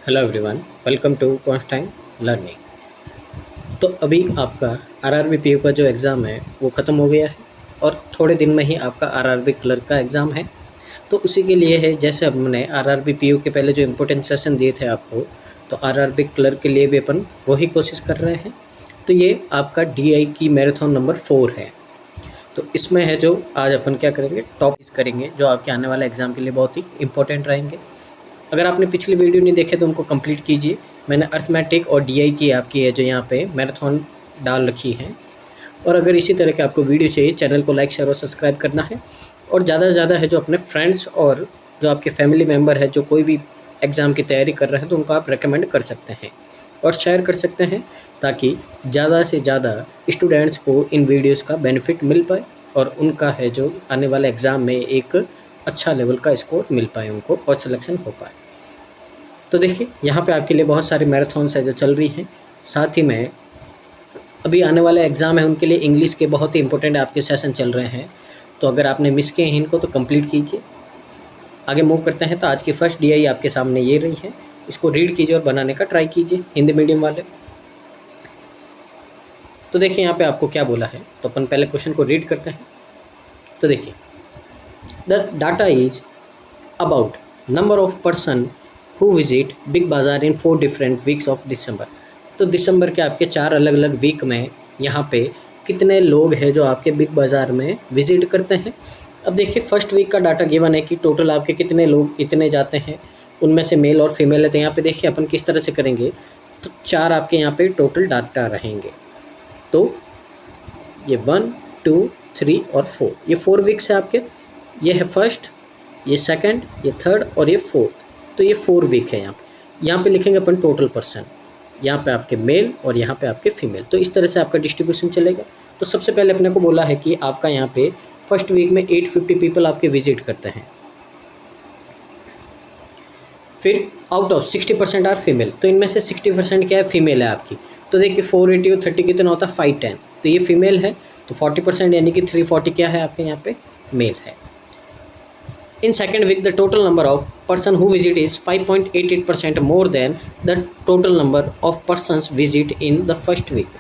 Hello everyone, welcome to Constant Learning. तो अभी आपका आरआरबी पीयू का जो एग्ज़ाम है वो ख़त्म हो गया है और थोड़े दिन में ही आपका आरआरबी क्लर्क का एग्ज़ाम है। तो उसी के लिए है, जैसे हमने आरआरबी पीयू के पहले जो इम्पोर्टेंट सेशन दिए थे आपको, तो आरआरबी क्लर्क के लिए भी अपन वही कोशिश कर रहे हैं। तो ये आपका डीआई की मैराथन नंबर 4 है। तो इसमें है जो आज अपन क्या करेंगे, टॉपिक्स करेंगे जो आपके आने वाले एग्ज़ाम के लिए बहुत ही इंपॉर्टेंट रहेंगे। अगर आपने पिछली वीडियो नहीं देखे तो उनको कंप्लीट कीजिए। मैंने अर्थमेटिक और डीआई की आपकी है जो यहाँ पे मैराथन डाल रखी है। और अगर इसी तरह के आपको वीडियो चाहिए, चैनल को लाइक शेयर और सब्सक्राइब करना है। और ज़्यादा से ज़्यादा है जो अपने फ्रेंड्स और जो आपके फैमिली मेम्बर है जो कोई भी एग्ज़ाम की तैयारी कर रहे हैं तो उनको आप रेकमेंड कर सकते हैं और शेयर कर सकते हैं, ताकि ज़्यादा से ज़्यादा स्टूडेंट्स को इन वीडियोज़ का बेनिफिट मिल पाए और उनका है जो आने वाले एग्ज़ाम में एक अच्छा लेवल का स्कोर मिल पाए उनको और सिलेक्शन हो पाए। तो देखिए, यहाँ पे आपके लिए बहुत सारी मैराथन्स है जो चल रही हैं। साथ ही में अभी आने वाले एग्ज़ाम है उनके लिए इंग्लिश के बहुत ही इंपॉर्टेंट आपके सेशन चल रहे हैं। तो अगर आपने मिस किए हैं इनको तो कंप्लीट कीजिए। आगे मूव करते हैं। तो आज की फर्स्ट डीआई आपके सामने ये रही है, इसको रीड कीजिए और बनाने का ट्राई कीजिए, हिंदी मीडियम वाले। तो देखिए यहाँ पे आपको क्या बोला है, तो अपन पहले क्वेश्चन को रीड करते हैं। तो देखिए, the data is about number of person who visit big बाज़ार इन 4 डिफरेंट वीक्स ऑफ दिसंबर। तो दिसंबर के आपके 4 अलग अलग वीक में यहाँ पे कितने लोग हैं जो आपके बिग बाज़ार में विज़िट करते हैं। अब देखिए, फर्स्ट वीक का डाटा गिवन है कि टोटल आपके कितने लोग इतने जाते हैं, उनमें से मेल और फीमेल है। तो यहाँ पे देखिए अपन किस तरह से करेंगे, तो 4 आपके यहाँ पे टोटल डाटा रहेंगे। तो ये 1, 2, 3 और 4, ये 4 वीक्स है आपके। ये है फर्स्ट, ये सेकंड, ये थर्ड और ये फोर्थ। तो ये 4 वीक है। यहाँ पे लिखेंगे अपन टोटल पर्सन, यहाँ पे आपके मेल और यहाँ पे आपके फीमेल। तो इस तरह से आपका डिस्ट्रीब्यूशन चलेगा। तो सबसे पहले अपने को बोला है कि आपका यहाँ पे फर्स्ट वीक में 850 पीपल आपके विजिट करते हैं। फिर आउट ऑफ 60% आर फीमेल, तो इनमें से 60% क्या है, फीमेल है आपकी। तो देखिए 480 और 30 कितना होता है, 510। तो ये फीमेल है, तो 40% यानी कि 340 क्या है आपके यहाँ पे, मेल है। In second week, the total number of person who visit is 5.88% more than the total number of persons visit in the first week.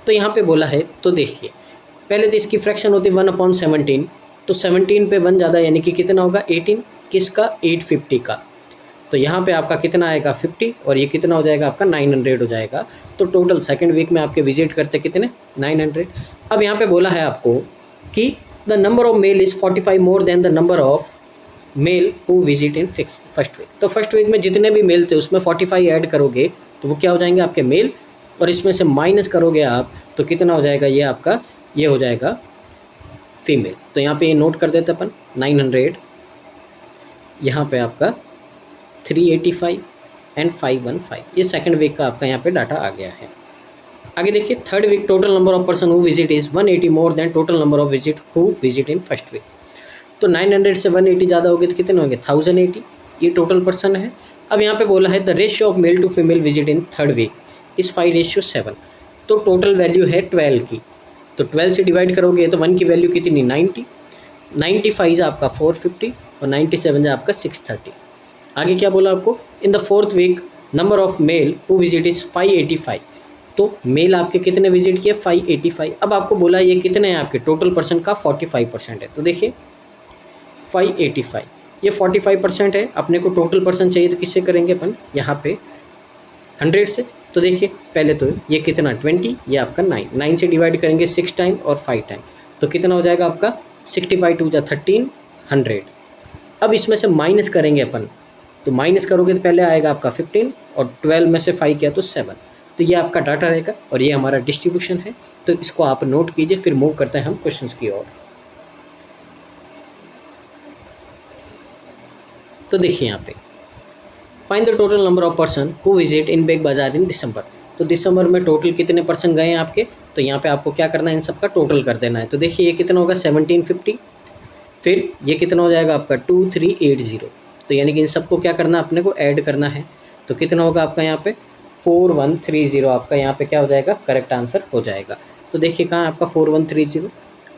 तो यहाँ पे बोला है, तो देखिए पहले तो इसकी फ्रैक्शन होती है 1/17। तो 17 पे 1 ज़्यादा यानी कि कितना होगा, 18। किसका, 850 का। तो यहाँ पे आपका कितना आएगा, 50, और ये कितना हो जाएगा आपका 900 हो जाएगा। तो टोटल सेकेंड वीक में आपके विजिट करते कितने, 900। अब यहाँ पे बोला है आपको कि the number of male is 45 more than the number of male who visit in first week. तो फर्स्ट वीक में जितने भी मेल थे उसमें 45 ऐड करोगे तो वो क्या हो जाएंगे आपके मेल, और इसमें से माइनस करोगे आप तो कितना हो जाएगा, ये आपका ये हो जाएगा फीमेल। तो यहाँ पे ये नोट कर देते अपन 900, यहाँ पे आपका 385 एंड 515। ये सेकंड वीक का आपका यहाँ पे डाटा आ गया है। आगे देखिए, third week total number of person who visit is 180 more than total number of visit who visit in first week. तो 900 से 180 ज़्यादा हो गए तो कितने होंगे, 1080। ये टोटल पर्सन है। अब यहाँ पे बोला है the ratio of male to female visit in third week is 5:7। तो टोटल वैल्यू है 12 की। तो 12 से डिवाइड करोगे तो 1 की वैल्यू कितनी, 90। 95 है आपका 450 और 97 है आपका 630। आगे क्या बोला आपको, in the fourth week number of male who visit is 585। तो मेल आपके कितने विजिट किए, 585। अब आपको बोला ये कितने हैं आपके टोटल पर्सन का, 45% है। तो देखिए 585, ये 45% है। अपने को टोटल पर्सन चाहिए तो किससे करेंगे अपन, यहाँ पे 100 से। तो देखिए पहले तो ये कितना 20, ये आपका 9 से डिवाइड करेंगे 6 टाइम और 5 टाइम। तो कितना हो जाएगा आपका 65 2 13, 100। अब इसमें से माइनस करेंगे अपन, तो माइनस करोगे तो पहले आएगा आपका 15 और 12 में से 5 किया तो 7। तो ये आपका डाटा रहेगा और ये हमारा डिस्ट्रीब्यूशन है। तो इसको आप नोट कीजिए। फिर मूव करते हैं हम क्वेश्चन की ओर। तो देखिए यहाँ पे find the total number of person who visit in big बाज़ार इन दिसंबर। तो दिसंबर में टोटल कितने पर्सन गए हैं आपके, तो यहाँ पे आपको क्या करना है, इन सब का टोटल कर देना है। तो देखिए ये कितना होगा, 1750। फिर ये कितना हो जाएगा आपका 2380। तो यानी कि इन सबको क्या करना है, अपने को ऐड करना है। तो कितना होगा आपका यहाँ पे 4130। आपका यहाँ पे क्या हो जाएगा, करेक्ट आंसर हो जाएगा। तो देखिए कहाँ आपका 4130,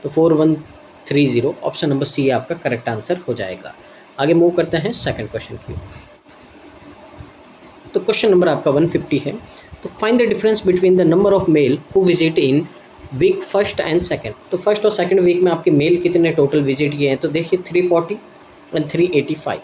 तो 4130 ऑप्शन नंबर सी आपका करेक्ट आंसर हो जाएगा। आगे मूव करते हैं सेकंड क्वेश्चन की। तो क्वेश्चन नंबर आपका 150 है। तो find the difference between the number of male who visit in week first and second. तो फर्स्ट और सेकंड वीक में आपके मेल कितने टोटल विजिट किए हैं, तो देखिए 340 एंड 385,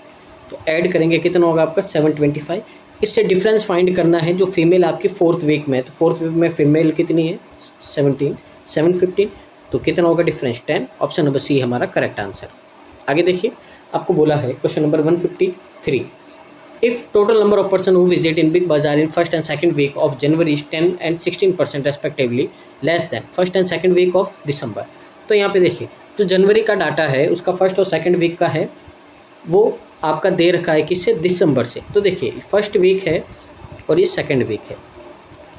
तो ऐड करेंगे कितना होगा आपका 725। इससे डिफरेंस फाइंड करना है जो फीमेल आपकी फोर्थ वीक में है, तो फोर्थ वीक में फीमेल कितनी है 17, 715, तो कितना होगा डिफरेंस 10। ऑप्शन नंबर सी हमारा करेक्ट आंसर। आगे देखिए आपको बोला है question number 153, if total number of person who visit in Big Bazaar in first and second week of January is 10 and 16% respectively less than first and second week of December. तो यहाँ पे देखिए जो जनवरी का डाटा है उसका first और second week का है, वो आपका दे रखा है किससे, दिसंबर से। तो देखिए फर्स्ट वीक है और ये सेकंड वीक है।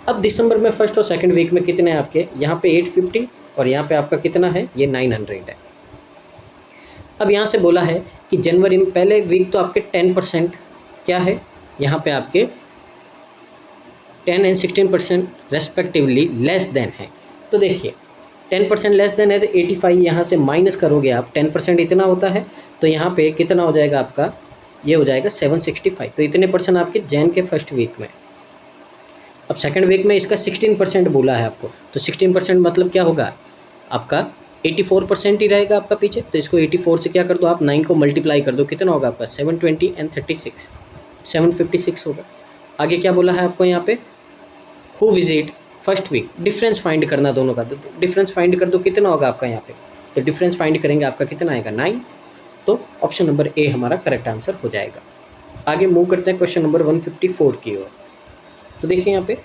अब दिसंबर में फर्स्ट और सेकंड वीक में कितने हैं आपके, यहाँ पे 850 और यहाँ पे आपका कितना है, ये 900 है। अब यहाँ से बोला है कि जनवरी में पहले वीक तो आपके 10% क्या है, यहाँ पे आपके 10 एंड 16% रेस्पेक्टिवली लेस देन है। तो देखिए 10% लेस देन है तो 85 यहाँ से माइनस करोगे आप, 10% इतना होता है तो यहाँ पे कितना हो जाएगा आपका, ये हो जाएगा 765। तो इतने परसेंट आपके जैन के फर्स्ट वीक में। अब सेकंड वीक में इसका 16% बोला है आपको, तो 16% मतलब क्या होगा आपका 84% ही रहेगा आपका पीछे। तो इसको 84 से क्या कर दो आप, 9 को मल्टीप्लाई कर दो, कितना होगा आपका 720 एंड 36, 756 होगा। आगे क्या बोला है आपको यहाँ पे, who visit first week, difference find करना दोनों का। तो डिफरेंस फाइंड कर दो, कितना होगा आपका यहाँ पे, तो डिफरेंस फाइंड करेंगे आपका कितना आएगा 9। तो ऑप्शन नंबर ए हमारा करेक्ट आंसर हो जाएगा। आगे मूव करते हैं क्वेश्चन नंबर 154 की ओर। तो देखिए यहाँ पे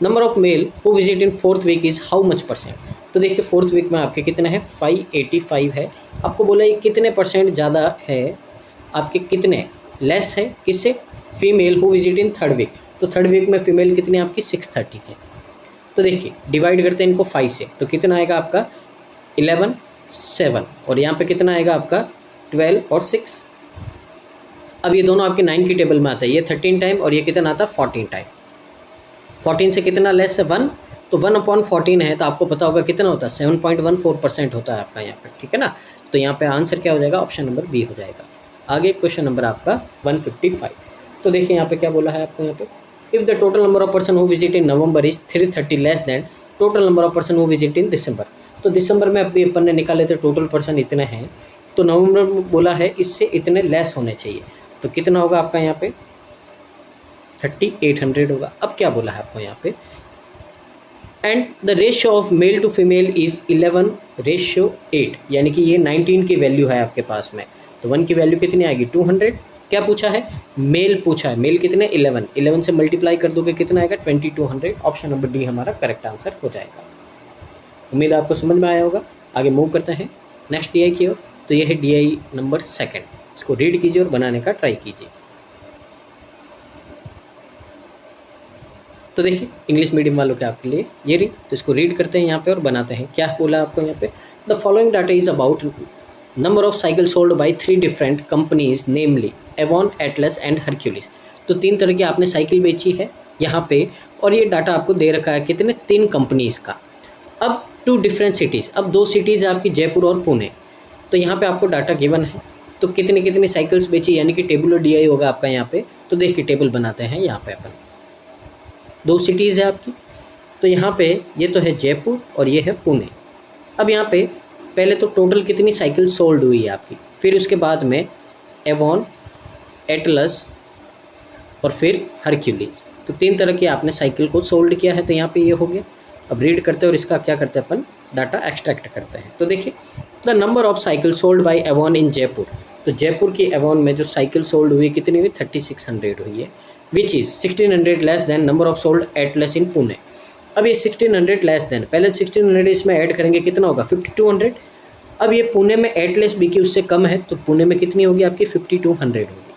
number of male who visit in fourth week is how much %। तो देखिए फोर्थ वीक में आपके कितने हैं 585 है। आपको बोला ये कितने % ज़्यादा है, आपके कितने लेस है किससे, female who visit in third week. तो थर्ड वीक में फीमेल कितनी आपकी 630 है। तो देखिए डिवाइड करते हैं इनको 5 से, तो कितना आएगा आपका 11, 7 और यहाँ पे कितना आएगा आपका 12 और 6। अब ये दोनों आपके 9 की टेबल में आता है, ये 13 टाइम और ये कितना आता है 14 टाइम। 14 से कितना लेस है 1, तो 1/14 है, तो आपको पता होगा कितना होता है 7.14% होता है आपका यहाँ पे, ठीक है ना। तो यहाँ पे आंसर क्या हो जाएगा, ऑप्शन नंबर बी हो जाएगा। आगे क्वेश्चन नंबर आपका 155। तो देखिए यहाँ पे क्या बोला है आपको, यहाँ पे if the total number of person who visit in November is 330 less than total number of person who visit in December. तो दिसंबर में अभी अपन ने निकाले थे टोटल पर्सन इतने हैं, तो नवंबर में बोला है इससे इतने लेस होने चाहिए, तो कितना होगा आपका यहाँ पे 3800 होगा। अब क्या बोला है आपको यहाँ पे, and the ratio of male to female is 11:8, यानी कि ये 19 की वैल्यू है आपके पास में, तो 1 की वैल्यू कितनी आएगी 200। क्या पूछा है, मेल पूछा है, मेल कितने 11 से मल्टीप्लाई कर दोगे कितना आएगा 2200। ऑप्शन नंबर डी हमारा करेक्ट आंसर हो जाएगा। उम्मीद आपको समझ में आया होगा। आगे मूव करते हैं नेक्स्ट DI की ओर। तो ये है DI नंबर 2, इसको रीड कीजिए और बनाने का ट्राई कीजिए। तो देखिए इंग्लिश मीडियम वालों के आपके लिए ये रीड, तो इसको रीड करते हैं यहाँ पे और बनाते हैं। क्या बोला आपको यहाँ पे, the following data is about number of cycle sold bye 3 different companies namely Avon, Atlas and Hercules. तो 3 तरह की आपने साइकिल बेची है यहाँ पे, और ये डाटा आपको दे रखा है कितने 3 कंपनीज़ का। अब 2 डिफरेंट सिटीज़, अब 2 सिटीज़ है आपकी जयपुर और पुणे। तो यहाँ पे आपको डाटा गिवन है, तो कितनी कितनी साइकिल्स बेची, यानी कि टेबल और DI होगा आपका यहाँ पे। तो देखिए टेबल बनाते हैं यहाँ पे अपन, 2 सिटीज़ है आपकी, तो यहाँ पे ये तो है जयपुर और ये है पुणे। अब यहाँ पे पहले तो टोटल कितनी साइकिल सोल्ड हुई है आपकी, फिर उसके बाद में एवॉन, एटलस और फिर हरक्यूलिस। तो 3 तरह की आपने साइकिल को सोल्ड किया है, तो यहाँ पे ये हो गया। अब रीड करते हैं और इसका क्या करते हैं अपन, डाटा एक्सट्रैक्ट करते हैं। तो देखिए the number of cycle sold by Avon in Jaipur. तो जयपुर की एवॉन में जो साइकिल सोल्ड हुई कितनी हुई 3600 हुई है, which is 1600 less than number of sold Atlas in Pune. अब ये 1600 लेस दैन, पहले 1600 इसमें ऐड करेंगे कितना होगा 5200। अब ये पुणे में एटलस बिकी उससे कम है, तो पुणे में कितनी होगी आपकी 5200 होगी।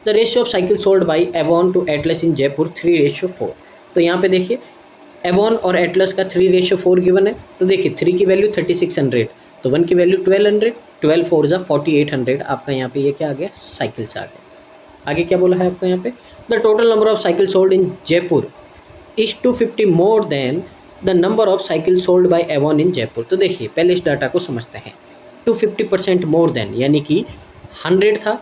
The ratio of cycle sold by Avon to Atlas in Jaipur 3:4। तो यहाँ पे देखिए एवॉन और एटलस का 3:4 गिवन है। तो देखिए 3 की वैल्यू 3600, तो 1 की वैल्यू 1200, 12 4 जा 4800। आपका यहाँ पे ये क्या आ गया, साइकिल्स आ गए। आगे क्या बोला है आपको यहाँ पे, the total number of cycle sold in Jaipur is 250 more than the number of cycle sold by Avon in Jaipur. तो देखिए पहले इस डाटा को समझते हैं। 250% मोर देन, यानी कि 100 था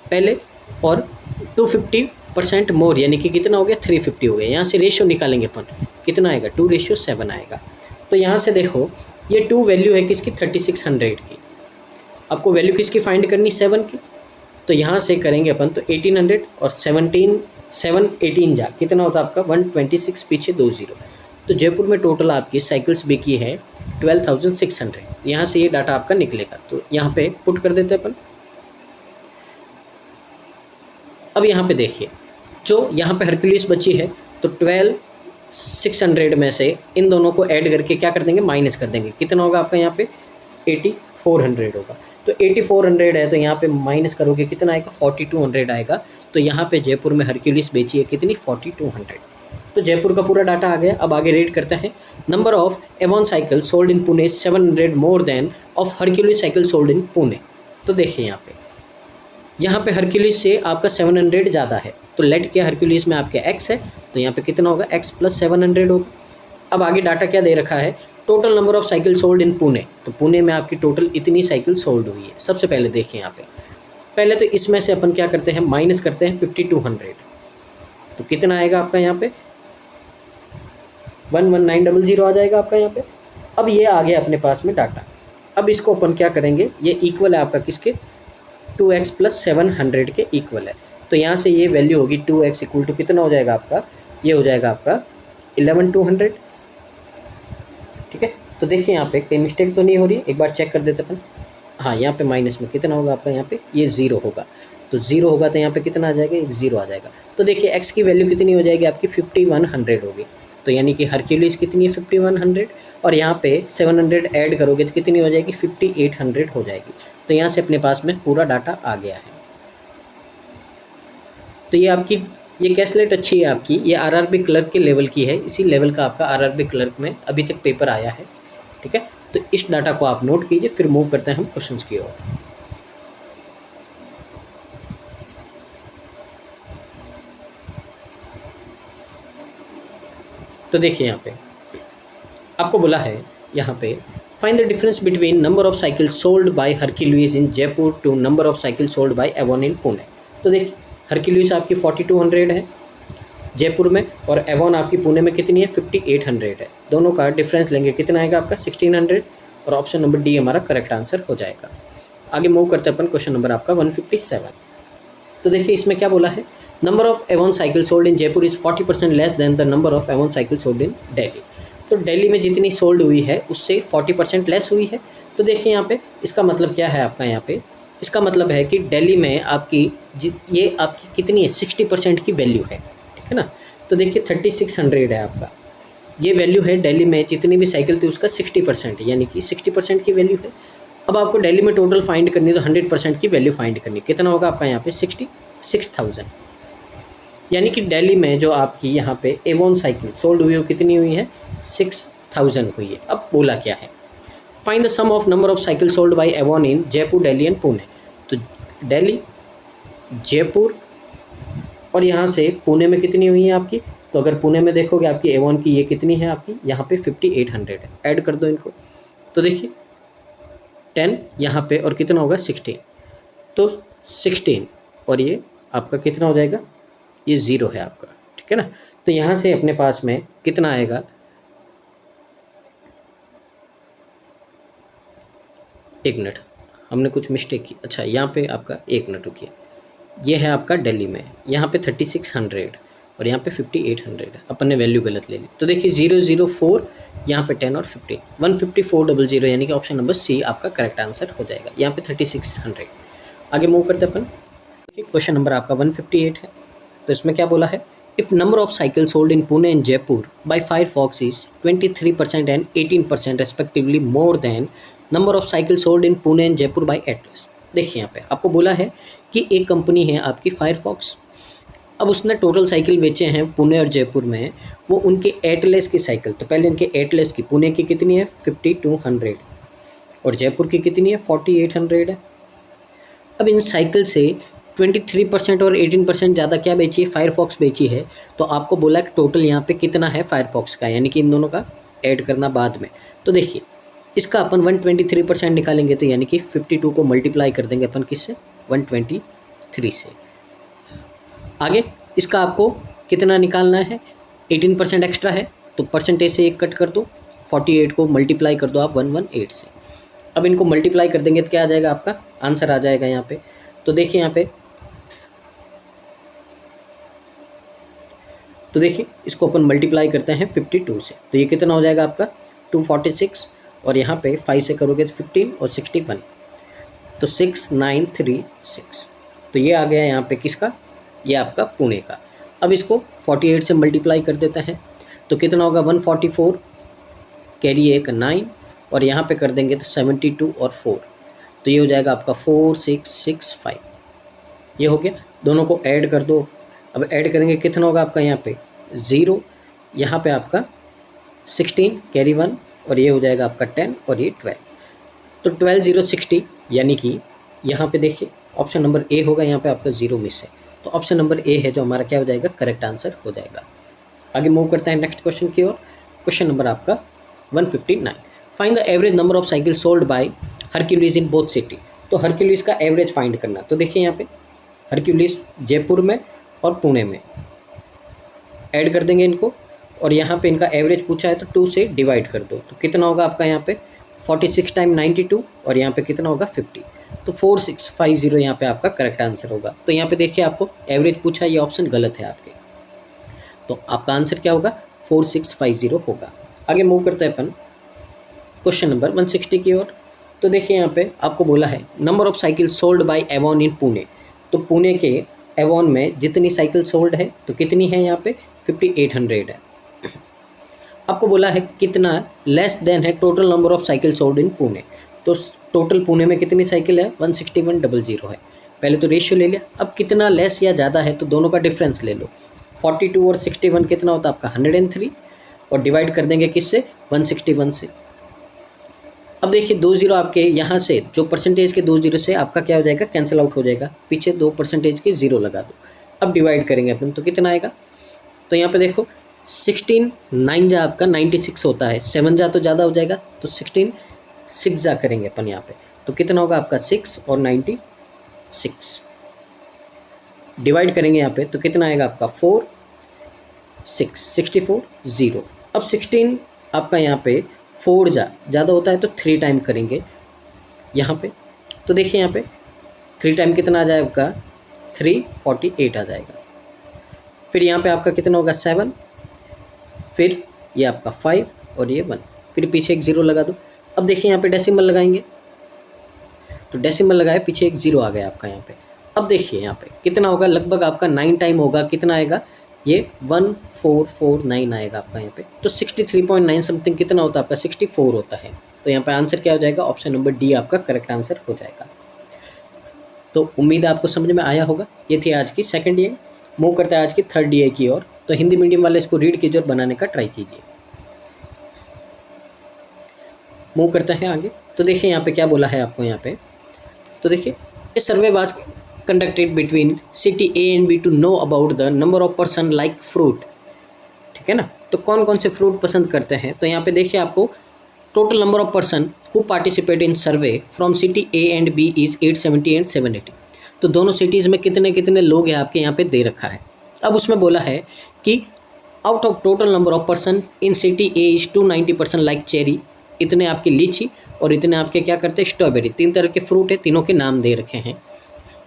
पहले और 250 50% मोर, यानी कि कितना हो गया 350 हो गया। यहाँ से रेशियो निकालेंगे अपन, कितना आएगा 2:7 आएगा। तो यहाँ से देखो ये 2 वैल्यू है किसकी 3600 की, आपको वैल्यू किसकी फाइंड करनी 7 की। तो यहाँ से करेंगे अपन तो 1800 और 7 जा कितना होता है आपका 126, पीछे 2 0। तो जयपुर में टोटल आपकी साइकिल्स बिकी है 12,600। यहाँ से ये डाटा आपका निकलेगा। तो यहाँ पे पुट कर देते हैं अपन। अब यहाँ पे देखिए जो यहाँ पे हरक्यूलिस बची है तो 12,600 में से इन दोनों को ऐड करके क्या कर देंगे माइनस कर देंगे, कितना होगा आपका यहाँ पे 8400 होगा। तो 8400 है तो यहाँ पे माइनस करोगे कितना आएगा 4200 आएगा। तो यहाँ पे जयपुर में हरक्यूलिस बेची है कितनी 4200। तो जयपुर का पूरा डाटा आ गया। अब आगे रीड करते हैं। Number of Avon cycle sold in Pune 700 more than of Hercules cycle sold in Pune. तो देखिए यहाँ पे हरक्यूलिस से आपका 700 ज़्यादा है, तो लेट के हरक्यूलिस में आपके x है तो यहाँ पे कितना होगा x + 700 होगा। अब आगे डाटा क्या दे रखा है, total number of cycle sold in Pune. तो पुणे में आपकी टोटल इतनी साइकिल सोल्ड हुई है। सबसे पहले देखिए यहाँ पे, पहले तो इसमें से अपन क्या करते हैं माइनस करते हैं 5200। तो कितना आएगा आपका यहाँ पे 11900 आ जाएगा आपका यहाँ पे। अब ये आ गया अपने पास में डाटा। अब इसको अपन क्या करेंगे, ये इक्वल है आपका किसके 2x + 700 के इक्वल है। तो यहाँ से ये वैल्यू होगी 2x = कितना हो जाएगा आपका, ये हो जाएगा आपका 11200। ठीक है, तो देखिए यहाँ पे कोई मिस्टेक तो नहीं हो रही, एक बार चेक कर देते अपन। हाँ, यहाँ पे माइनस में कितना होगा आपका, यहाँ पे ये 0 होगा। तो 0 होगा तो यहाँ पे कितना आ जाएगा, एक 0 आ जाएगा। तो देखिए x की वैल्यू कितनी हो जाएगी आपकी 5100 होगी। तो यानी कि हरक्यूलिस कितनी है 5100 और यहाँ पे 700 ऐड करोगे तो कितनी हो जाएगी 5800 हो जाएगी। तो यहाँ से अपने पास में पूरा डाटा आ गया है। तो ये आपकी ये कैसलेट अच्छी है आपकी, ये आरआरबी क्लर्क के लेवल की है। इसी लेवल का आपका आरआरबी क्लर्क में अभी तक पेपर आया है। ठीक है, तो इस डाटा को आप नोट कीजिए, फिर मूव करते हैं हम क्वेश्चंस की ओर। तो देखिए यहाँ पे आपको बोला है यहाँ पे find the difference between number of cycle sold by Hercules in Jaipur to number of cycle sold by Avon in Pune. तो देखिए हरक्यूलिस आपकी 4200 है जयपुर में और एवॉन आपकी पुणे में कितनी है 5800 है। दोनों का डिफरेंस लेंगे कितना आएगा आपका 1600 और ऑप्शन नंबर डी हमारा करेक्ट आंसर हो जाएगा। आगे मूव करते हैं अपन क्वेश्चन नंबर आपका 157। तो देखिए इसमें क्या बोला है, number of Avon cycle sold in Jaipur is 40% less than the number of Avon cycle sold इन दिल्ली। तो दिल्ली में जितनी सोल्ड हुई है उससे 40% लेस हुई है। तो देखिए यहाँ पे इसका मतलब क्या है आपका, यहाँ पे इसका मतलब है कि दिल्ली में आपकी ये आपकी कितनी है 60% की वैल्यू है। ठीक है ना, तो देखिए 3600 है आपका, ये वैल्यू है दिल्ली में जितनी भी साइकिल थी उसका 60% यानी कि 60% की वैल्यू है। अब आपको दिल्ली में टोटल फाइंड करनी तो 100% की वैल्यू फाइंड करनी, कितना होगा आपका यहाँ पे 66,000। यानी कि दिल्ली में जो आपकी यहाँ पे एवॉन साइकिल सोल्ड हुई हो कितनी हुई है 6000 हुई है। अब बोला क्या है, find the sum of number of cycle sold by Avon in Jaipur, Delhi and Pune. तो दिल्ली, जयपुर और यहाँ से पुणे में कितनी हुई है आपकी, तो अगर पुणे में देखोगे आपकी एवॉन की ये कितनी है आपकी यहाँ पे 5800 है। ऐड कर दो इनको, तो देखिए 10 यहाँ पे और कितना होगा 16, तो 16 और ये आपका कितना हो जाएगा, ये 0 है आपका। ठीक है ना, तो यहाँ से अपने पास में कितना आएगा, एक मिनट हमने कुछ मिस्टेक की। अच्छा यहाँ पे आपका एक मिनट रुकिए, ये है आपका दिल्ली में, यहाँ पे 3600 और यहाँ पे 5800 है, अपन ने वैल्यू गलत ले ली। तो देखिए 004 यहाँ पे 10 और 15 15400 यानी कि ऑप्शन नंबर सी आपका करेक्ट आंसर हो जाएगा। यहाँ पे 3600। आगे मूव करते अपन, देखिए क्वेश्चन नंबर आपका 158 है। तो इसमें क्या बोला है, if number of cycle sold in Pune and Jaipur by Firefox is 23% and 18% respectively more than number of cycle sold in Pune and Jaipur by Atlas. देखिए यहाँ पे आपको बोला है कि एक कंपनी है आपकी फायरफॉक्स, अब उसने टोटल साइकिल बेचे हैं पुणे और जयपुर में, वो उनके एटलस की साइकिल, तो पहले उनके एटलस की पुणे की कितनी है 5200 और जयपुर की कितनी है 4800 है। अब इन साइकिल से 23% और 18% ज़्यादा क्या बेची है, फायरफॉक्स बेची है। तो आपको बोला कि टोटल यहाँ पे कितना है फायरफॉक्स का, यानी कि इन दोनों का ऐड करना बाद में। तो देखिए इसका अपन 123% निकालेंगे, तो यानी कि 52 को मल्टीप्लाई कर देंगे अपन किससे 123 से। आगे इसका आपको कितना निकालना है, 18% एक्स्ट्रा है तो परसेंटेज से एक कट कर दो, 48 को मल्टीप्लाई कर दो आप 118 से। अब इनको मल्टीप्लाई कर देंगे तो क्या आ जाएगा, आपका आंसर आ जाएगा यहाँ पे। तो देखिए यहाँ पे, तो देखिए इसको अपन मल्टीप्लाई करते हैं 52 से, तो ये कितना हो जाएगा आपका 246, और यहाँ पे 5 से करोगे तो 15 और 61, तो 6936। तो ये आ गया यहाँ पे किसका, ये आपका पुणे का। अब इसको 48 से मल्टीप्लाई कर देते हैं तो कितना होगा 144, कैरी एक 9, और यहाँ पे कर देंगे तो 72 और 4, तो ये हो जाएगा आपका 4665। ये हो गया, दोनों को ऐड कर दो। अब ऐड करेंगे कितना होगा आपका यहाँ पे 0, यहाँ पे आपका 16 कैरी 1, और ये हो जाएगा आपका 10 और ये 12, तो 12060, यानी कि यहाँ पे देखिए ऑप्शन नंबर ए होगा, यहाँ पे आपका 0 मिस है, तो ऑप्शन नंबर ए है जो हमारा क्या हो जाएगा, करेक्ट आंसर हो जाएगा। आगे मूव करते हैं नेक्स्ट क्वेश्चन की ओर। क्वेश्चन नंबर आपका 159, find the average number of cycle sold by Hercules in both city. तो हरक्यूलिस का एवरेज फाइंड करना। तो देखिए यहाँ पे हरक्यूलिस जयपुर में और पुणे में, ऐड कर देंगे इनको, और यहाँ पे इनका एवरेज पूछा है तो 2 से डिवाइड कर दो, तो कितना होगा आपका यहाँ पे 46 टाइम 92, और यहाँ पे कितना होगा 50, तो 4650 यहाँ पे आपका करेक्ट आंसर होगा। तो यहाँ पे देखिए आपको एवरेज पूछा, ये ऑप्शन गलत है आपके, तो आपका आंसर क्या होगा 4650 होगा। आगे मूव करते हैं अपन क्वेश्चन नंबर 160 की ओर। तो देखिए यहाँ पे आपको बोला है number of cycle sold by Avon in Pune. तो पुणे के एवॉन में जितनी साइकिल सोल्ड है तो कितनी है यहाँ पे 5800 है। आपको बोला है कितना लेस देन है total number of cycle sold in Pune. तो टोटल पुणे में कितनी साइकिल है 16100 है। पहले तो रेशियो ले लिया, अब कितना लेस या ज़्यादा है तो दोनों का डिफरेंस ले लो। 42 और 61 कितना होता है आपका 103, और डिवाइड कर देंगे किससे 161 से। अब देखिए 2 जीरो आपके यहाँ से जो परसेंटेज के 2 जीरो से आपका क्या हो जाएगा कैंसिल आउट हो जाएगा, पीछे 2 परसेंटेज के 0 लगा दो। अब डिवाइड करेंगे अपन तो कितना आएगा, तो यहाँ पे देखो 16 9 जा आपका 96 होता है, 7 जा तो ज़्यादा हो जाएगा, तो 16 6 जा करेंगे अपन यहाँ पे, तो कितना होगा आपका 6 और 96। डिवाइड करेंगे यहाँ पे तो कितना आएगा आपका 4 6 64 0। अब 16 आपका यहाँ पे 4 ज़्यादा होता है तो 3 टाइम करेंगे यहाँ पे, तो देखिए यहाँ पे 3 टाइम कितना आ जाएगा आपका 348 आ जाएगा। फिर यहाँ पे आपका कितना होगा 7, फिर ये आपका 5 और ये 1, फिर पीछे एक 0 लगा दो। अब देखिए यहाँ पे डेसिमल लगाएंगे, तो डेसिमल लगाए पीछे एक 0 आ गया आपका यहाँ पे। अब देखिए यहाँ पे कितना होगा, लगभग आपका 9 टाइम होगा, कितना आएगा ये 1449 आएगा आपका यहाँ पे, तो 63.9 समथिंग कितना होता है आपका 64 होता है। तो यहाँ पे आंसर क्या हो जाएगा, ऑप्शन नंबर डी आपका करेक्ट आंसर हो जाएगा। तो उम्मीद है आपको समझ में आया होगा। ये थी आज की सेकंड ईयर। मूव करते हैं आज की थर्ड ईयर की ओर। तो हिंदी मीडियम वाले इसको रीड कीजिए और बनाने का ट्राई कीजिए। मूव करते हैं आगे। तो देखिए यहाँ पे क्या बोला है आपको यहाँ पे, तो देखिए survey was conducted between city A and B to know about the number of person like fruit. ठीक है ना, तो कौन कौन से फ्रूट पसंद करते हैं। तो यहाँ पे देखिए आपको total number of person who participate in survey from city A and B is 870 and 780। तो दोनों सिटीज़ में कितने कितने लोग हैं आपके यहाँ पे दे रखा है। अब उसमें बोला है कि out of total number of person in city A is 290 person like cherry, इतने आपकी लीची और इतने आपके क्या करते हैं स्ट्रॉबेरी। 3 तरह के फ्रूट है, तीनों के नाम दे रखे हैं।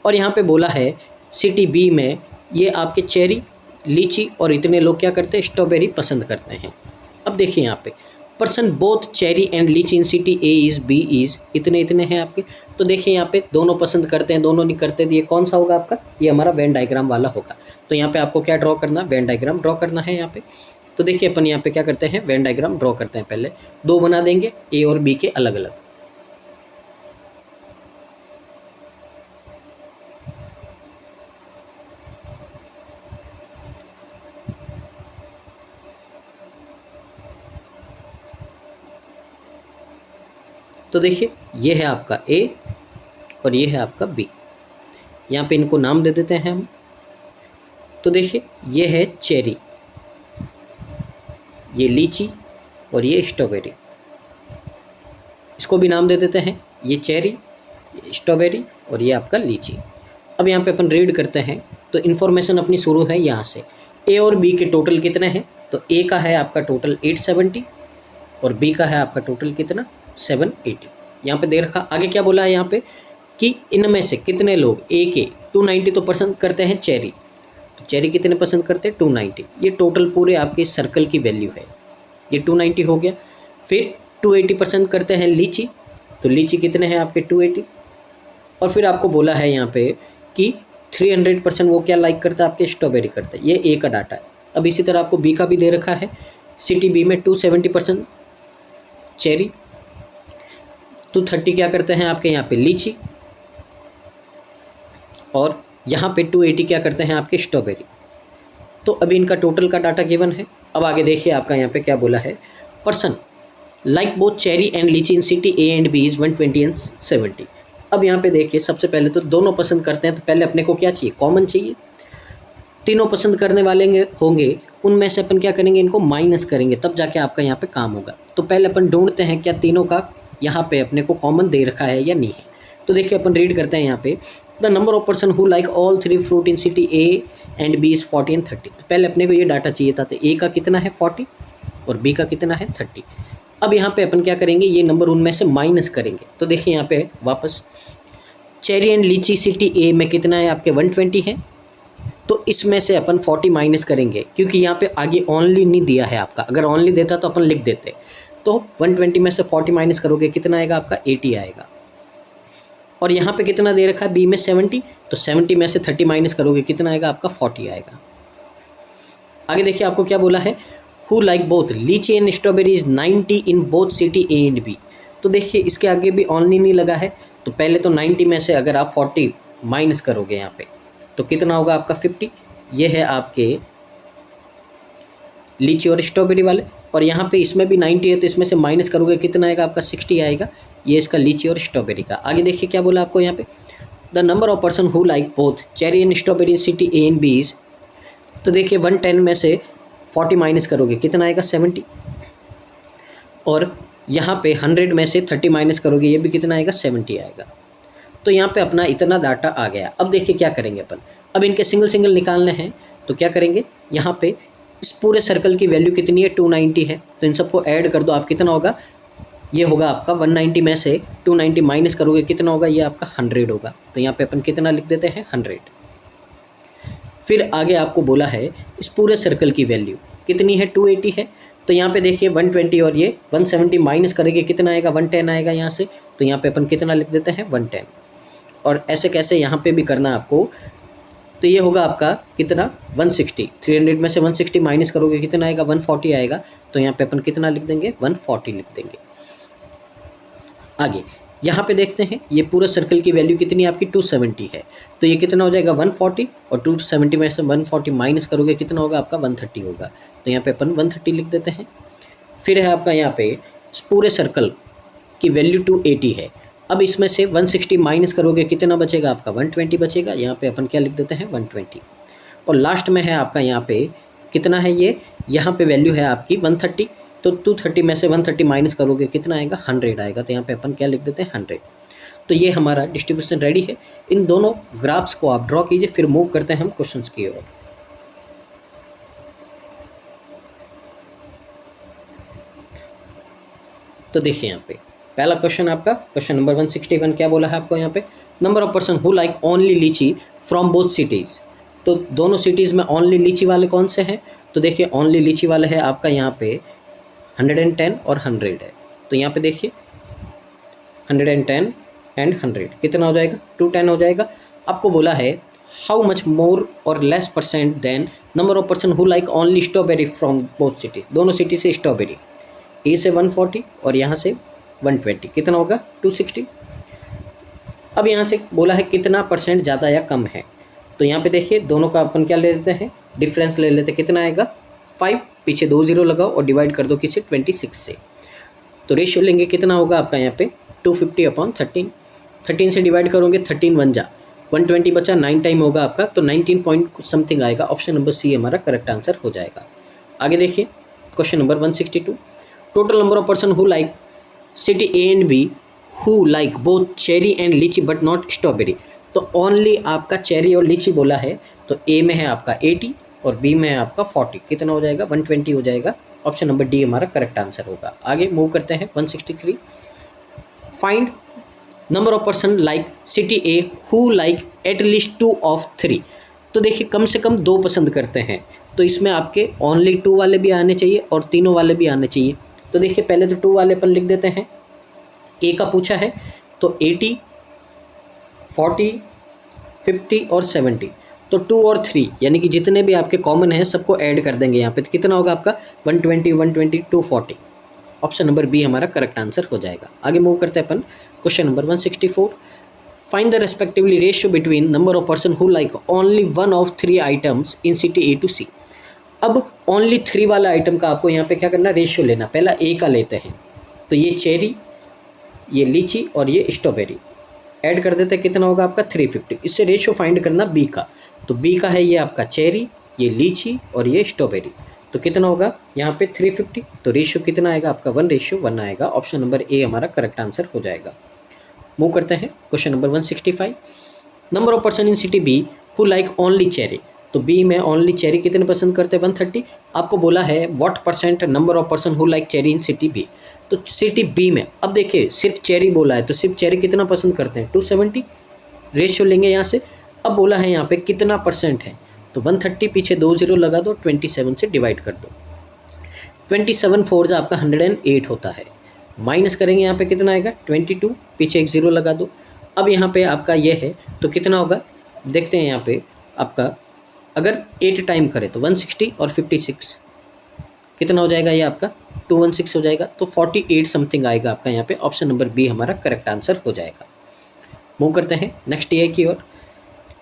और यहाँ पे बोला है सिटी बी में ये आपके चेरी, लीची और इतने लोग क्या करते हैं स्ट्रॉबेरी पसंद करते हैं। अब देखिए यहाँ पे person both cherry and lychee in city A is B is, इतने इतने हैं आपके। तो देखिए यहाँ पे दोनों पसंद करते हैं, दोनों नहीं करते, ये कौन सा होगा आपका, ये हमारा वेन डायग्राम वाला होगा। तो यहाँ पे आपको क्या ड्रॉ करना, वेन डायग्राम ड्रॉ करना है यहाँ पे। तो देखिए अपन यहाँ पे क्या करते हैं, वेन डायग्राम ड्रॉ करते हैं। पहले 2 बना देंगे ए और बी के अलग अलग। तो देखिए ये है आपका ए और ये है आपका बी, यहाँ पे इनको नाम दे देते हैं हम। तो देखिए ये है चेरी, ये लीची और ये स्ट्रॉबेरी, इसको भी नाम दे देते हैं। ये चेरी, ये स्ट्रॉबेरी और ये आपका लीची। अब यहाँ पे अपन रीड करते हैं तो इन्फॉर्मेशन अपनी शुरू है यहाँ से। ए और बी के टोटल कितने हैं, तो ए का है आपका टोटल 870 और बी का है आपका टोटल कितना 780। यहाँ पे दे रखा। आगे क्या बोला है यहाँ पे कि इनमें से कितने लोग ए के 290 तो पसंद करते हैं चेरी, तो चेरी कितने पसंद करते हैं 290। ये टोटल पूरे आपके सर्कल की वैल्यू है, ये 290 हो गया। फिर 280 पसंद करते हैं लीची, तो लीची कितने हैं आपके 280। और फिर आपको बोला है यहाँ पे कि 300% वो क्या लाइक करता है आपके स्ट्रॉबेरी करता है, ये ए का डाटा है। अब इसी तरह आपको बी का भी दे रखा है। सिटी बी में 270% चेरी, 230 क्या करते हैं आपके यहाँ पे लीची, और यहाँ पे 280 क्या करते हैं आपके स्ट्रॉबेरी। तो अभी इनका टोटल का डाटा गिवन है। अब आगे देखिए आपका यहाँ पे क्या बोला है, person like both cherry and lychee in city A and B is 120 and 70। अब यहाँ पे देखिए सबसे पहले तो दोनों पसंद करते हैं, तो पहले अपने को क्या चाहिए, कॉमन चाहिए। तीनों पसंद करने वाले होंगे, उनमें से अपन क्या करेंगे, इनको माइनस करेंगे, तब जाके आपका यहाँ पे काम होगा। तो पहले अपन ढूंढते हैं क्या तीनों का यहाँ पे अपने को कॉमन दे रखा है या नहीं है। तो देखिए अपन रीड करते हैं यहाँ पे, the number of person who like all 3 fruit in city A and B is 40 and 30। तो पहले अपने को ये डाटा चाहिए था, तो ए का कितना है 40 और बी का कितना है 30। अब यहाँ पे अपन क्या करेंगे, ये नंबर उनमें से माइनस करेंगे। तो देखिए यहाँ पे वापस चेरी एंड लीची सिटी ए में कितना है आपके 120 है, तो इसमें से अपन 40 माइनस करेंगे, क्योंकि यहाँ पे आगे ओनली नहीं दिया है आपका। अगर ओनली देता तो अपन लिख देते। तो 120 में से 40 माइनस करोगे कितना आएगा आपका 80 आएगा। और यहाँ पे कितना दे रखा है बी में 70, तो 70 में से 30 माइनस करोगे कितना आएगा आपका 40 आएगा। आगे देखिए आपको क्या बोला है, who like both lychee and strawberry is 90 in both city A and B. तो देखिए इसके आगे भी ओनली नहीं लगा है, तो पहले तो 90 में से अगर आप 40 माइनस करोगे यहाँ पे तो कितना होगा आपका 50। ये है आपके लीची और स्ट्रॉबेरी वाले। और यहाँ पे इसमें भी 90 है, तो इसमें से माइनस करोगे कितना आएगा आपका 60 आएगा। ये इसका लीची और स्ट्रॉबेरी का। आगे देखिए क्या बोला आपको यहाँ पे, the number of person who like both cherry and strawberry city A and B is. तो देखिए 110 में से 40 माइनस करोगे कितना आएगा 70, और यहाँ पे 100 में से 30 माइनस करोगे ये भी कितना आएगा 70 आएगा। तो यहाँ पे अपना इतना डाटा आ गया। अब देखिए क्या करेंगे अपन, अब इनके सिंगल सिंगल निकालने हैं, तो क्या करेंगे, यहाँ पे इस पूरे सर्कल की वैल्यू कितनी है 290 है, तो इन सबको ऐड कर दो। आप कितना होगा, ये होगा आपका 190 में से 290 माइनस करोगे कितना होगा, ये आपका 100 होगा। तो यहाँ पे अपन कितना लिख देते हैं 100। फिर आगे आपको बोला है इस पूरे सर्कल की वैल्यू कितनी है 280 है, तो यहाँ पे देखिए 120 और ये 170 माइनस करेंगे कितना आएगा 110 आएगा यहाँ से। तो यहाँ पे अपन कितना लिख देते हैं 110। और ऐसे कैसे यहाँ पे भी करना है आपको, तो ये होगा आपका कितना 160। 300 में से 160 माइनस करोगे कितना आएगा 140 आएगा। तो यहाँ पे अपन कितना लिख देंगे 140 लिख देंगे। आगे यहाँ पे देखते हैं ये पूरा सर्कल की वैल्यू कितनी आपकी 270 है, तो ये कितना हो जाएगा 140, और 270 में से 140 माइनस करोगे कितना होगा आपका 130 होगा। तो यहाँ पे अपन 130 लिख देते हैं। फिर है आपका यहाँ पे इस पूरे सर्कल की वैल्यू 280 है। अब इसमें से 160 माइनस करोगे कितना बचेगा आपका 120 बचेगा। यहाँ पे अपन क्या लिख देते हैं 120। और लास्ट में है आपका यहाँ पे कितना है, ये यहाँ पे वैल्यू है आपकी 130, तो 230 में से 130 माइनस करोगे कितना आएगा 100 आएगा। तो यहाँ पे अपन क्या लिख देते हैं 100। तो ये हमारा डिस्ट्रीब्यूशन रेडी है। इन दोनों ग्राफ्स को आप ड्रॉ कीजिए, फिर मूव करते हैं हम क्वेश्चंस की ओर। तो देखिए यहाँ पे पहला क्वेश्चन आपका क्वेश्चन नंबर 161 क्या बोला है आपको यहाँ पे, number of person who like only लीची फ्रॉम बोथ सिटीज़। तो दोनों सिटीज़ में ओनली लीची वाले कौन से हैं, तो देखिए ओनली लीची वाले है आपका यहाँ पे 110 और 100 है। तो यहाँ पे देखिए 110 एंड 100 कितना हो जाएगा 210 हो जाएगा। आपको बोला है हाउ मच मोर और less percent than number of person who like only strawberry from both cities. दोनों सिटी से स्ट्रॉबेरी, ए से 140 और यहाँ से 120 कितना होगा 260। अब यहाँ से बोला है कितना परसेंट ज़्यादा या कम है, तो यहाँ पे देखिए दोनों का अपन क्या ले लेते हैं डिफरेंस ले लेते, कितना आएगा 5, पीछे 2 0 लगाओ और डिवाइड कर दो किसी 26 से। तो रेशियो लेंगे कितना होगा आपका यहाँ पे 250/13। 13 से डिवाइड करोगे 13 1 जा 120 बचा, 9 टाइम होगा आपका, तो 19 पॉइंट समथिंग आएगा। ऑप्शन नंबर सी हमारा करेक्ट आंसर हो जाएगा। आगे देखिए question number 162, total number of person who like city A and B who like both cherry and lychee but not strawberry. तो ओनली आपका चेरी और लीची बोला है, तो ए में है आपका 80 और बी में है आपका 40, कितना हो जाएगा 120 हो जाएगा। ऑप्शन नंबर डी हमारा करेक्ट आंसर होगा। आगे मूव करते हैं 163, find number of person like city A who like at least 2 of 3। तो देखिए कम से कम 2 पसंद करते हैं, तो इसमें आपके ओनली 2 वाले भी आने चाहिए और तीनों वाले भी आने चाहिए। तो देखिए पहले तो 2 वाले पर लिख देते हैं। ए का पूछा है तो 80, 40, 50 और 70, तो 2 और 3 यानी कि जितने भी आपके कॉमन हैं सबको ऐड कर देंगे यहाँ पे, तो कितना होगा आपका 120, 120, 240। ऑप्शन नंबर बी हमारा करेक्ट आंसर हो जाएगा। आगे मूव करते हैं अपन question number 164, find the respectively ratio between number of person who like only 1 of 3 items in city A to C. अब ओनली 3 वाला आइटम का आपको यहाँ पे क्या करना, रेशियो लेना। पहला ए का लेते हैं, तो ये चेरी, ये लीची और ये स्ट्रॉबेरी ऐड कर देते हैं, कितना होगा आपका 350। इससे रेशियो फाइंड करना बी का, तो बी का है ये आपका चेरी, ये लीची और ये स्ट्रॉबेरी, तो कितना होगा यहाँ पे 350। तो रेशियो कितना आएगा आपका 1:1 आएगा। ऑप्शन नंबर ए हमारा करेक्ट आंसर हो जाएगा। मूव करते हैं question number 165, number of person in city B who like only cherry. तो बी में ओनली चेरी कितने पसंद करते हैं 130। आपको बोला है what percent number of person who like cherry in city B, तो सिटी बी में अब देखिए सिर्फ चेरी बोला है, तो सिर्फ चेरी कितना पसंद करते हैं 270। रेशियो लेंगे यहाँ से, अब बोला है यहाँ पे कितना परसेंट है, तो 130 पीछे 2 0 लगा दो, 27 से डिवाइड कर दो। 27 4 जो आपका 108 होता है, माइनस करेंगे यहाँ पे कितना आएगा 22, पीछे एक 0 लगा दो। अब यहाँ पे आपका ये है तो कितना होगा देखते हैं यहाँ पे आपका, अगर 8 टाइम करें तो 160 और 56 कितना हो जाएगा, ये आपका 216 हो जाएगा, तो 48 समथिंग आएगा आपका यहाँ पे। ऑप्शन नंबर बी हमारा करेक्ट आंसर हो जाएगा। मूव करते हैं नेक्स्ट ईयर की ओर।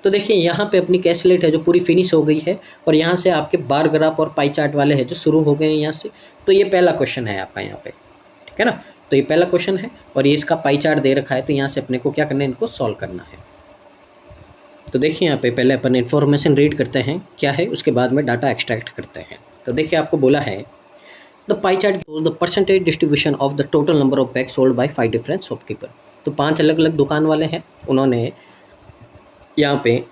तो देखिए यहाँ पे अपनी कैलकुलेट है जो पूरी फिनिश हो गई है, और यहाँ से आपके बार ग्राफ और पाई चार्ट वाले हैं जो शुरू हो गए हैं यहाँ से। तो ये पहला क्वेश्चन है आपका यहाँ पे, ठीक है ना। तो ये पहला क्वेश्चन है और ये इसका पाई चार्ट दे रखा है, तो यहाँ से अपने को क्या करना है, इनको सॉल्व करना है। तो देखिए यहाँ पे पहले अपन इन्फॉर्मेशन रीड करते हैं क्या है, उसके बाद में डाटा एक्सट्रैक्ट करते हैं। तो देखिए आपको बोला है the pie chart shows the percentage distribution of the total number of bag sold by 5 different shopkeeper. तो 5 अलग अलग दुकान वाले हैं, उन्होंने यहाँ पे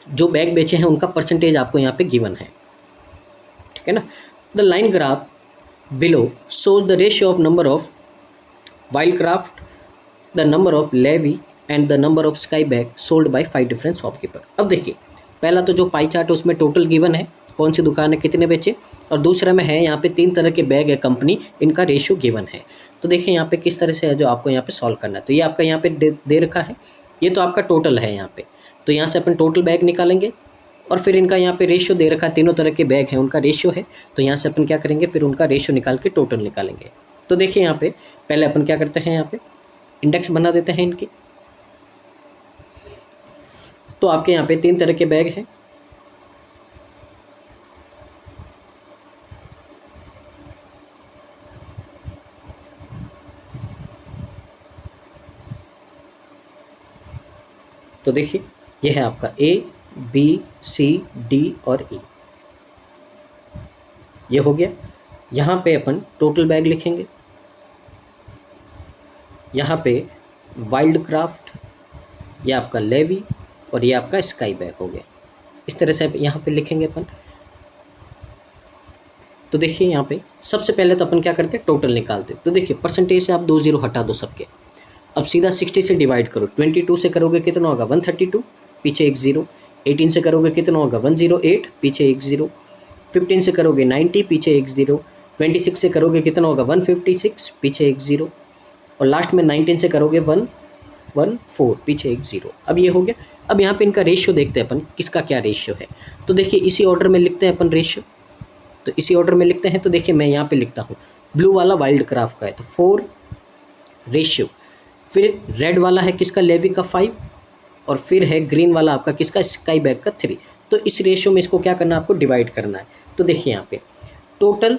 जो बैग बेचे हैं उनका परसेंटेज आपको यहाँ पे गिवन है, ठीक है ना। The line graph below shows the ratio of number of Wildcraft, the number of Levi and the number of sky bag sold by 5 different shopkeeper. अब देखिए पहला तो जो पाई चार्ट है उसमें टोटल गिवन है, कौन सी दुकान है कितने बेचे, और दूसरे में है यहाँ पे 3 तरह के बैग है कंपनी, इनका रेशियो गिवन है। तो देखिए यहाँ पे किस तरह से है जो आपको यहाँ पे सॉल्व करना है। तो ये आपका यहाँ पे दे रखा है, ये तो आपका टोटल है यहाँ पे, तो यहाँ से अपन टोटल बैग निकालेंगे, और फिर इनका यहाँ पे रेशियो दे रखा है, तीनों तरह के बैग हैं उनका रेशियो है, तो यहाँ से अपन क्या करेंगे, फिर उनका रेशियो निकाल के टोटल निकालेंगे। तो देखिए यहाँ पे पहले अपन क्या करते हैं, यहाँ पे इंडेक्स बना देते हैं इनकी। तो आपके यहाँ पे 3 तरह के बैग हैं, तो देखिए ये है आपका A, B, C, D और E, ये हो गया। यहाँ पे अपन टोटल बैग लिखेंगे, यहाँ पे वाइल्ड क्राफ्ट, ये आपका लेवी और ये आपका स्काई बैग हो गया। इस तरह से यहाँ पे लिखेंगे अपन। तो देखिए यहाँ पे सबसे पहले तो अपन क्या करते हैं, टोटल निकालते। तो देखिए परसेंटेज से आप 2 0 हटा दो सबके, अब सीधा 60 से डिवाइड करो। 22 से करोगे कितना होगा 132, पीछे एक 0। 18 से करोगे कितना होगा 108, पीछे एक 0। 15 से करोगे 90, पीछे एक 0। 26 से करोगे कितना होगा 156, पीछे एक 0। और लास्ट में 19 से करोगे 114, पीछे एक 0। अब ये हो गया। अब यहाँ पे इनका रेशियो देखते हैं अपन, किसका क्या रेशियो है। तो देखिए इसी ऑर्डर में लिखते हैं अपन रेशियो, तो इसी ऑर्डर में लिखते हैं। तो देखिए मैं यहाँ पे लिखता हूँ, ब्लू वाला वाइल्ड क्राफ्ट का है तो 4 रेशियो, फिर रेड वाला है किसका, लेवी का 5, और फिर है ग्रीन वाला आपका किसका, स्काई बैग का 3। तो इस रेशियो में इसको क्या करना है, आपको डिवाइड करना है। तो देखिए यहाँ पे टोटल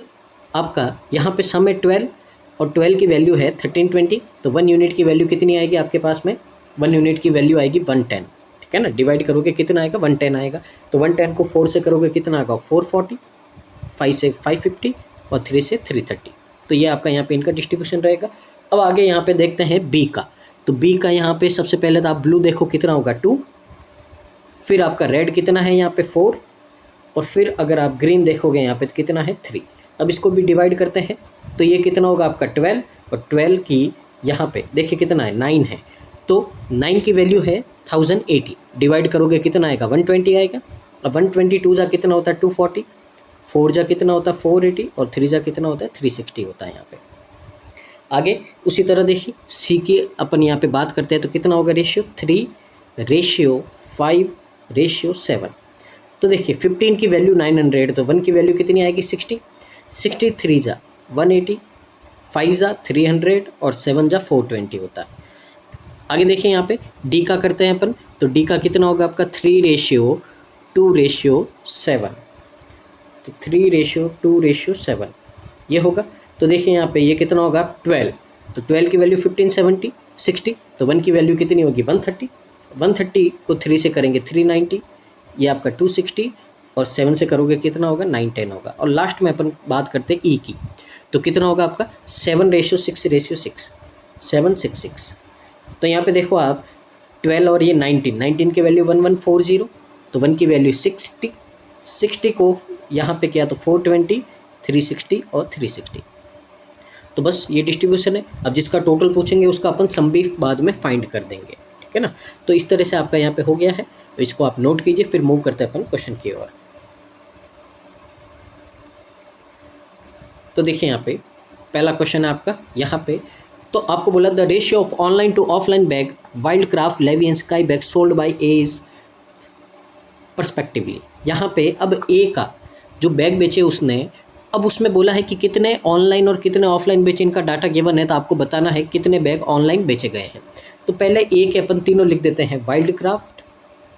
आपका यहाँ पे सम है 12, और 12 की वैल्यू है 1320, तो 1 यूनिट की वैल्यू कितनी आएगी आपके पास में, 1 यूनिट की वैल्यू आएगी 110, ठीक है ना। डिवाइड करोगे कितना आएगा 110 आएगा। तो 110 को 4 से करोगे कितना आएगा 440, 5 से 550 और 3 से 330। तो ये आपका यहाँ पे इनका डिस्ट्रीब्यूशन रहेगा। अब आगे यहाँ पे देखते हैं बी का। तो बी का यहाँ पे सबसे पहले तो आप ब्लू देखो कितना होगा 2, फिर आपका रेड कितना है यहाँ पे 4, और फिर अगर आप ग्रीन देखोगे यहाँ पे तो कितना है 3। अब इसको भी डिवाइड करते हैं तो ये कितना होगा आपका 12, और 12 की यहाँ पे देखिए कितना है 9 है, तो 9 की वैल्यू है 1080, डिवाइड करोगे कितना आएगा 120 आएगा। अब 122 जा कितना होता है 240, 4 जा कितना होता है 480, और 3 जा कितना होता है 360 होता है यहाँ पे। आगे उसी तरह देखिए सी की अपन यहाँ पे बात करते हैं तो कितना होगा रेशियो 3:5:7। तो देखिए 15 की वैल्यू 900, तो 1 की वैल्यू कितनी आएगी 60, 63 जा 180, 5 जा 300, और 7 जा 420 होता है। आगे देखिए यहाँ पे डी का करते हैं अपन, तो डी का कितना होगा आपका 3:2:7, तो 3:2:7 ये होगा। तो देखिए यहाँ पे ये कितना होगा 12, तो 12 की वैल्यू 1570 60, तो 1 की वैल्यू कितनी होगी 130, 130 को 3 से करेंगे 390, ये आपका 260, और 7 से करोगे कितना होगा 910 होगा। और लास्ट में अपन बात करते हैं ई की, तो कितना होगा आपका 7:6:6, 766। तो यहाँ पे देखो आप 12 और ये 19 की वैल्यू 1140, तो 1 की वैल्यू 60, 60 को यहाँ पे किया तो 420, 360 और 360। तो बस ये डिस्ट्रीब्यूशन है। अब जिसका टोटल पूछेंगे उसका अपन सम भी बाद में फाइंड कर देंगे, ठीक है ना। तो इस तरह से आपका यहाँ पे हो गया है, तो इसको आप नोट कीजिए, फिर मूव करते हैं अपन क्वेश्चन की ओर। तो देखिए यहाँ पे पहला क्वेश्चन है आपका यहाँ पे, तो आपको बोला the ratio of online to offline bag Wildcraft Levi and sky bag sold by A is perspectively. यहाँ पे अब ए का जो बैग बेचे उसने, अब उसमें बोला है कि कितने ऑनलाइन और कितने ऑफलाइन बेचे, इनका डाटा गिवन है, तो आपको बताना है कितने बैग ऑनलाइन बेचे गए हैं। तो पहले ए के अपन तीनों लिख देते हैं, वाइल्ड क्राफ्ट,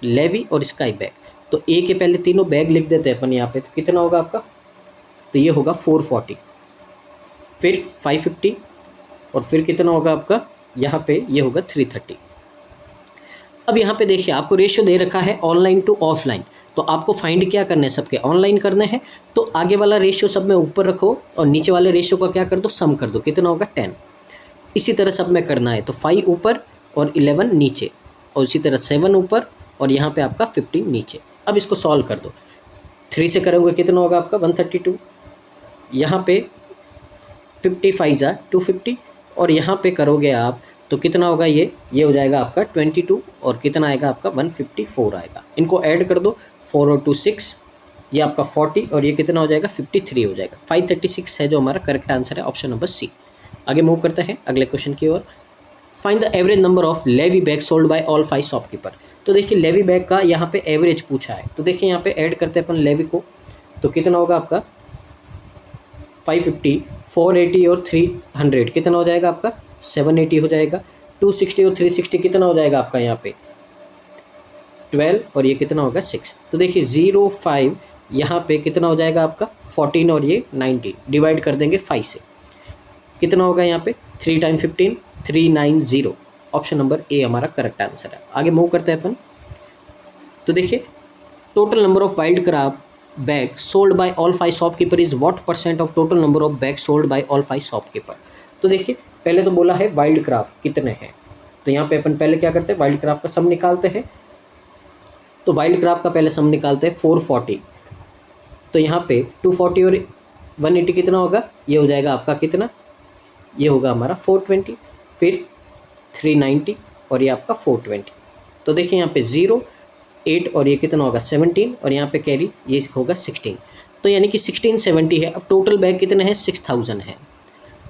लेवी और स्काई बैग। तो ए के पहले तीनों बैग लिख देते हैं अपन यहाँ पे, तो कितना होगा आपका, तो ये होगा 440, फिर 550, और फिर कितना होगा आपका यहाँ पे ये होगा 330। अब यहाँ पे देखिए आपको रेशियो दे रखा है ऑनलाइन टू ऑफलाइन, तो आपको फाइंड क्या करना है, सबके ऑनलाइन करने हैं। तो आगे वाला रेशियो सब में ऊपर रखो और नीचे वाले रेशियो का क्या कर दो, सम कर दो, कितना होगा 10। इसी तरह सब में करना है, तो 5 ऊपर और 11 नीचे, और इसी तरह 7 ऊपर और यहाँ पे आपका 15 नीचे। अब इसको सॉल्व कर दो, 3 से करोगे कितना होगा आपका 132, यहाँ पे 55 जा 250, और यहाँ पे करोगे आप तो कितना होगा ये हो जाएगा आपका 22, और कितना आएगा आपका 154 आएगा। इनको ऐड कर दो, 4 और 2 6, ये आपका 40, और ये कितना हो जाएगा 53 हो जाएगा। 536 है जो हमारा करेक्ट आंसर है, ऑप्शन नंबर सी। आगे मूव करते हैं अगले क्वेश्चन की ओर। Find the average number of Levi bag sold by all 5 shopkeeper. तो देखिए लेवी बैग का यहाँ पे एवरेज पूछा है, तो देखिए यहाँ पे ऐड करते हैं अपन लेवी को, तो कितना होगा आपका 550, 480 और 300 कितना हो जाएगा आपका 780 हो जाएगा। 260 और 360 कितना हो जाएगा आपका यहाँ पे 12, और ये कितना होगा 6। तो देखिए 05 यहाँ पे कितना हो जाएगा आपका 14, और ये 19, डिवाइड कर देंगे 5 से, कितना होगा यहाँ पे 3 × 15 390। ऑप्शन नंबर ए हमारा करेक्ट आंसर है। आगे मूव करते हैं अपन, तो देखिए total number of wild craft bag sold by all 5 shopkeeper is what % of total number of bag sold by all 5 shopkeeper. तो देखिए पहले तो बोला है वाइल्ड क्राफ्ट कितने हैं, तो यहाँ पे अपन पहले क्या करते हैं वाइल्ड क्राफ्ट का सम निकालते हैं। तो वाइल्ड क्राफ्ट का पहले सम निकालते हैं 440, तो यहाँ पे 240 और 180 कितना होगा, ये हो जाएगा आपका कितना, ये होगा हमारा 420, फिर 390 और ये आपका 420। तो देखिए यहाँ पे 0 8 और ये कितना होगा 17, और यहाँ पे कैरी ये होगा 16, तो यानी कि 1670 है। अब टोटल बैग कितने हैं 6000 है।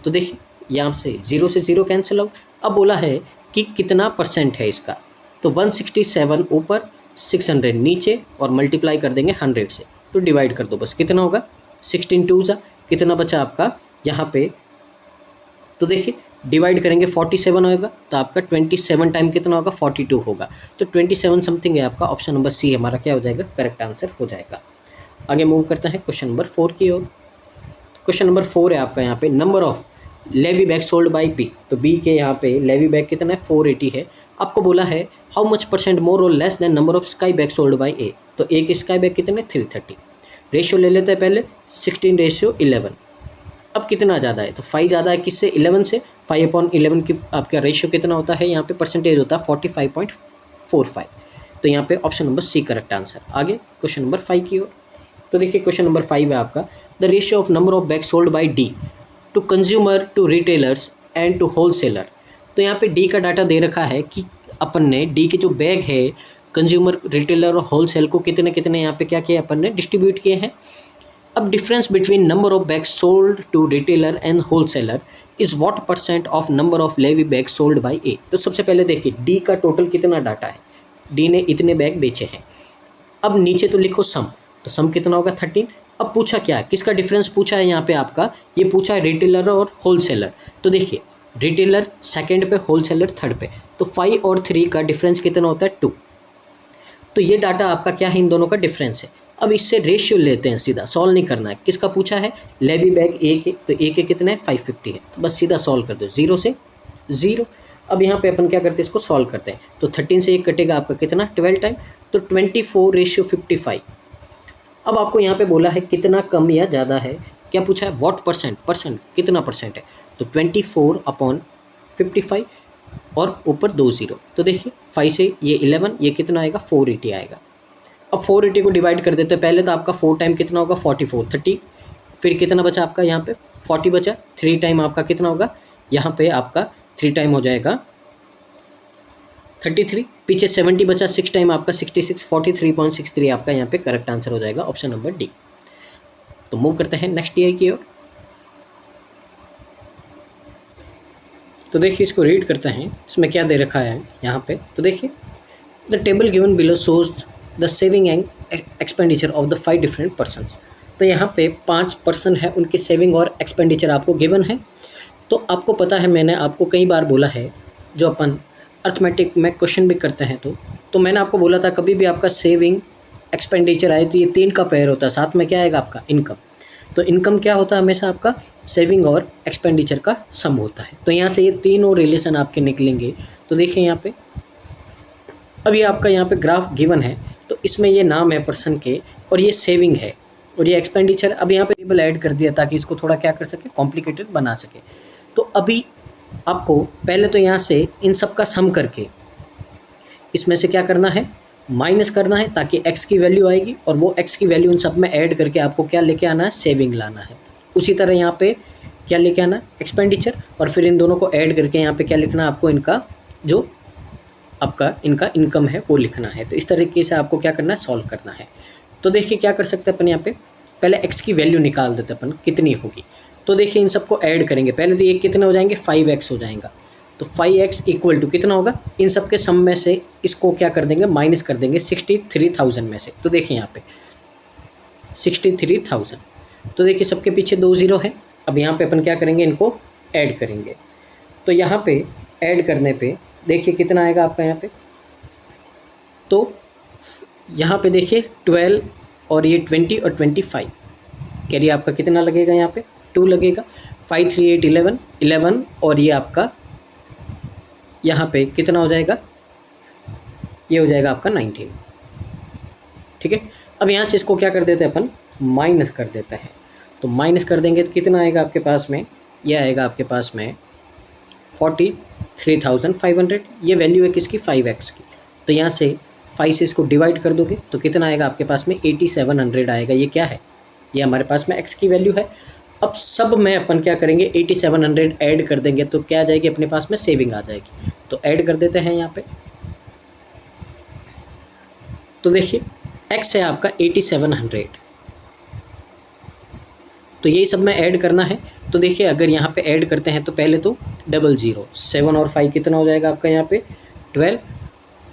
तो देखिए यहाँ से 0 से 0 कैंसिल आउट। अब बोला है कि कितना % है इसका, तो 167 ऊपर 600 नीचे, और मल्टीप्लाई कर देंगे 100 से, तो डिवाइड कर दो बस, कितना होगा 16 2 जा कितना बचा आपका यहाँ पे, तो देखिए डिवाइड करेंगे 47 होगा, तो आपका 27 टाइम कितना होगा 42 होगा, तो 27 समथिंग है आपका। ऑप्शन नंबर सी हमारा क्या हो जाएगा करेक्ट आंसर हो जाएगा। आगे मूव करते हैं क्वेश्चन नंबर 4 की ओर। क्वेश्चन नंबर 4 है आपका यहाँ पे number of Levi bag sold by B. तो बी के यहाँ पे लेवी बैग कितना है 480 है। आपको बोला है हाउ मच % मोर और less than number of sky bag sold by A. तो ए के स्काई बैग कितने 330। रेशियो ले लेते हैं पहले 16:11, अब कितना ज़्यादा है, तो 5 ज़्यादा है किससे, 11 से। 5/11 की आपका रेशियो कितना होता है, यहाँ पे परसेंटेज होता है 45.45। तो यहाँ पे option number C correct answer. आगे क्वेश्चन नंबर 5 की ओर। तो देखिए क्वेश्चन नंबर 5 है आपका, the ratio of number of bag sold by D to consumer to retailers and to wholesaler. तो यहाँ पे डी का डाटा दे रखा है कि अपन ने डी के जो बैग है कंज्यूमर, रिटेलर और होलसेल को कितने कितने यहाँ पे क्या किया अपन ने, डिस्ट्रीब्यूट किए हैं। अब difference between number of bag sold to retailer and wholesaler is what percent of number of Levi bag sold by A. तो सबसे पहले देखिए डी का टोटल कितना डाटा है, डी ने इतने बैग बेचे हैं। अब नीचे तो लिखो सम, तो सम कितना होगा 13। अब पूछा क्या है, किसका डिफरेंस पूछा है यहाँ पे आपका, ये पूछा है रिटेलर और होलसेलर। तो देखिए रिटेलर सेकंड पे, होलसेलर थर्ड पे, तो 5 और 3 का डिफरेंस कितना होता है 2। तो ये डाटा आपका क्या है, इन दोनों का डिफरेंस है। अब इससे रेशियो लेते हैं, सीधा सॉल्व नहीं करना है। किसका पूछा है, लेवी बैग ए के, तो ए के कितना है 550 है, तो बस सीधा सॉल्व कर दो, 0 से 0। अब यहाँ पे अपन क्या करते हैं, इसको सॉल्व करते हैं। तो 13 से 1 कटेगा आपका कितना, 12 टाइम, तो 24:55। अब आपको यहाँ पे बोला है कितना कम या ज़्यादा है, क्या पूछा है, व्हाट परसेंट, परसेंट कितना परसेंट है, तो 24/55 और ऊपर 2 0। तो देखिए 5 से ये 11, ये कितना आएगा 480 आएगा। अब 480 को डिवाइड कर देते हैं। पहले तो आपका 4 टाइम कितना होगा 44, 30, फिर कितना बचा आपका यहाँ पे 40 बचा, 3 टाइम आपका कितना होगा, यहाँ पे आपका 3 टाइम हो जाएगा 33, पीछे 70 बचा, 6 टाइम आपका 66, 43.63 आपका यहाँ पे करेक्ट आंसर हो जाएगा, ऑप्शन नंबर डी। तो मूव करते हैं नेक्स्ट ईयर की ओर। तो देखिए इसको रीड करते हैं, इसमें क्या दे रखा है यहाँ पे। तो देखिए the table given below shows the saving and expenditure of the 5 different persons. तो यहाँ पे 5 पर्सन है, उनके सेविंग और एक्सपेंडिचर आपको गिवन है। तो आपको पता है, मैंने आपको कई बार बोला है, जो अपन अर्थमेटिक में क्वेश्चन भी करते हैं तो मैंने आपको बोला था कभी भी आपका सेविंग एक्सपेंडिचर आए तो ये 3 का पेयर होता है, साथ में क्या आएगा आपका इनकम। तो इनकम क्या होता है, हमेशा आपका सेविंग और एक्सपेंडिचर का सम होता है। तो यहाँ से ये तीनों रिलेशन आपके निकलेंगे। तो देखिए यहाँ पे, अब ये आपका यहाँ पे ग्राफ गिवन है, तो इसमें ये नाम है पर्सन के और ये सेविंग है और ये एक्सपेंडिचर। अब यहाँ पे टेबल ऐड कर दिया ताकि इसको थोड़ा क्या कर सके, कॉम्प्लिकेटेड बना सके। तो अभी आपको पहले तो यहाँ से इन सब का सम करके इसमें से क्या करना है, माइनस करना है, ताकि x की वैल्यू आएगी और वो x की वैल्यू इन सब में ऐड करके आपको क्या लेके आना है, सेविंग लाना है। उसी तरह यहाँ पे क्या लेके आना, एक्सपेंडिचर, और फिर इन दोनों को ऐड करके यहाँ पे क्या लिखना है आपको, इनका जो आपका इनका इनकम है वो लिखना है। तो इस तरीके से आपको क्या करना है, सॉल्व करना है। तो देखिए क्या कर सकते हैं अपन, यहाँ पे पहले x की वैल्यू निकाल देते अपन कितनी होगी। तो देखिए इन सबको ऐड करेंगे, पहले तो ये कितने हो जाएंगे, 5x हो जाएगा। तो 5x इक्वल टू कितना होगा, इन सब के सम में से इसको क्या कर देंगे, माइनस कर देंगे 63,000 में से। तो देखिए यहाँ पे 63,000। तो देखिए सबके पीछे 2 0 है। अब यहाँ पे अपन क्या करेंगे, इनको ऐड करेंगे। तो यहाँ पे ऐड करने पे देखिए कितना आएगा आपका यहाँ पे, तो यहाँ पे देखिए 12 और ये 20 और 25, कैरी आपका कितना लगेगा, यहाँ पे 2 लगेगा। 5 3 8 11, 11 और ये आपका यहाँ पे कितना हो जाएगा, ये हो जाएगा आपका 19। ठीक है, अब यहाँ से इसको क्या कर देते हैं अपन, माइनस कर देते हैं। तो माइनस कर देंगे तो कितना आएगा आपके पास में, ये आएगा आपके पास में 43,500। ये वैल्यू है किसकी, 5x की। तो यहाँ से 5 से इसको डिवाइड कर दोगे तो कितना आएगा आपके पास में, 8700 आएगा। ये क्या है, ये हमारे पास में x की वैल्यू है। अब सब में अपन क्या करेंगे, 8700 ऐड कर देंगे तो क्या आ जाएगी अपने पास में, सेविंग आ जाएगी। तो ऐड कर देते हैं यहाँ पे। तो देखिए x है आपका 8700, तो यही सब में ऐड करना है। तो देखिए अगर यहाँ पे ऐड करते हैं तो पहले तो 00, 7 और 5 कितना हो जाएगा आपका यहाँ पे 12,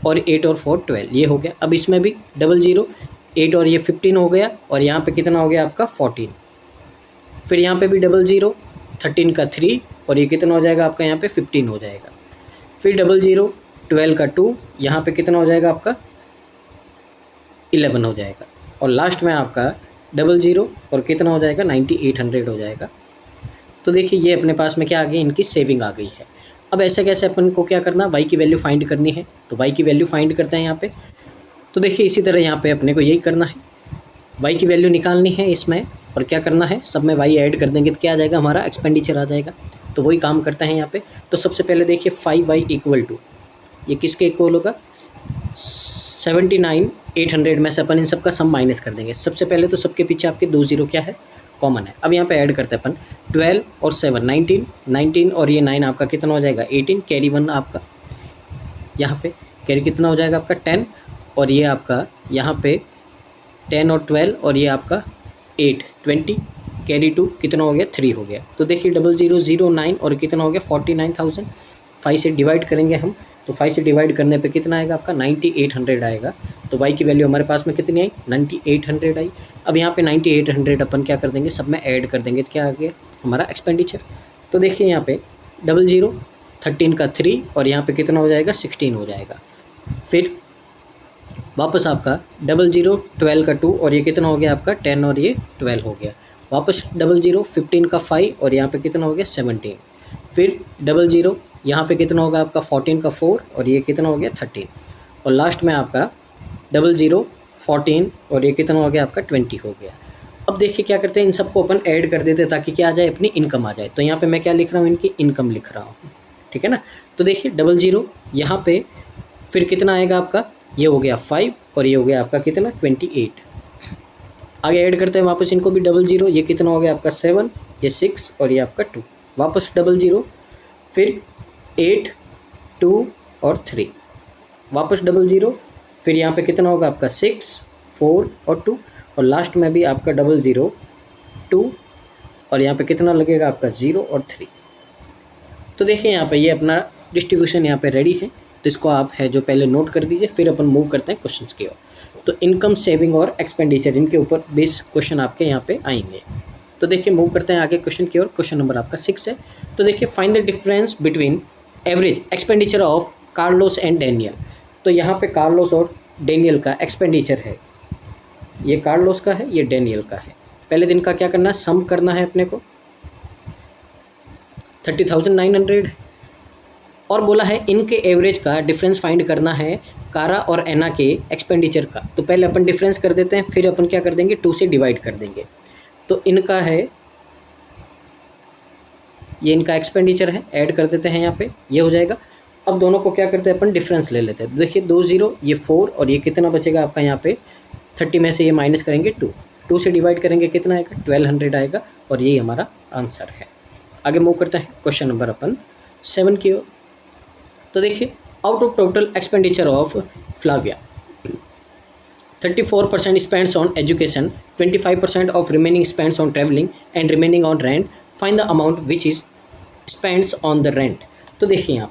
और 8 और 4 12, ये हो गया। अब इसमें भी 00, 8 और ये 15 हो गया, और यहाँ पे कितना हो गया आपका 14। फिर यहाँ पे भी 00, 13 का 3, और ये कितना हो जाएगा आपका यहाँ पे 15 हो जाएगा। फिर 00, 12 का 2, यहाँ पे कितना हो जाएगा आपका 11 हो जाएगा। और लास्ट में आपका 00 और कितना हो जाएगा 9800 हो जाएगा। तो देखिए ये अपने पास में क्या आ गई, इनकी सेविंग आ गई है। अब ऐसे कैसे अपन को क्या करना, y की वैल्यू फाइंड करनी है। तो y की वैल्यू फाइंड करते हैं यहाँ पे। तो देखिए इसी तरह यहाँ पे अपने को यही करना है, y की वैल्यू निकालनी है इसमें। और क्या करना है, सब में वाई ऐड कर देंगे तो क्या आ जाएगा, हमारा एक्सपेंडिचर आ जाएगा। तो वही काम करते हैं यहाँ पे। तो सबसे पहले देखिए 5y इक्वल टू, ये किसके इक्वल होगा, 79,800 में से अपन इन सब का सम माइनस कर देंगे। सबसे पहले तो सबके पीछे आपके 2 0 क्या है, कॉमन है। अब यहाँ पे ऐड करते हैं अपन 12 और 7 19 और ये 9 आपका कितना हो जाएगा 18, कैरी 1 आपका यहाँ पे कैरी कितना हो जाएगा आपका 10, और ये आपका यहाँ पे 10 और 12 और ये आपका 8 20, कैरी 2 कितना हो गया 3 हो गया। तो देखिए 0009 और कितना हो गया 49,000। 5 से डिवाइड करेंगे हम, तो 5 से डिवाइड करने पे कितना आएगा आपका 9800 आएगा। तो y की वैल्यू हमारे पास में कितनी आई 9800 आई। अब यहाँ पे 9800 अपन क्या कर देंगे, सब में ऐड कर देंगे तो क्या आ गया हमारा एक्सपेंडिचर। तो देखिए यहाँ पे 00 13 का 3 और यहाँ पे कितना हो जाएगा 16 हो जाएगा। फिर वापस आपका 00 12 का 2 और ये कितना हो गया आपका 10 और ये 12 हो गया। वापस 00 15 का 5 और यहाँ पे कितना हो गया 17। फिर 00 यहाँ पे कितना होगा आपका 14 का 4 और ये कितना हो गया 13। और लास्ट में आपका 00 14 और ये कितना हो गया आपका 20 हो गया। अब देखिए क्या करते हैं, इन सबको अपन ऐड कर देते हैं ताकि क्या आ जाए, अपनी इनकम आ जाए। तो यहाँ पे मैं क्या लिख रहा हूँ, इनकी इनकम लिख रहा हूँ, ठीक है ना। तो देखिए 00 यहाँ पे फिर कितना आएगा आपका, ये हो गया 5 और ये हो गया आपका कितना 28। आगे ऐड करते हैं वापस इनको भी 00, ये कितना हो गया आपका 7, ये 6 और ये आपका 2। वापस 00 फिर 8 2 और 3, वापस 00 फिर यहाँ पे कितना होगा आपका 6 4 और 2 और लास्ट में भी आपका 00 2 और यहाँ पे कितना लगेगा आपका 0 और 3। तो देखिए यहाँ पे ये अपना डिस्ट्रीब्यूशन यहाँ पे रेडी है। तो इसको आप है जो पहले नोट कर दीजिए, फिर अपन मूव करते हैं क्वेश्चंस की ओर। तो इनकम, सेविंग और एक्सपेंडिचर, इनके ऊपर बेस क्वेश्चन आपके यहाँ पे आएंगे। तो देखिए मूव करते हैं आगे क्वेश्चन की ओर। क्वेश्चन नंबर आपका 6 है। तो देखिए find the difference between average expenditure of Carlos and Daniel. तो यहाँ पे कार्लोस और डेनियल का एक्सपेंडिचर है, ये कार्लोस का है, ये डेनियल का है। पहले दिन का क्या करना है, सम करना है अपने को, 30,900 और बोला है इनके एवरेज का डिफरेंस फाइंड करना है कारा और एना के एक्सपेंडिचर का। तो पहले अपन डिफरेंस कर देते हैं, फिर अपन क्या कर देंगे 2 से डिवाइड कर देंगे। तो इनका है, ये इनका एक्सपेंडिचर है, ऐड कर देते हैं यहाँ पे, ये हो जाएगा। अब दोनों को क्या करते हैं अपन, डिफरेंस ले लेते हैं। देखिए 2 0 ये 4 और ये कितना बचेगा आपका यहाँ पे 30 में से ये माइनस करेंगे 2 से डिवाइड करेंगे कितना आएगा 1200 आएगा और यही हमारा आंसर है। आगे मूव करते हैं क्वेश्चन नंबर अपन 7 की ओर। तो देखिए out of total expenditure of Flavia 34% spends on education, 25% of remaining spends on travelling and remaining on rent, find the amount which is spends on the rent. तो देखिए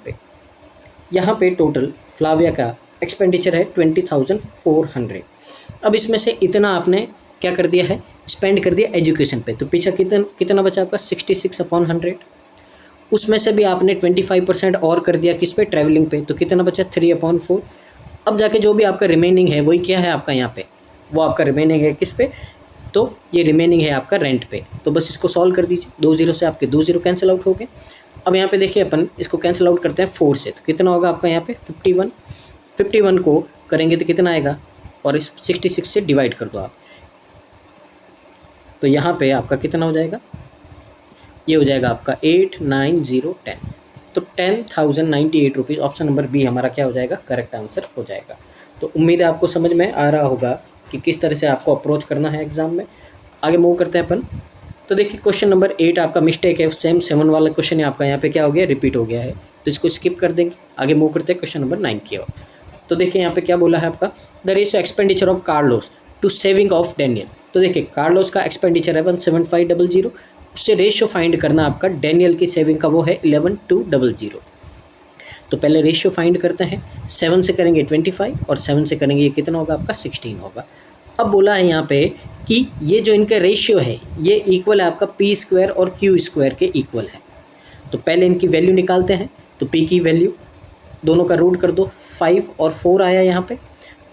यहाँ पे टोटल फ्लाविया का expenditure है 20,400। अब इसमें से इतना आपने क्या कर दिया है, स्पेंड कर दिया एजुकेशन पे। तो पीछे कितना बचा आपका 66/100। उसमें से भी आपने 25% और कर दिया किस पे, ट्रैवलिंग पे। तो कितना बचा 3/4। अब जाके जो भी आपका रिमेनिंग है वही क्या है आपका यहाँ पे, वो आपका रिमेनिंग है किस पे, तो ये रिमेनिंग है आपका रेंट पे। तो बस इसको सॉल्व कर दीजिए, 2 0 से आपके 2 0 कैंसिल आउट हो गए। अब यहाँ पे देखिए अपन इसको कैंसिल आउट करते हैं 4 से, तो कितना होगा आपका यहाँ पे 51 को करेंगे तो कितना आएगा, और इस 66 से डिवाइड कर दो आप, तो यहाँ पे आपका कितना हो जाएगा, ये हो जाएगा आपका 8 9 0 10। तो 10,098 रुपीज़, ऑप्शन नंबर बी हमारा क्या हो जाएगा, करेक्ट आंसर हो जाएगा। तो उम्मीद है आपको समझ में आ रहा होगा कि किस तरह से आपको अप्रोच करना है एग्जाम में। आगे मूव करते हैं अपन। तो देखिए क्वेश्चन नंबर 8 आपका मिस्टेक है, सेम 7 वाला क्वेश्चन है आपका यहाँ पे क्या हो गया, रिपीट हो गया है, तो इसको स्किप कर देंगे। आगे मूव करते हैं क्वेश्चन नंबर 9 की ओर। तो देखिए यहाँ पे क्या बोला है आपका, the ratio expenditure of Carlos to saving of Daniel. तो देखिए कार्लोस का एक्सपेंडिचर है 17500, उससे रेशियो फाइंड करना आपका डेनियल की सेविंग का, वो है 11,200। तो पहले रेशियो फाइंड करते हैं, 7 से करेंगे 25 और 7 से करेंगे ये कितना होगा आपका 16 होगा। अब बोला है यहाँ पे कि ये जो इनका रेशियो है ये इक्वल है आपका p² और q² के इक्वल है। तो पहले इनकी वैल्यू निकालते हैं। तो p की वैल्यू दोनों का रूट कर दो, 5 और 4 आया यहाँ पे।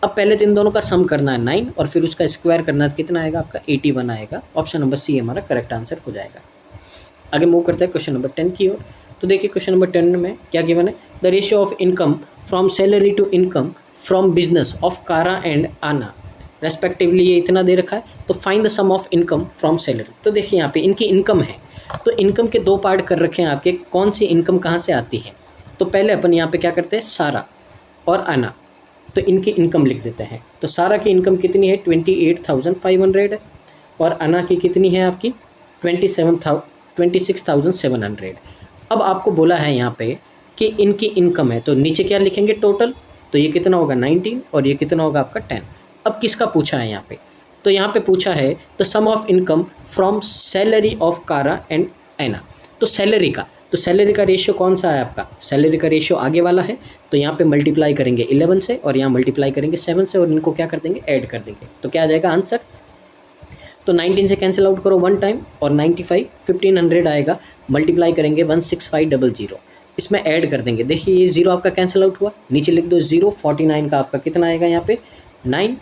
अब पहले तो इन दोनों का सम करना है 9 और फिर उसका स्क्वायर करना है, कितना आएगा आपका 81 आएगा। ऑप्शन नंबर सी हमारा करेक्ट आंसर हो जाएगा। आगे मूव करते हैं क्वेश्चन नंबर 10 की ओर। तो देखिए क्वेश्चन नंबर 10 में क्या गिवन है, the ratio of income from salary to income from business of Kara and Anna respectively ये इतना दे रखा है। तो find the sum of income from salary. तो देखिए यहाँ पे इनकी इनकम है, तो इनकम के 2 पार्ट कर रखे हैं आपके, कौन सी इनकम कहाँ से आती है। तो पहले अपन यहाँ पे क्या करते हैं, सारा और अना, तो इनकी इनकम लिख देते हैं। तो सारा की इनकम कितनी है 28,500 है, और अना की कितनी है आपकी 26,700। अब आपको बोला है यहाँ पे कि इनकी इनकम है, तो नीचे क्या लिखेंगे टोटल, तो ये कितना होगा 19 और ये कितना होगा आपका 10। अब किसका पूछा है यहाँ पे, तो यहाँ पे पूछा है the sum of income from salary of Kara and Anna. तो सैलरी का, तो सैलरी का रेशियो कौन सा है आपका, सैलरी का रेशियो आगे वाला है, तो यहाँ पे मल्टीप्लाई करेंगे 11 से और यहाँ मल्टीप्लाई करेंगे 7 से और इनको क्या कर देंगे, ऐड कर देंगे। तो क्या आ जाएगा आंसर, तो 19 से कैंसिल आउट करो 1 टाइम और 95 1500 आएगा, मल्टीप्लाई करेंगे 16500, इसमें ऐड कर देंगे। देखिए ये 0 आपका कैंसिल आउट हुआ, नीचे लिख दो 0, 49 का आपका कितना आएगा यहाँ पे 9,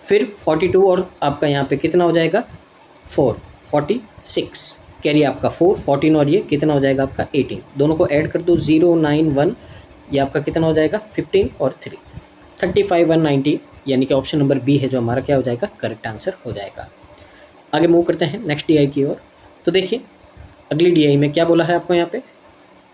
फिर 42 और आपका यहाँ पे कितना हो जाएगा 4, 46, कैरी आपका 4, 14 और ये कितना हो जाएगा आपका 18, दोनों को ऐड कर दो 0 9 1, ये आपका कितना हो जाएगा 15 और 3 35 190, यानी कि ऑप्शन नंबर बी है जो हमारा क्या हो जाएगा करेक्ट आंसर हो जाएगा। आगे मूव करते हैं नेक्स्ट डीआई की ओर। तो देखिए अगली डीआई में क्या बोला है आपको यहाँ पे,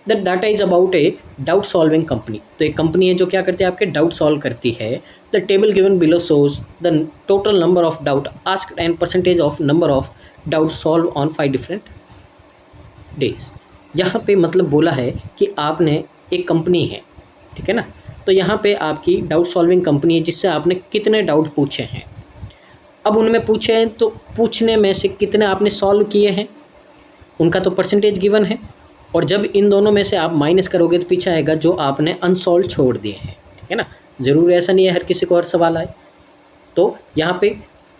the data is about a doubt solving company. तो एक कंपनी है जो क्या करती है आपके डाउट सॉल्व करती है। The table given below shows the total number of doubt asked and percentage of number of doubt solve on 5 different days. यहाँ पे मतलब बोला है कि आपने एक कंपनी है, ठीक है ना, तो यहाँ पे आपकी डाउट सॉल्विंग कंपनी है जिससे आपने कितने डाउट पूछे हैं। अब उनमें पूछे हैं तो पूछने में से कितने आपने सॉल्व किए हैं, उनका तो परसेंटेज गिवन है, और जब इन दोनों में से आप माइनस करोगे तो पीछे आएगा जो आपने अनसॉल्व छोड़ दिए हैं, ठीक है ना। ज़रूर ऐसा नहीं है हर किसी को हर सवाल आए। तो यहाँ पे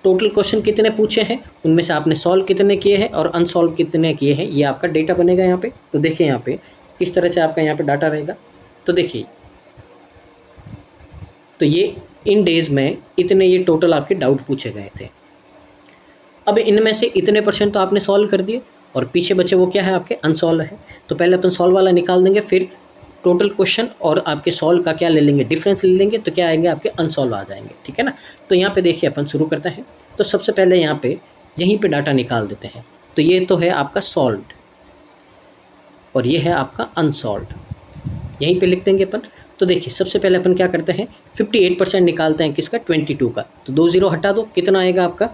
टोटल क्वेश्चन कितने पूछे हैं, उनमें से आपने सॉल्व कितने किए हैं और अनसॉल्व कितने किए हैं, ये आपका डेटा बनेगा यहाँ पे। तो देखिए यहाँ पे किस तरह से आपका यहाँ पे डाटा रहेगा। तो देखिए तो ये इन डेज़ में इतने ये टोटल आपके डाउट पूछे गए थे। अब इनमें से इतने परसेंट तो आपने सॉल्व कर दिए और पीछे बचे वो क्या है आपके अनसॉल्व है। तो पहले अपन सॉल्व वाला निकाल देंगे, फिर टोटल क्वेश्चन और आपके सॉल्व का क्या ले लेंगे, डिफरेंस ले लेंगे, तो क्या आएंगे आपके अनसॉल्व आ जाएंगे, ठीक है ना। तो यहाँ पे देखिए अपन शुरू करते हैं। तो सबसे पहले यहाँ पे यहीं पे डाटा निकाल देते हैं। तो ये तो है आपका सॉल्व्ड और ये है आपका अनसॉल्व्ड, यहीं पे लिख देंगे अपन। तो देखिए सबसे पहले अपन क्या करते हैं 58% निकालते हैं किसका 22 का। तो 2 0 हटा दो, कितना आएगा आपका,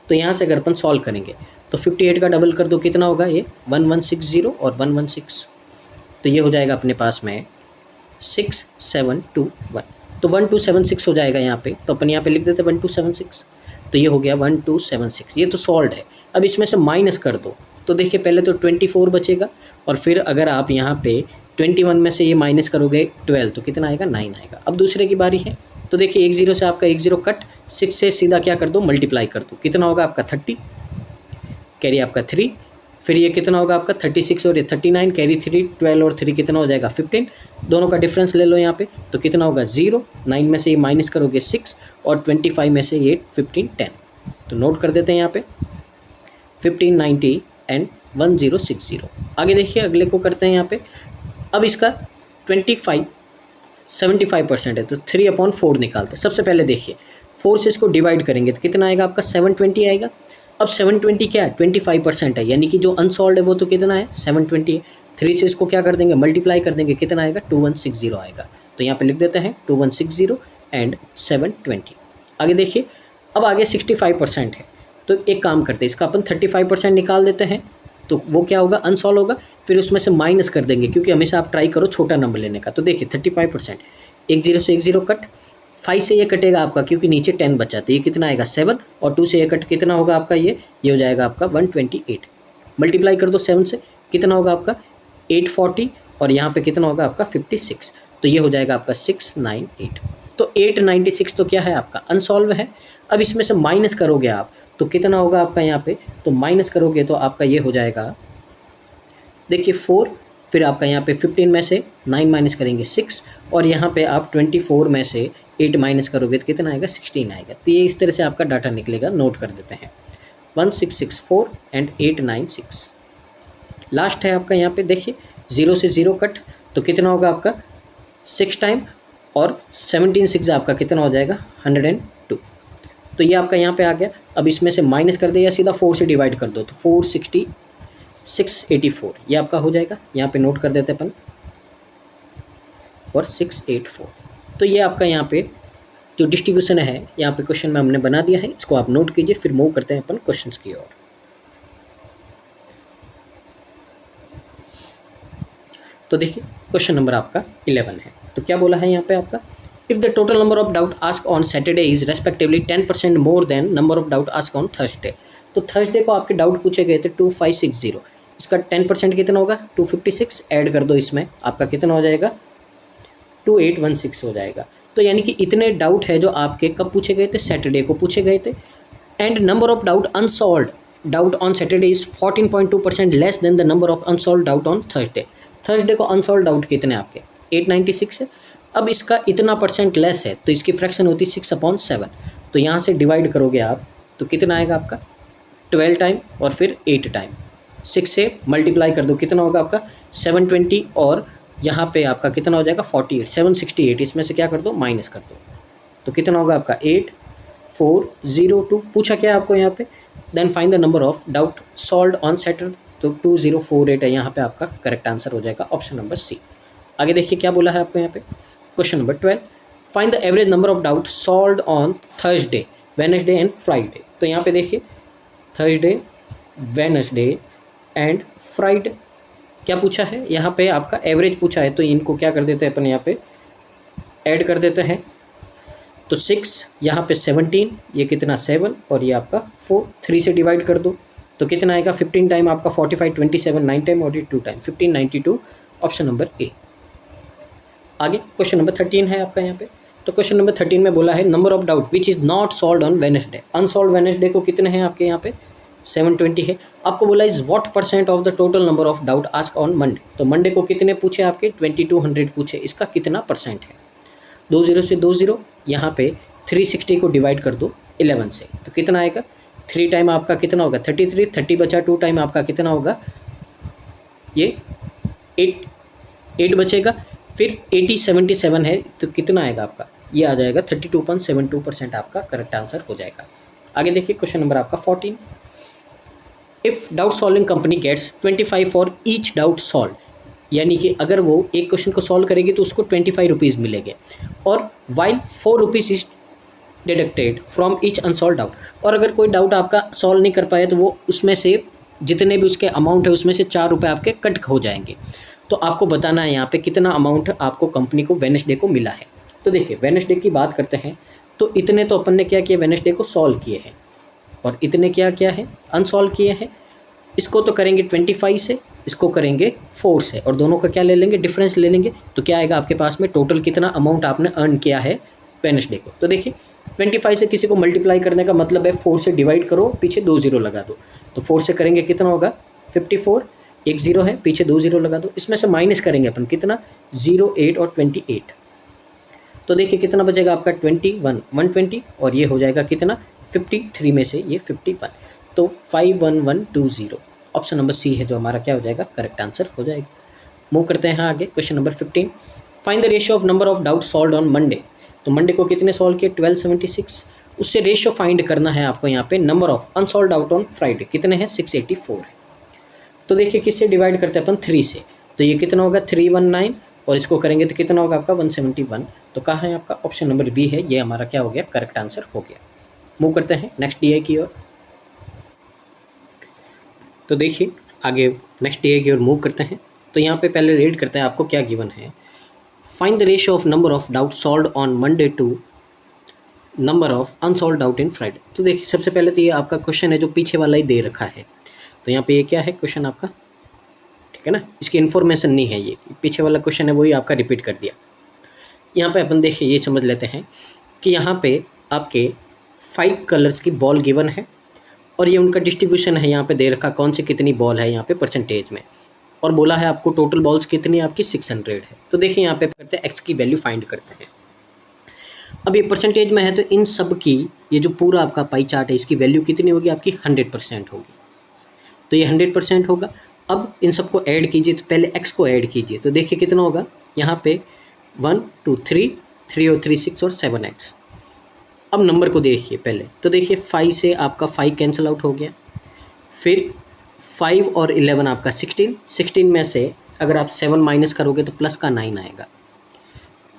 तो यहाँ से अगर अपन सॉल्व करेंगे तो 58 का डबल कर दो, कितना होगा ये 1160 और 116, तो ये हो जाएगा अपने पास में 6721, तो 1276 हो जाएगा यहाँ पे। तो अपन यहाँ पे लिख देते 1276, तो ये हो गया 1276, ये तो सॉल्व है। अब इसमें से माइनस कर दो, तो देखिए पहले तो 24 बचेगा और फिर अगर आप यहाँ पे 21 में से ये माइनस करोगे 12, तो कितना आएगा 9 आएगा। अब दूसरे की बारी है। तो देखिए 1 0 से आपका 1 0 कट, 6 से सीधा क्या कर दो मल्टीप्लाई कर दो, कितना होगा आपका 30, कैरी आपका 3, फिर ये कितना होगा आपका 36 और ये 39, कैरी 3, 12 और 3 कितना हो जाएगा 15, दोनों का डिफरेंस ले लो यहाँ पे, तो कितना होगा 0, 9 में से ये माइनस करोगे 6 और 25 में से ये 15 10, तो नोट कर देते हैं यहाँ पे 1590 एंड 1060। आगे देखिए अगले को करते हैं यहाँ पे। अब इसका 75% है तो 3/4 निकालते हैं। सबसे पहले देखिए 4 से इसको डिवाइड करेंगे तो कितना आएगा आपका 720 आएगा। अब 720 क्या है 25% है, यानी कि जो अनसॉल्व है वो तो कितना है 720 है। 3 से इसको क्या कर देंगे मल्टीप्लाई कर देंगे, कितना आएगा 2160 आएगा। तो यहाँ पे लिख देते हैं 2160 एंड 720। आगे देखिए अब आगे 65% है, तो एक काम करते हैं इसका अपन 35% निकाल देते हैं, तो वो क्या होगा अनसॉल्व होगा, फिर उसमें से माइनस कर देंगे क्योंकि हमेशा आप ट्राई करो छोटा नंबर लेने का। तो देखिए 35%, 1 0 से 1 0 कट, 5 से ये कटेगा आपका क्योंकि नीचे 10 बचा, तो ये कितना आएगा 7 और 2 से ये कट कितना होगा आपका ये हो जाएगा आपका 128, मल्टीप्लाई कर दो 7 से, कितना होगा आपका 840 और यहाँ पे कितना होगा आपका 56, तो ये हो जाएगा आपका 698। तो 896 तो क्या है आपका अनसॉल्व है। अब इसमें से माइनस करोगे आप तो कितना होगा आपका यहाँ पे, तो माइनस करोगे तो आपका ये हो जाएगा देखिए 4, फिर आपका यहाँ पे 15 में से 9 माइनस करेंगे 6 और यहाँ पे आप 24 में से 8 माइनस करोगे तो कितना आएगा 16 आएगा। तो ये इस तरह से आपका डाटा निकलेगा, नोट कर देते हैं 1664 एंड 896। लास्ट है आपका यहाँ पे देखिए 0 से 0 कट, तो कितना होगा आपका 6 टाइम और 17 6 आपका कितना हो जाएगा 102। तो ये आपका यहाँ पे आ गया। अब इसमें से माइनस कर दे या सीधा 4 से डिवाइड कर दो, तो 684 ये आपका हो जाएगा। यहाँ पे नोट कर देते अपन और 684। तो ये आपका यहाँ पे जो डिस्ट्रीब्यूशन है यहाँ पे क्वेश्चन में हमने बना दिया है, इसको आप नोट कीजिए। फिर मूव करते हैं अपन क्वेश्चंस की ओर। तो देखिए क्वेश्चन नंबर आपका 11 है। तो क्या बोला है यहाँ पे आपका, if the total number of doubt ask on Saturday is respectively 10% more than number of doubt ask on Thursday. तो थर्सडे को आपके डाउट पूछे गए थे 2560, इसका 10% कितना होगा 256, ऐड कर दो इसमें, आपका कितना हो जाएगा 2816 हो जाएगा। तो यानी कि इतने डाउट है जो आपके कब पूछे गए थे, सैटरडे को पूछे गए थे। And number of doubt unsolved doubt on Saturday is 14.2% less than the number of unsolved doubt on Thursday. Thursday को अनसॉल्व डाउट कितने आपके 896 है। अब इसका इतना परसेंट लेस है तो इसकी फ्रैक्शन होती है 6/7। तो यहाँ से डिवाइड करोगे आप तो कितना आएगा आपका 12 टाइम और फिर 8 टाइम, 6 से मल्टीप्लाई कर दो, कितना होगा आपका 720 और यहाँ पे आपका कितना हो जाएगा 48, 768, इसमें से क्या कर दो माइनस कर दो, तो कितना होगा आपका 8402। पूछा क्या है आपको यहाँ पे, then find the number of doubt solved on Saturday, तो 2048 है यहाँ पे आपका करेक्ट आंसर हो जाएगा ऑप्शन नंबर सी। आगे देखिए क्या बोला है आपको यहाँ पे, question number 12, find the average number of doubt solved on Thursday, Wednesday and Friday. तो यहाँ पे देखिए थर्सडे, वेडनेसडे एंड फ्राइडे क्या पूछा है, यहाँ पे आपका एवरेज पूछा है। तो इनको क्या कर देते हैं अपन, यहाँ पे ऐड कर देते हैं। तो 6 यहाँ पे 17, ये कितना 7 और ये आपका 4, 3 से डिवाइड कर दो तो कितना आएगा 15 टाइम आपका 45, 27, 9 टाइम और 2 टाइम 1592, ऑप्शन नंबर ए। आगे क्वेश्चन नंबर 13 है आपका यहाँ पे। तो क्वेश्चन नंबर 13 में बोला है number of doubt which is not solved on Wednesday. Unsolve Wednesday को कितने हैं आपके यहाँ पे 720 है। आपको बोला is what percent of the total number of doubt ask on Monday. तो मंडे को कितने पूछे आपके 2200 पूछे, इसका कितना परसेंट है। 20 से 20 यहाँ पे 360 को डिवाइड कर दो 11 से, तो कितना आएगा 3 टाइम आपका कितना होगा 33, 30 बचा 2 टाइम आपका कितना होगा ये 8 बचेगा। फिर 8077 है तो कितना आएगा आपका, ये आ जाएगा 32.72% आपका करेक्ट आंसर हो जाएगा। आगे देखिए क्वेश्चन नंबर आपका 14, if doubt solving company gets 25 for each doubt solve, यानी कि अगर वो एक क्वेश्चन को सॉल्व करेगी तो उसको 25 रुपीज़ मिलेंगे, और while 4 rupees is deducted from each unsolve doubt. और अगर कोई डाउट आपका सॉल्व नहीं कर पाए तो वो उसमें से जितने भी उसके अमाउंट है उसमें से 4 रुपये आपके कट हो जाएंगे। तो आपको बताना है यहाँ पे कितना अमाउंट आपको कंपनी को वेडनेसडे को मिला है। तो देखिए वेडनेसडे की बात करते हैं तो इतने तो अपन ने क्या किया वेडनेसडे को सॉल्व किए हैं, और इतने क्या क्या है अनसॉल्व किए हैं। इसको तो करेंगे 25 से, इसको करेंगे 4 से, और दोनों का क्या ले लेंगे डिफरेंस ले लेंगे। तो क्या आएगा आपके पास में टोटल कितना अमाउंट आपने अर्न किया है वेडनेसडे को। तो देखिए 25 से किसी को मल्टीप्लाई करने का मतलब है 4 से डिवाइड करो, पीछे 2 0 लगा दो। तो 4 से करेंगे कितना होगा 54, 1 0 है पीछे 2 0 लगा दो। इसमें से माइनस करेंगे अपन कितना 0, 8 और 28। तो देखिए कितना बचेगा आपका 21, 120, और ये हो जाएगा कितना 53 में से ये 51, तो 51120, ऑप्शन नंबर सी है जो हमारा क्या हो जाएगा करेक्ट आंसर हो जाएगा। मूव करते हैं आगे question number 15, find the ratio of number of doubt solved on Monday. तो मंडे को कितने सॉल्व किए 1276, उससे रेशियो फाइंड करना है आपको यहाँ पे number of unsolve doubt on Friday कितने हैं 684 है। तो देखिए किससे डिवाइड करते हैं अपन 3 से, तो ये कितना होगा 319, और इसको करेंगे तो कितना होगा आपका 171। तो कहाँ है आपका ऑप्शन नंबर बी है, ये हमारा क्या हो गया करेक्ट आंसर हो गया। मूव करते हैं नेक्स्ट डीए की ओर। तो देखिए आगे नेक्स्ट डीए की ओर मूव करते हैं। तो यहाँ पे पहले रीड करते हैं आपको क्या गिवन है, find the ratio of number of doubt solved on Monday to number of unsolved doubt in Friday. तो देखिए सबसे पहले तो ये आपका क्वेश्चन है जो पीछे वाला ही दे रखा है। तो यहाँ पे ये क्या है क्वेश्चन आपका, ठीक है ना, इसकी इन्फॉर्मेशन नहीं है, ये पीछे वाला क्वेश्चन है वही आपका रिपीट कर दिया। यहाँ पे अपन देखिए ये समझ लेते हैं कि यहाँ पे आपके 5 कलर्स की बॉल गिवन है, और ये उनका डिस्ट्रीब्यूशन है यहाँ पे दे रखा कौन से कितनी बॉल है यहाँ पे परसेंटेज में, और बोला है आपको टोटल बॉल्स कितनी आपकी 600 है। तो देखिए यहाँ पे करते हैं एक्स की वैल्यू फाइंड करते हैं। अब ये परसेंटेज में है तो इन सब की ये जो पूरा आपका पाई चार्ट है इसकी वैल्यू कितनी होगी आपकी 100% होगी। तो ये 100% होगा। अब इन सबको ऐड कीजिए, तो पहले x को ऐड कीजिए, तो देखिए कितना होगा यहाँ पे 1 2 3 3 और 3 6 और 7x। अब नंबर को देखिए पहले, तो देखिए 5 से आपका 5 कैंसिल आउट हो गया, फिर 5 और 11 आपका 16 में से अगर आप 7 माइनस करोगे तो प्लस का 9 आएगा,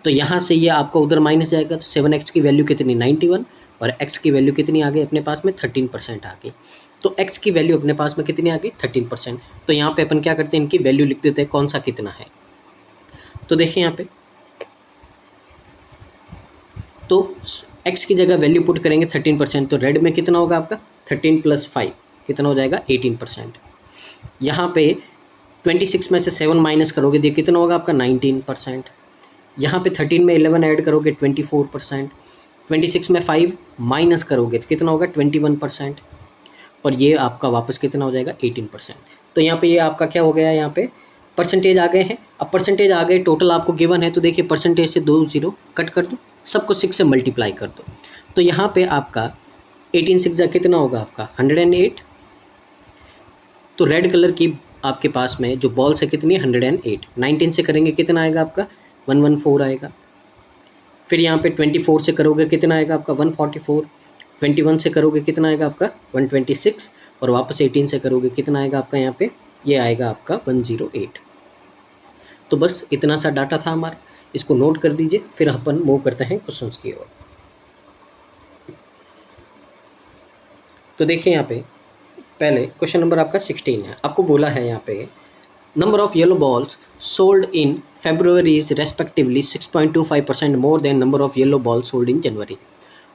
तो यहाँ से ये आपका उधर माइनस जाएगा, तो 7x की वैल्यू कितनी 91 और x की वैल्यू कितनी आ गई अपने पास में 13% आ गई। तो x की वैल्यू अपने पास में कितनी आ गई 13%। तो यहाँ पे अपन क्या करते हैं, इनकी वैल्यू लिख देते हैं कौन सा कितना है। तो देखिए यहाँ पे, तो x की जगह वैल्यू पुट करेंगे 13%, तो रेड में कितना होगा आपका 13 + 5 कितना हो जाएगा 18%। यहाँ पे 26 में से 7 माइनस करोगे तो कितना होगा आपका 19%। यहाँ पे 13 में 11 ऐड करोगे 24%, 26 में 5 माइनस करोगे तो कितना होगा 21%, और ये आपका वापस कितना हो जाएगा 18%। तो यहाँ पे ये आपका क्या हो गया, यहाँ पे परसेंटेज आ गए हैं। अब परसेंटेज आ गए, टोटल आपको गिवन है, तो देखिए परसेंटेज से 2 0 कट कर दो, सबको 6 से मल्टीप्लाई कर दो, तो यहाँ पे आपका 18 6 कितना होगा आपका 108। तो रेड कलर की आपके पास में जो बॉल्स है कितनी 108, 19 से करेंगे कितना आएगा आपका 114 आएगा। फिर यहाँ पे 24 से करोगे कितना आएगा आपका 144, 21 से करोगे कितना आएगा आपका 126, और वापस 18 से करोगे कितना आएगा आपका यहाँ पे ये आएगा आपका 108। तो बस इतना सा डाटा था हमारा, इसको नोट कर दीजिए, फिर अपन मूव करते हैं क्वेश्चंस की ओर। तो देखिए यहाँ पे पहले क्वेश्चन नंबर आपका 16 है, आपको बोला है यहाँ पे number of yellow balls sold in February is respectively 6.25% more than number of yellow balls sold in January.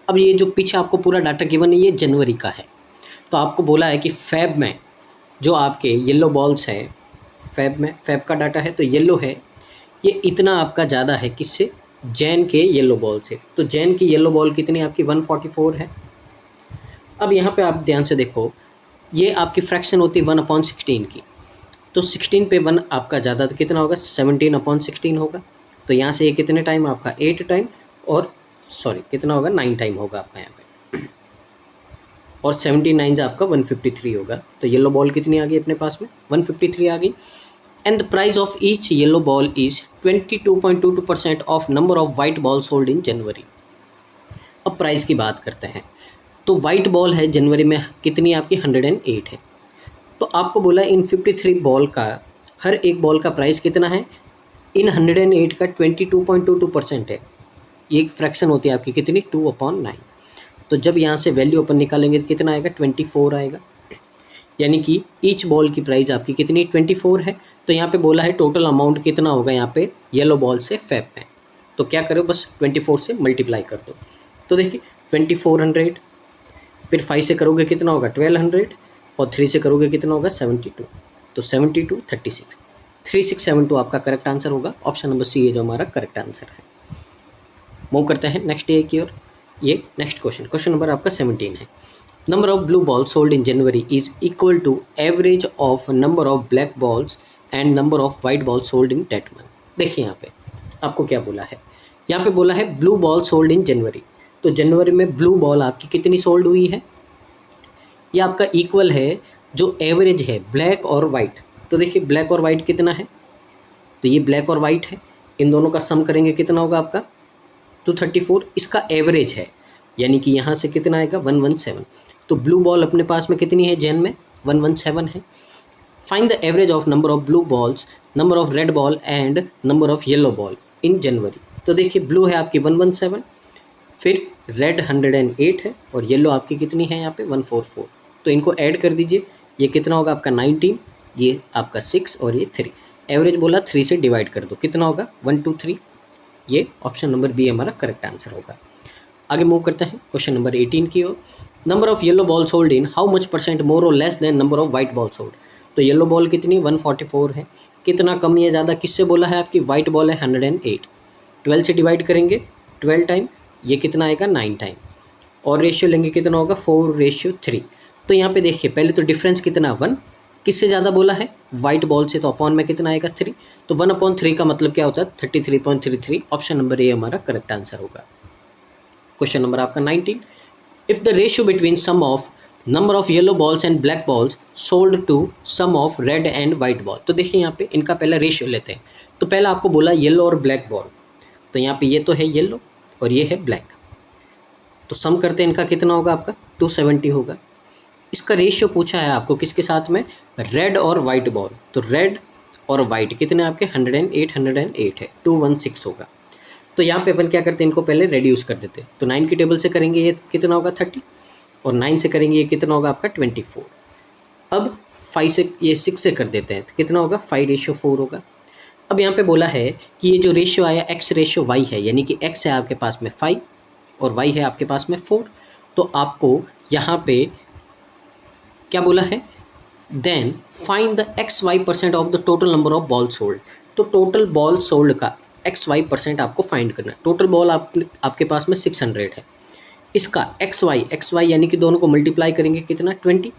अब ये जो पीछे आपको पूरा डाटा गिवन है ये जनवरी का है, तो आपको बोला है कि फेब में जो आपके येलो बॉल्स है, फेब का डाटा है, तो येलो है ये इतना आपका ज़्यादा है किससे, जैन के येलो बॉल से। तो जैन की येलो बॉल कितनी आपकी 144 है। अब यहाँ पे आप ध्यान से देखो, ये आपकी फ्रैक्शन होती है 1/16 की, तो 16 पे 1 आपका ज़्यादा तो कितना होगा 17/16 होगा। तो यहाँ से ये कितने टाइम आपका 8 टाइम, और सॉरी कितना होगा 9 टाइम होगा आपका यहाँ पे, और 79 आपका 153 होगा। तो येलो बॉल कितनी आ गई अपने पास में 153 आ गई। And the price of each yellow ball is 22.22% of number of white ball sold in January. अब प्राइस की बात करते हैं, तो वाइट बॉल है जनवरी में कितनी आपकी 108 है। तो आपको बोला इन 53 बॉल का हर एक बॉल का प्राइस कितना है, इन 108 का 22.22% है। ये एक फ्रैक्शन होती है आपकी कितनी 2/9। तो जब यहाँ से वैल्यू अपन निकालेंगे तो कितना आएगा 24 आएगा, यानी कि ईच बॉल की प्राइस आपकी कितनी 24 है। तो यहाँ पे बोला है टोटल अमाउंट कितना होगा यहाँ पे येलो बॉल से फेब में, तो क्या करो बस 24 से मल्टीप्लाई कर दो। तो देखिए 2400, फिर 5 से करोगे कितना होगा 1200, और 3 से करोगे कितना होगा 72, तो 72 36 3672 आपका करेक्ट आंसर होगा। ऑप्शन नंबर सी है जो हमारा करेक्ट आंसर है। मूव करते हैं नेक्स्ट डे की ओर। ये नेक्स्ट क्वेश्चन नंबर आपका 17 है। Number of blue ball sold in January is equal to average of number of black balls and number of white ball sold in that month. देखिए यहाँ पे आपको क्या बोला है, यहाँ पे बोला है blue ball sold in January. तो जनवरी में ब्लू बॉल आपकी कितनी सोल्ड हुई है, ये आपका इक्वल है जो एवरेज है ब्लैक और वाइट। तो देखिए ब्लैक और वाइट कितना है, तो ये ब्लैक और वाइट है, इन दोनों का सम करेंगे कितना होगा आपका 234, इसका एवरेज है, यानी कि यहाँ से कितना आएगा 117। तो ब्लू बॉल अपने पास में कितनी है जैन में 117 है। Find the average of number of blue balls, number of red ball and number of yellow ball in January. तो देखिए ब्लू है आपकी 117, फिर रेड 108 है, और येलो आपकी कितनी है यहाँ पे 144। तो इनको ऐड कर दीजिए, ये कितना होगा आपका 19, ये आपका 6 और ये 3। एवरेज बोला 3 से डिवाइड कर दो, कितना होगा 123। ये ऑप्शन नंबर बी हमारा करेक्ट आंसर होगा। आगे मूव करते हैं क्वेश्चन नंबर 18 की ओर। Number of yellow ball sold in how much % more और less than number of white ball sold. तो येलो बॉल कितनी 144 है, कितना कम या ज़्यादा किससे बोला है, आपकी वाइट बॉल है 108। 12 से डिवाइड करेंगे 12 टाइम, ये कितना आएगा 9 टाइम, और रेशियो लेंगे कितना होगा 4:3। तो यहाँ पे देखिए पहले तो डिफरेंस कितना 1, किससे ज़्यादा बोला है वाइट बॉल से, तो अपॉन में कितना आएगा 3। तो 1/3 का मतलब क्या होता है 33.33। ऑप्शन नंबर ए हमारा करेक्ट आंसर होगा। क्वेश्चन नंबर आपका 19। If the ratio between sum of number of yellow balls and black balls sold to sum of red and white ball. तो देखिए यहाँ पे इनका पहला रेशियो लेते हैं। तो पहला आपको बोला येलो और ब्लैक बॉल, तो यहाँ पे ये तो है येलो और ये है ब्लैक। तो सम करते हैं इनका कितना होगा आपका 270 होगा। इसका रेशियो पूछा है आपको किसके साथ में, रेड और वाइट बॉल। तो रेड और वाइट कितने आपके 108 है, 216 होगा। तो यहाँ पे अपन क्या करते हैं, इनको पहले रेड्यूस कर देते हैं। तो 9 की टेबल से करेंगे ये कितना होगा 30, और 9 से करेंगे ये कितना होगा आपका 24। अब 5 से ये 6 से कर देते हैं तो कितना होगा 5:4 होगा। अब यहाँ पे बोला है कि ये जो रेशियो आया x/y है, यानी कि x है आपके पास में 5 और y है आपके पास में 4। तो आपको यहाँ पे क्या बोला है, then find the XY% of the total number of ball sold. तो टोटल बॉल सोल्ड का XY% आपको फाइंड करना है। टोटल बॉल आपके पास में 600 है, इसका XY यानी कि दोनों को मल्टीप्लाई करेंगे कितना 20।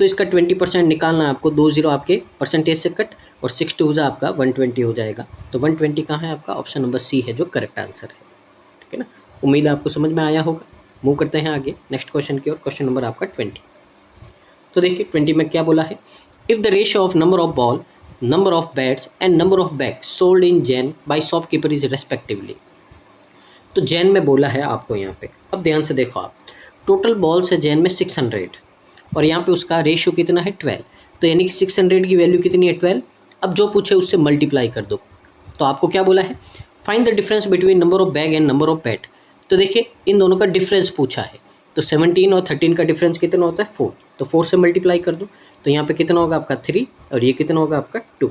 तो इसका 20% निकालना है आपको, 20 आपके परसेंटेज से कट, और 6 2 आपका 120 हो जाएगा। तो 120 कहाँ है आपका, ऑप्शन नंबर सी है जो करेक्ट आंसर है। ठीक है ना, उम्मीद है आपको समझ में आया होगा। मूव करते हैं आगे नेक्स्ट क्वेश्चन की ओर। क्वेश्चन नंबर आपका 20। तो देखिए 20 में क्या बोला है, if the ratio of number of ball, number of bats and number of bag sold in Jain by shopkeeper is respectively. तो जैन में बोला है आपको यहाँ पे, अब ध्यान से देखो आप, टोटल बॉल्स है जैन में 600 और यहाँ पे उसका रेशियो कितना है 12। तो यानी कि 600 की वैल्यू कितनी है 12। अब जो पूछे उससे मल्टीप्लाई कर दो। तो आपको क्या बोला है, find the difference between number of bag and number of bat. तो देखिए इन दोनों का डिफरेंस पूछा है, तो 17 और 13 का डिफरेंस कितना होता है 4। तो 4 से मल्टीप्लाई कर दो, तो यहाँ पे कितना होगा आपका 3 और ये कितना होगा आपका 2।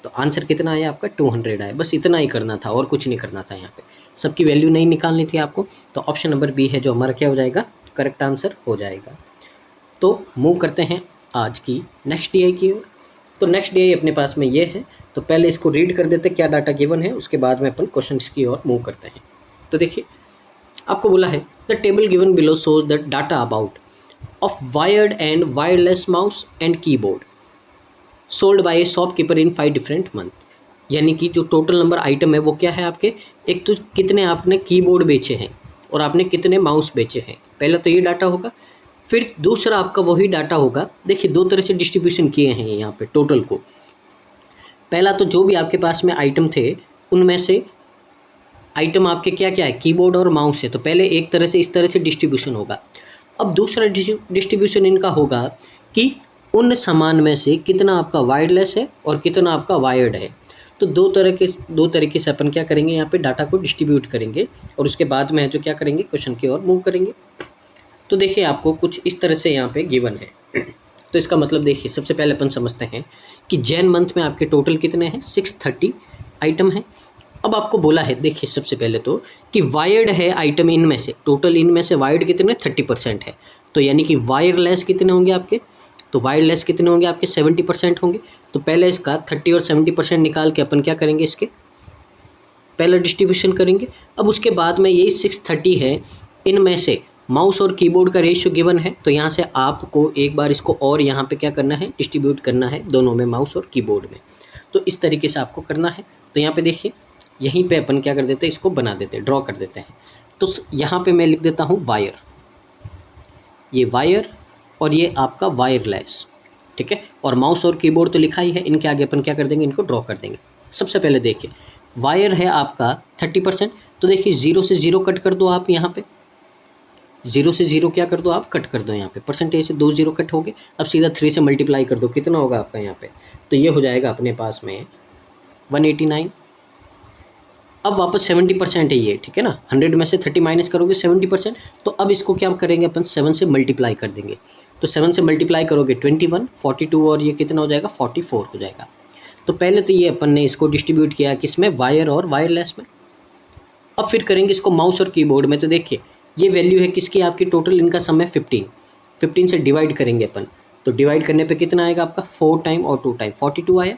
तो आंसर कितना आया आपका 200 आया। बस इतना ही करना था और कुछ नहीं करना था, यहाँ पे सबकी वैल्यू नहीं निकालनी थी आपको। तो ऑप्शन नंबर बी है जो हमारा क्या हो जाएगा, करेक्ट आंसर हो जाएगा। तो मूव करते हैं आज की नेक्स्ट डीआई की ओर। तो नेक्स्ट डीआई अपने पास में ये है, तो पहले इसको रीड कर देते क्या डाटा गिवन है, उसके बाद में अपन क्वेश्चन की ओर मूव करते हैं। तो देखिए आपको बोला है the table given below shows the data about of wired and wireless mouse and keyboard sold by A shopkeeper in 5 different month. यानी कि जो टोटल नंबर आइटम है वो क्या है आपके, एक तो कितने आपने कीबोर्ड बेचे हैं और आपने कितने माउस बेचे हैं, पहला तो ये डाटा होगा। फिर दूसरा आपका वही डाटा होगा। देखिए 2 तरह से डिस्ट्रीब्यूशन किए हैं यहाँ पे टोटल को। पहला तो जो भी आपके पास में आइटम थे उनमें से आइटम आपके क्या क्या है, कीबोर्ड और माउस है, तो पहले एक तरह से इस तरह से डिस्ट्रीब्यूशन होगा। अब दूसरा डिस्ट्रीब्यूशन इनका होगा कि उन सामान में से कितना आपका वायरलेस है और कितना आपका वायर्ड है। तो दो तरीके से अपन क्या करेंगे, यहाँ पे डाटा को डिस्ट्रीब्यूट करेंगे और उसके बाद में जो क्या करेंगे, क्वेश्चन की ओर मूव करेंगे। तो देखिए आपको कुछ इस तरह से यहाँ पे गिवन है। तो इसका मतलब देखिए सबसे पहले अपन समझते हैं कि जैन मंथ में आपके टोटल कितने हैं 630 आइटम हैं। अब आपको बोला है देखिए सबसे पहले तो कि वायर्ड है आइटम इनमें से, टोटल इनमें से वायर्ड कितने 30% है। तो यानी कि वायरलेस कितने होंगे आपके, तो वायरलेस कितने होंगे आपके 70% होंगे। तो पहले इसका 30 और 70% निकाल के अपन क्या करेंगे, इसके पहला डिस्ट्रीब्यूशन करेंगे। अब उसके बाद में यही 630 है, इनमें से माउस और कीबोर्ड का रेशियो गिवन है। तो यहाँ से आपको एक बार इसको और यहाँ पे क्या करना है, डिस्ट्रीब्यूट करना है दोनों में, माउस और कीबोर्ड में। तो इस तरीके से आपको करना है। तो यहाँ पे देखिए यहीं पे अपन क्या कर देते हैं, इसको बना देते हैं, ड्रॉ कर देते हैं। तो यहाँ पे मैं लिख देता हूँ वायर, ये वायर और ये आपका वायरलेस, ठीक है। और माउस और कीबोर्ड तो लिखा ही है, इनके आगे अपन क्या कर देंगे, इनको ड्रॉ कर देंगे। सबसे पहले देखिए वायर है आपका 30%, तो देखिए 0 से 0 कट कर दो आप, यहाँ पे 0 से 0 क्या कर दो आप, कट कर दो यहाँ पे, परसेंटेज से 2 0 कट हो गए। अब सीधा 3 से मल्टीप्लाई कर दो, कितना होगा आपका यहाँ पे, तो ये हो जाएगा अपने पास में 189। अब वापस 70% है ये, ठीक है ना, 100 में से 30 माइनस करोगे 70%। तो अब इसको क्या करेंगे अपन, 7 से मल्टीप्लाई कर देंगे। तो 7 से मल्टीप्लाई करोगे 21, 42 और ये कितना हो जाएगा 44 हो जाएगा। तो पहले तो ये अपन ने इसको डिस्ट्रीब्यूट किया किसमें, वायर और वायरलेस में। अब फिर करेंगे इसको माउस और कीबोर्ड में। तो देखिए ये वैल्यू है किसकी, आपकी टोटल इनका सम है 15 से डिवाइड करेंगे अपन। तो डिवाइड करने पे कितना आएगा आपका 4 टाइम और 2 टाइम 42 आया।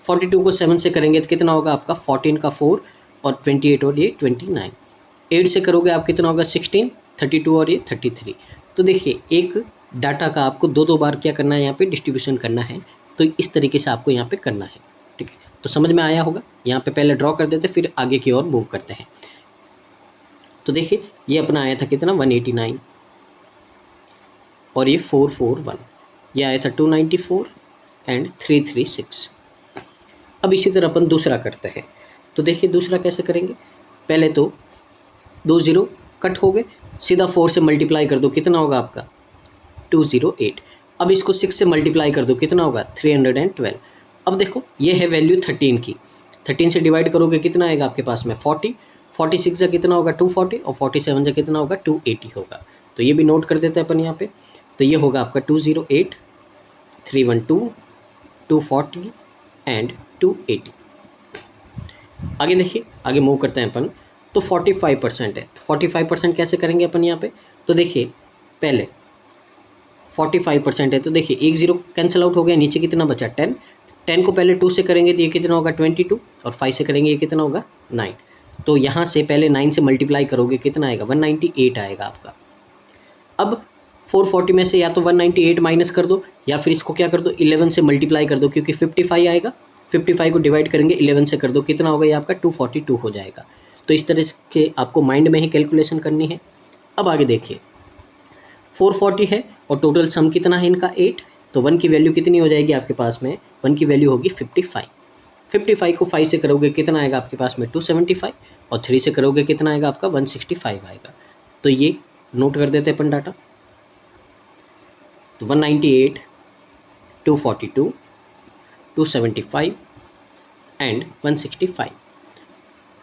42 को 7 से करेंगे तो कितना होगा आपका 14 का 4 और 28 और ये 29। 8 से करोगे आप कितना होगा 16, 32 और ये 33। तो देखिए एक डाटा का आपको 2 बार क्या करना है, यहाँ पे डिस्ट्रीब्यूशन करना है। तो इस तरीके से आपको यहाँ पे करना है, ठीक है। तो समझ में आया होगा। यहाँ पे पहले ड्रॉ कर देते फिर आगे की ओर मूव करते हैं। तो देखिए ये अपना आया था कितना 189 और ये 441, ये आया था 294 एंड 336। अब इसी तरह अपन दूसरा करते हैं। तो देखिए दूसरा कैसे करेंगे, पहले तो 2 0 कट हो गए सीधा 4 से मल्टीप्लाई कर दो, कितना होगा आपका 208। अब इसको 6 से मल्टीप्लाई कर दो, कितना होगा 312। अब देखो ये है वैल्यू 13 की, 13 से डिवाइड करोगे कितना आएगा आपके पास में 40, 46 से कितना होगा 240 और 47 से कितना होगा 280 होगा। तो ये भी नोट कर देते हैं अपन यहाँ पे। तो ये होगा आपका 208, 312, 240 एंड 280। आगे देखिए, आगे मूव करते हैं अपन। तो 45% है, 45% कैसे करेंगे अपन यहाँ पे। तो देखिए पहले 45% है, तो देखिए एक जीरो कैंसिल आउट हो गया, नीचे कितना बचा 10, 10 को पहले 2 से करेंगे तो ये कितना होगा 22 और 5 से करेंगे ये कितना होगा 9। तो यहाँ से पहले 9 से मल्टीप्लाई करोगे कितना आएगा 198 आएगा आपका। अब 440 में से या तो 198 माइनस कर दो या फिर इसको क्या कर दो 11 से मल्टीप्लाई कर दो, क्योंकि 55 आएगा, 55 को डिवाइड करेंगे 11 से कर दो, कितना होगा ये आपका 242 हो जाएगा। तो इस तरह के आपको माइंड में ही कैलकुलेशन करनी है। अब आगे देखिए 440 है और टोटल सम कितना है इनका 8, तो 1 की वैल्यू कितनी हो जाएगी आपके पास में, 1 की वैल्यू होगी 55। 55 को 5 से करोगे कितना आएगा आपके पास में 275 और 3 से करोगे कितना आएगा आपका 165 आएगा। तो ये नोट कर देते हैं अपन डाटा। तो 198, 242, 275 एंड 165।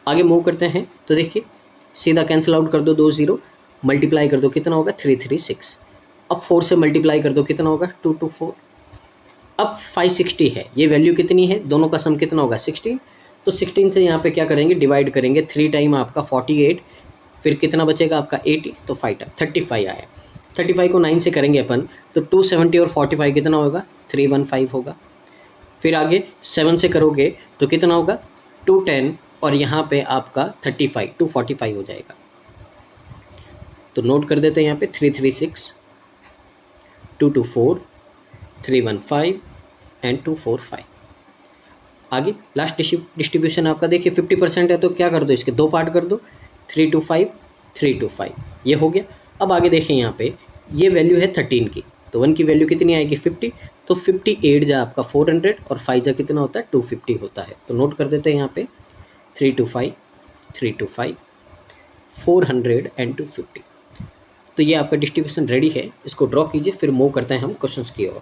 आगे मूव करते हैं। तो देखिए सीधा कैंसिल आउट कर दो, 2 0 मल्टीप्लाई कर दो कितना होगा 336। अब 4 से मल्टीप्लाई कर दो कितना होगा 224। अब 560 है, ये वैल्यू कितनी है, दोनों का सम कितना होगा 16। तो 16 से यहाँ पे क्या करेंगे डिवाइड करेंगे, 3 टाइम आपका 48, फिर कितना बचेगा आपका 80, तो 5 टाइम 35 आया। 35 को 9 से करेंगे अपन तो 270 और 45 कितना होगा 315 होगा। फिर आगे 7 से करोगे तो कितना होगा 210 और यहाँ पे आपका 35 245 हो जाएगा। तो नोट कर देते हैं यहाँ पे 336, 224, 315 एंड 245। आगे लास्ट डिस्ट्रीब्यूशन आपका देखिए 50% है, तो क्या कर दो इसके 2 पार्ट कर दो, 325, 325 ये हो गया। अब आगे देखें यहाँ पे ये वैल्यू है 13 की, तो 1 की वैल्यू कितनी आएगी 50, तो 58 जा आपका 400 और 5 जा कितना होता है 250 होता है। तो नोट कर देते हैं यहाँ पे 325, 325, 400 एंड 250। तो ये आपका डिस्ट्रीब्यूशन रेडी है, इसको ड्रॉ कीजिए, फिर मूव करते हैं हम क्वेश्चंस की ओर।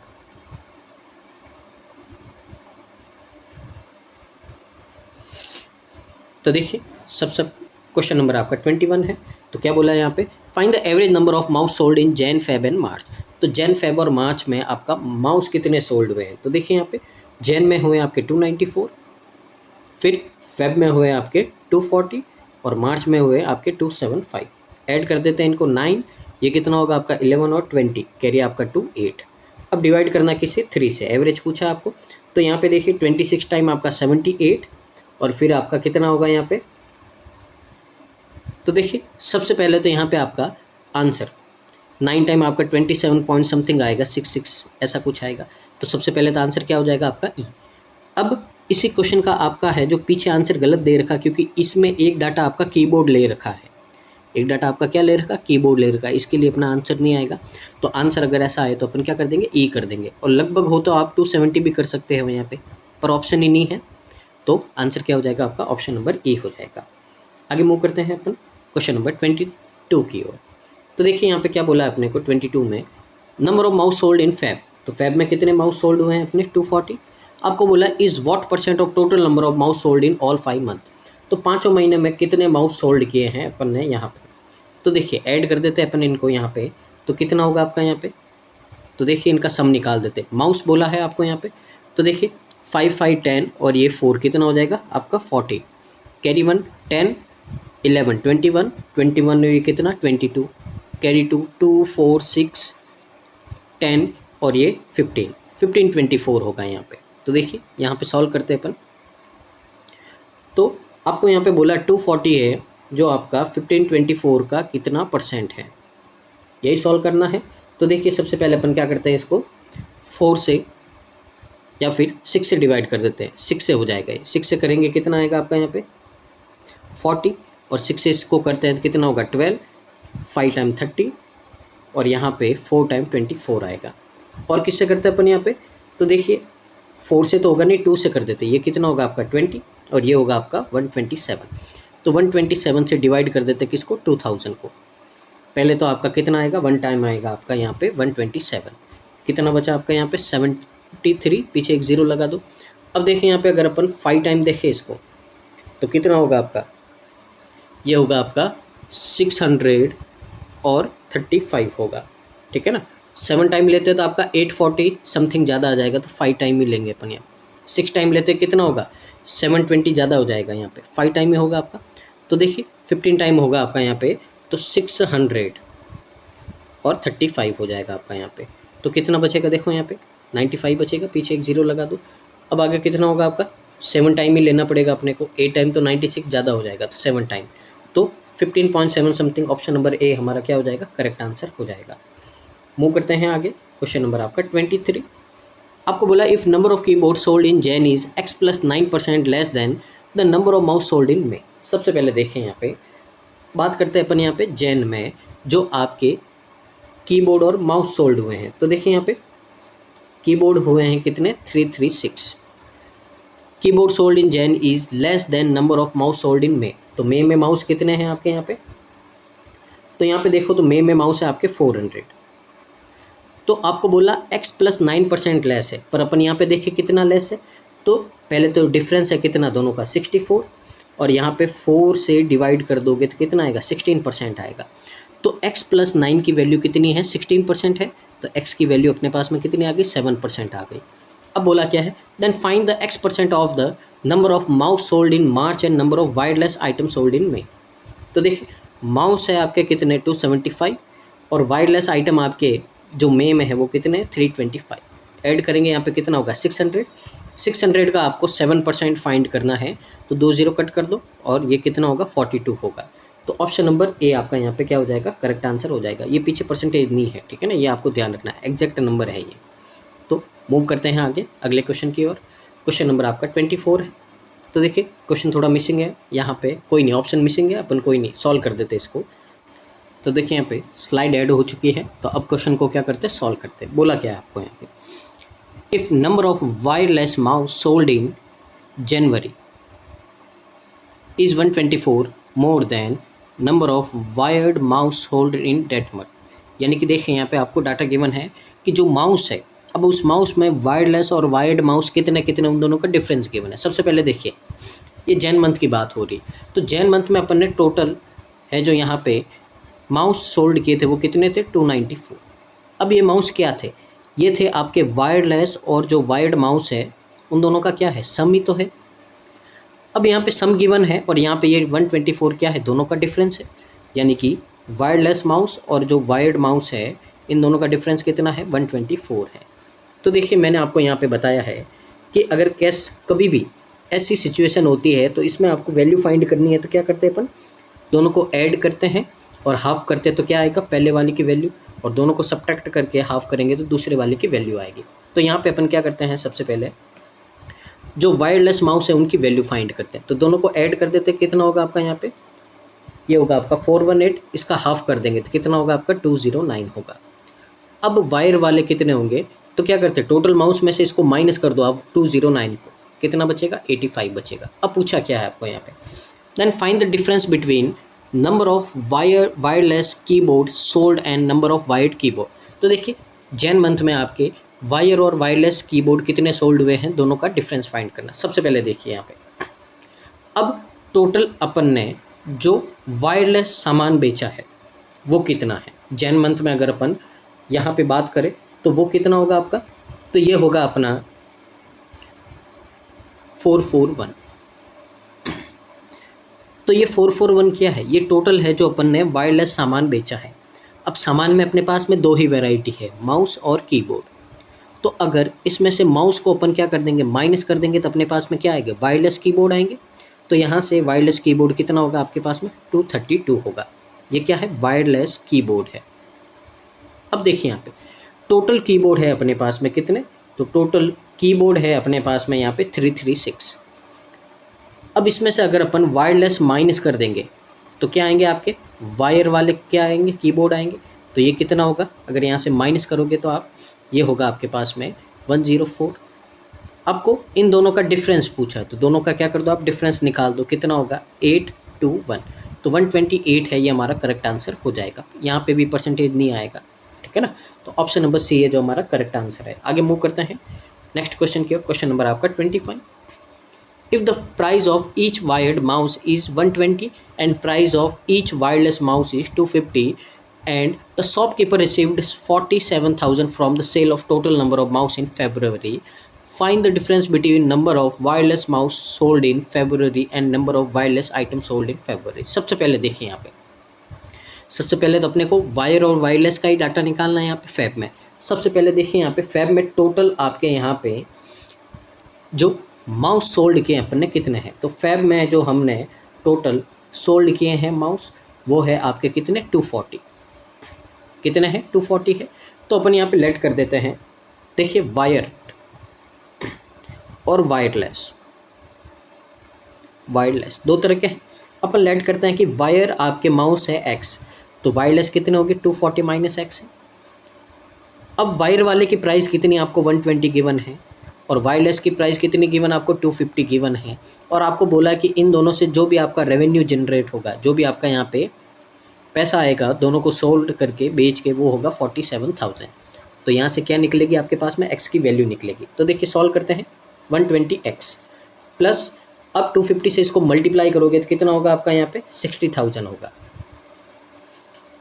तो देखिए सब क्वेश्चन नंबर आपका 21 है। तो क्या बोला है यहाँ पे, find the average number of mouse sold in Jan, Feb and March. तो जैन, फेब और मार्च में आपका माउस कितने सोल्ड हुए हैं। तो देखिए यहाँ पे जैन में हुए आपके 294, फिर फेब में हुए आपके 240 और मार्च में हुए आपके 275। ऐड कर देते हैं इनको 9, ये कितना होगा आपका 11 और 20, कैरी आपका 28। अब डिवाइड करना किससे 3 से, एवरेज पूछा आपको। तो यहाँ पे देखिए 26 टाइम आपका 78 और फिर आपका कितना होगा यहाँ पे। तो देखिए सबसे पहले तो यहाँ पे आपका आंसर 9 टाइम आपका 27 पॉइंट समथिंग आएगा, 66 ऐसा कुछ आएगा। तो सबसे पहले तो आंसर क्या हो जाएगा आपका ई। अब इसी क्वेश्चन का आपका है जो पीछे आंसर गलत दे रखा, क्योंकि इसमें एक डाटा आपका कीबोर्ड ले रखा है, एक डाटा आपका क्या ले रखा कीबोर्ड ले रखा है, इसके लिए अपना आंसर नहीं आएगा। तो आंसर अगर ऐसा आए तो अपन क्या कर देंगे ई कर देंगे, और लगभग हो तो आप 270 भी कर सकते हैं यहाँ पे, पर ऑप्शन ही नहीं है। तो आंसर क्या हो जाएगा आपका ऑप्शन नंबर ई हो जाएगा। आगे मूव करते हैं अपन क्वेश्चन नंबर 22 की ओर। तो देखिए यहाँ पे क्या बोला है अपने को 22 में, number of mouse sold in Feb. तो फैब में कितने माउस सोल्ड हुए हैं अपने 240। आपको बोला is what percent of total number of mouse sold in all 5 month. तो 5 महीने में कितने माउस सोल्ड किए हैं अपन ने यहाँ पे। तो देखिए ऐड कर देते हैं अपन इनको यहाँ पे, तो कितना होगा आपका यहाँ पे। तो देखिए इनका सम निकाल देते, माउस बोला है आपको यहाँ पे। तो देखिए 5 5 10 और ये 4 कितना हो जाएगा आपका 40, कैरी 1 10 11 21 21 में ये कितना 22, कैरी 2 2 4 6 10 और ये 15 15 24 होगा यहाँ पे। तो देखिए यहाँ पे सॉल्व करते हैं अपन। तो आपको यहाँ पे बोला 240 है जो आपका 15 24 का कितना परसेंट है, यही सॉल्व करना है। तो देखिए सबसे पहले अपन क्या करते हैं, इसको 4 से या फिर 6 से डिवाइड कर देते हैं, 6 से हो जाएगा। 6 से करेंगे कितना आएगा आपका यहाँ पे 40 और 6 से इसको करते हैं तो कितना होगा 12, 5 टाइम 30 और यहाँ पे 4 टाइम 24 आएगा। और किससे करते हैं अपन यहाँ पे, तो देखिए 4 से तो होगा नहीं, 2 से कर देते हैं, ये कितना होगा आपका 20 और ये होगा आपका 127। तो 127 से डिवाइड कर देते किसको 2000 को, पहले तो आपका कितना आएगा, 1 टाइम आएगा आपका यहाँ पे 127, कितना बचा आपका यहाँ पे 73, पीछे एक 0 लगा दो। अब देखिए यहाँ पे अगर अपन 5 टाइम देखें इसको तो कितना होगा आपका, ये होगा आपका 635 होगा, ठीक है ना। 7 टाइम लेते तो आपका 840 समथिंग ज़्यादा आ जाएगा, तो 5 टाइम ही लेंगे अपन यहाँ। 6 टाइम लेते कितना होगा, 720 ज़्यादा हो जाएगा यहाँ पे, 5 टाइम ही होगा आपका। तो देखिए 15 टाइम होगा आपका यहाँ पे, तो 635 हो जाएगा आपका यहाँ पे। तो कितना बचेगा देखो यहाँ पे 95 बचेगा, पीछे एक 0 लगा दो। अब आगे कितना होगा आपका, 7 टाइम ही लेना पड़ेगा अपने को, 8 टाइम तो 96 ज़्यादा हो जाएगा, तो 7 टाइम, तो 15.7 समथिंग, ऑप्शन नंबर ए हमारा क्या हो जाएगा, करेक्ट आंसर हो जाएगा। मूव करते हैं आगे, क्वेश्चन नंबर आपका 23। आपको बोला if number of keyboard sold in Jan is x + 9% less than the number of mouse sold in May. सबसे पहले देखें यहाँ पे बात करते हैं अपन यहाँ पे जैन में जो आपके कीबोर्ड और माउस सोल्ड हुए हैं। तो देखिए यहाँ पे कीबोर्ड हुए हैं कितने, 336। Keyboard sold in Jan is less than number of mouse sold in May. तो मे में माउस कितने हैं आपके यहाँ पे, तो यहाँ पे देखो तो मे में माउस है आपके 400। तो आपको बोला x + 9% लेस है, पर अपन यहाँ पे देखें कितना लेस है, तो पहले तो डिफरेंस है कितना दोनों का 64, और यहाँ पे 4 से डिवाइड कर दोगे तो कितना आएगा 16% आएगा। तो x + 9 की वैल्यू कितनी है, 16% है, तो x की वैल्यू अपने पास में कितनी आ गई, 7% आ गई। अब बोला क्या है, then find the x% of the number of mouse sold in March and number of wireless item sold in May. तो देखिए माउस है आपके कितने 275, और वायरलेस आइटम आपके जो मे में है वो कितने 325। ऐड करेंगे यहाँ पे कितना होगा 600 का आपको 7% फाइंड करना है, तो 2 0 कट कर दो और ये कितना होगा 42 होगा। तो ऑप्शन नंबर ए आपका यहाँ पे क्या हो जाएगा, करेक्ट आंसर हो जाएगा। ये पीछे परसेंटेज नहीं है, ठीक है ना, ये आपको ध्यान रखना है, एग्जैक्ट नंबर है ये। तो मूव करते हैं आगे अगले क्वेश्चन की ओर। क्वेश्चन नंबर आपका 24 है। तो देखिए क्वेश्चन थोड़ा मिसिंग है यहाँ पे, कोई नहीं, ऑप्शन मिसिंग है, अपन कोई नहीं सॉल्व कर देते इसको। तो देखिए यहाँ पे स्लाइड ऐड हो चुकी है, तो अब क्वेश्चन को क्या करते हैं, सॉल्व करते हैं। बोला क्या है आपको यहाँ पे, if number of wireless mouse sold in January is 124 more than number of wired mouse sold in that month. यानी कि देखिए यहाँ पे आपको डाटा गिवन है कि जो माउस है, अब उस माउस में वायरलेस और वायर्ड माउस कितने कितने उन दोनों का डिफरेंस गिवन है। सबसे पहले देखिए ये जैन मंथ की बात हो रही, तो जैन मंथ में अपन ने टोटल है जो यहाँ पे माउस सोल्ड किए थे वो कितने थे 294। अब ये माउस क्या थे, ये थे आपके वायरलेस और जो वायर्ड माउस है उन दोनों का क्या है, सम ही तो है। अब यहाँ पे सम गिवन है और यहाँ पे ये 124 क्या है, दोनों का डिफरेंस है। यानी कि वायरलेस माउस और जो वायर्ड माउस है इन दोनों का डिफरेंस कितना है 124 है। तो देखिए मैंने आपको यहाँ पे बताया है कि अगर कभी भी ऐसी सिचुएशन होती है तो इसमें आपको वैल्यू फाइंड करनी है, तो क्या करते हैं अपन, दोनों को ऐड करते हैं और हाफ करते हैं, तो क्या आएगा पहले वाले की वैल्यू, और दोनों को सब्ट्रैक्ट करके हाफ करेंगे तो दूसरे वाले की वैल्यू आएगी। तो यहाँ पे अपन क्या करते हैं, सबसे पहले जो वायरलेस माउस है उनकी वैल्यू फाइंड करते हैं, तो दोनों को ऐड कर देते हैं। कितना होगा आपका यहाँ पे, ये होगा आपका 418, इसका हाफ कर देंगे तो कितना होगा आपका 209 होगा। अब वायर वाले कितने होंगे, तो क्या करते हैं, टोटल माउस में से इसको माइनस कर दो आप 209 को, कितना बचेगा 85 बचेगा। अब पूछा क्या है आपको यहाँ पे, then find the difference between number of wireless keyboard sold and number of wired keyboard. तो देखिए जैन मंथ में आपके वायर और वायरलेस कीबोर्ड कितने सोल्ड हुए हैं, दोनों का डिफरेंस फाइंड करना। सबसे पहले देखिए यहाँ पे, अब टोटल अपन ने जो वायरलेस सामान बेचा है वो कितना है जैन मंथ में, अगर अपन यहाँ पे बात करें तो वो कितना होगा आपका, तो ये होगा अपना 441। तो ये 441 क्या है, ये टोटल है जो अपन ने वायरलेस सामान बेचा है। अब सामान में अपने पास में दो ही वैरायटी है, माउस और कीबोर्ड। तो अगर इसमें से माउस को अपन क्या कर देंगे, माइनस कर देंगे, तो अपने पास में क्या आएगा, वायरलेस कीबोर्ड आएंगे। तो यहाँ से वायरलेस कीबोर्ड कितना होगा आपके पास में 232 होगा। ये क्या है, वायरलेस कीबोर्ड है। अब देखिए यहाँ पे टोटल कीबोर्ड है अपने पास में कितने, तो टोटल कीबोर्ड है अपने पास में यहाँ पे 336। अब इसमें से अगर अपन वायरलेस माइनस कर देंगे तो क्या आएंगे आपके वायर वाले, क्या आएंगे कीबोर्ड आएंगे। तो ये कितना होगा, अगर यहाँ से माइनस करोगे तो आप, ये होगा आपके पास में 104। आपको इन दोनों का डिफरेंस पूछा है तो दोनों का क्या कर दो आप, डिफरेंस निकाल दो, कितना होगा 821। तो 128 है, ये हमारा करेक्ट आंसर हो जाएगा। यहाँ पे भी परसेंटेज नहीं आएगा, ठीक है ना। तो ऑप्शन नंबर सी है जो हमारा करेक्ट आंसर है। आगे मूव करते हैं नेक्स्ट क्वेश्चन की ओर। क्वेश्चन नंबर आपका 25। If the price of each wired mouse is 120 and price of each wireless mouse is 250 and the shopkeeper received 47,000 from the sale of total number of mouse in February, find the difference between number of wireless mouse sold in February and number of wireless items sold in February। सबसे पहले देखिए यहाँ पे, सबसे पहले तो अपने को वायर और वायरलेस का ही डाटा निकालना है यहाँ पे फैब में। सबसे पहले देखिए यहाँ पे फैब में टोटल आपके यहाँ पे जो माउस सोल्ड किए हैं अपन ने कितने हैं, तो फैब में जो हमने टोटल सोल्ड किए हैं माउस वो है आपके कितने 240। कितने हैं 240 है। तो अपन यहाँ पे लेट कर देते हैं। देखिए वायर और वायरलेस दो तरह के हैं। अपन लेट करते हैं कि वायर आपके माउस है x, तो वायरलेस कितने होगी 240 माइनस x है। अब वायर वाले की प्राइस कितनी आपको 120 गिवन है और वायरलेस की प्राइस कितनी गिवन आपको 250 गिवन है। और आपको बोला कि इन दोनों से जो भी आपका रेवेन्यू जनरेट होगा, जो भी आपका यहाँ पे पैसा आएगा दोनों को सोल्ड करके बेच के, वो होगा 47,000। तो यहाँ से क्या निकलेगी आपके पास में x की वैल्यू निकलेगी। तो देखिए सॉल्व करते हैं 120x प्लस अब 250 से इसको मल्टीप्लाई करोगे तो कितना होगा आपका यहाँ पे 60,000 होगा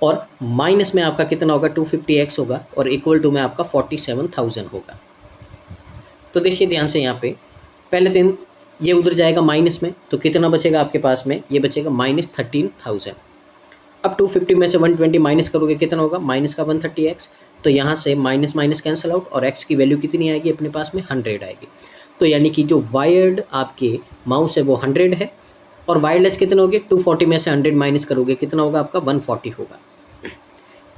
और माइनस में आपका कितना होगा 250x होगा और इक्वल टू में आपका 47,000 होगा। तो देखिए ध्यान से यहाँ पे पहले दिन ये उधर जाएगा माइनस में, तो कितना बचेगा आपके पास में, ये बचेगा -13,000। अब 250 में से 120 माइनस करोगे कितना होगा माइनस का 130x, तो यहाँ से माइनस माइनस कैंसिल आउट और x की वैल्यू कितनी आएगी अपने पास में 100 आएगी। तो यानी कि जो वायर्ड आपके माउस है वो 100 है और वायरलेस कितने होगे 240 में से 100 माइनस करोगे कितना होगा आपका 140 होगा।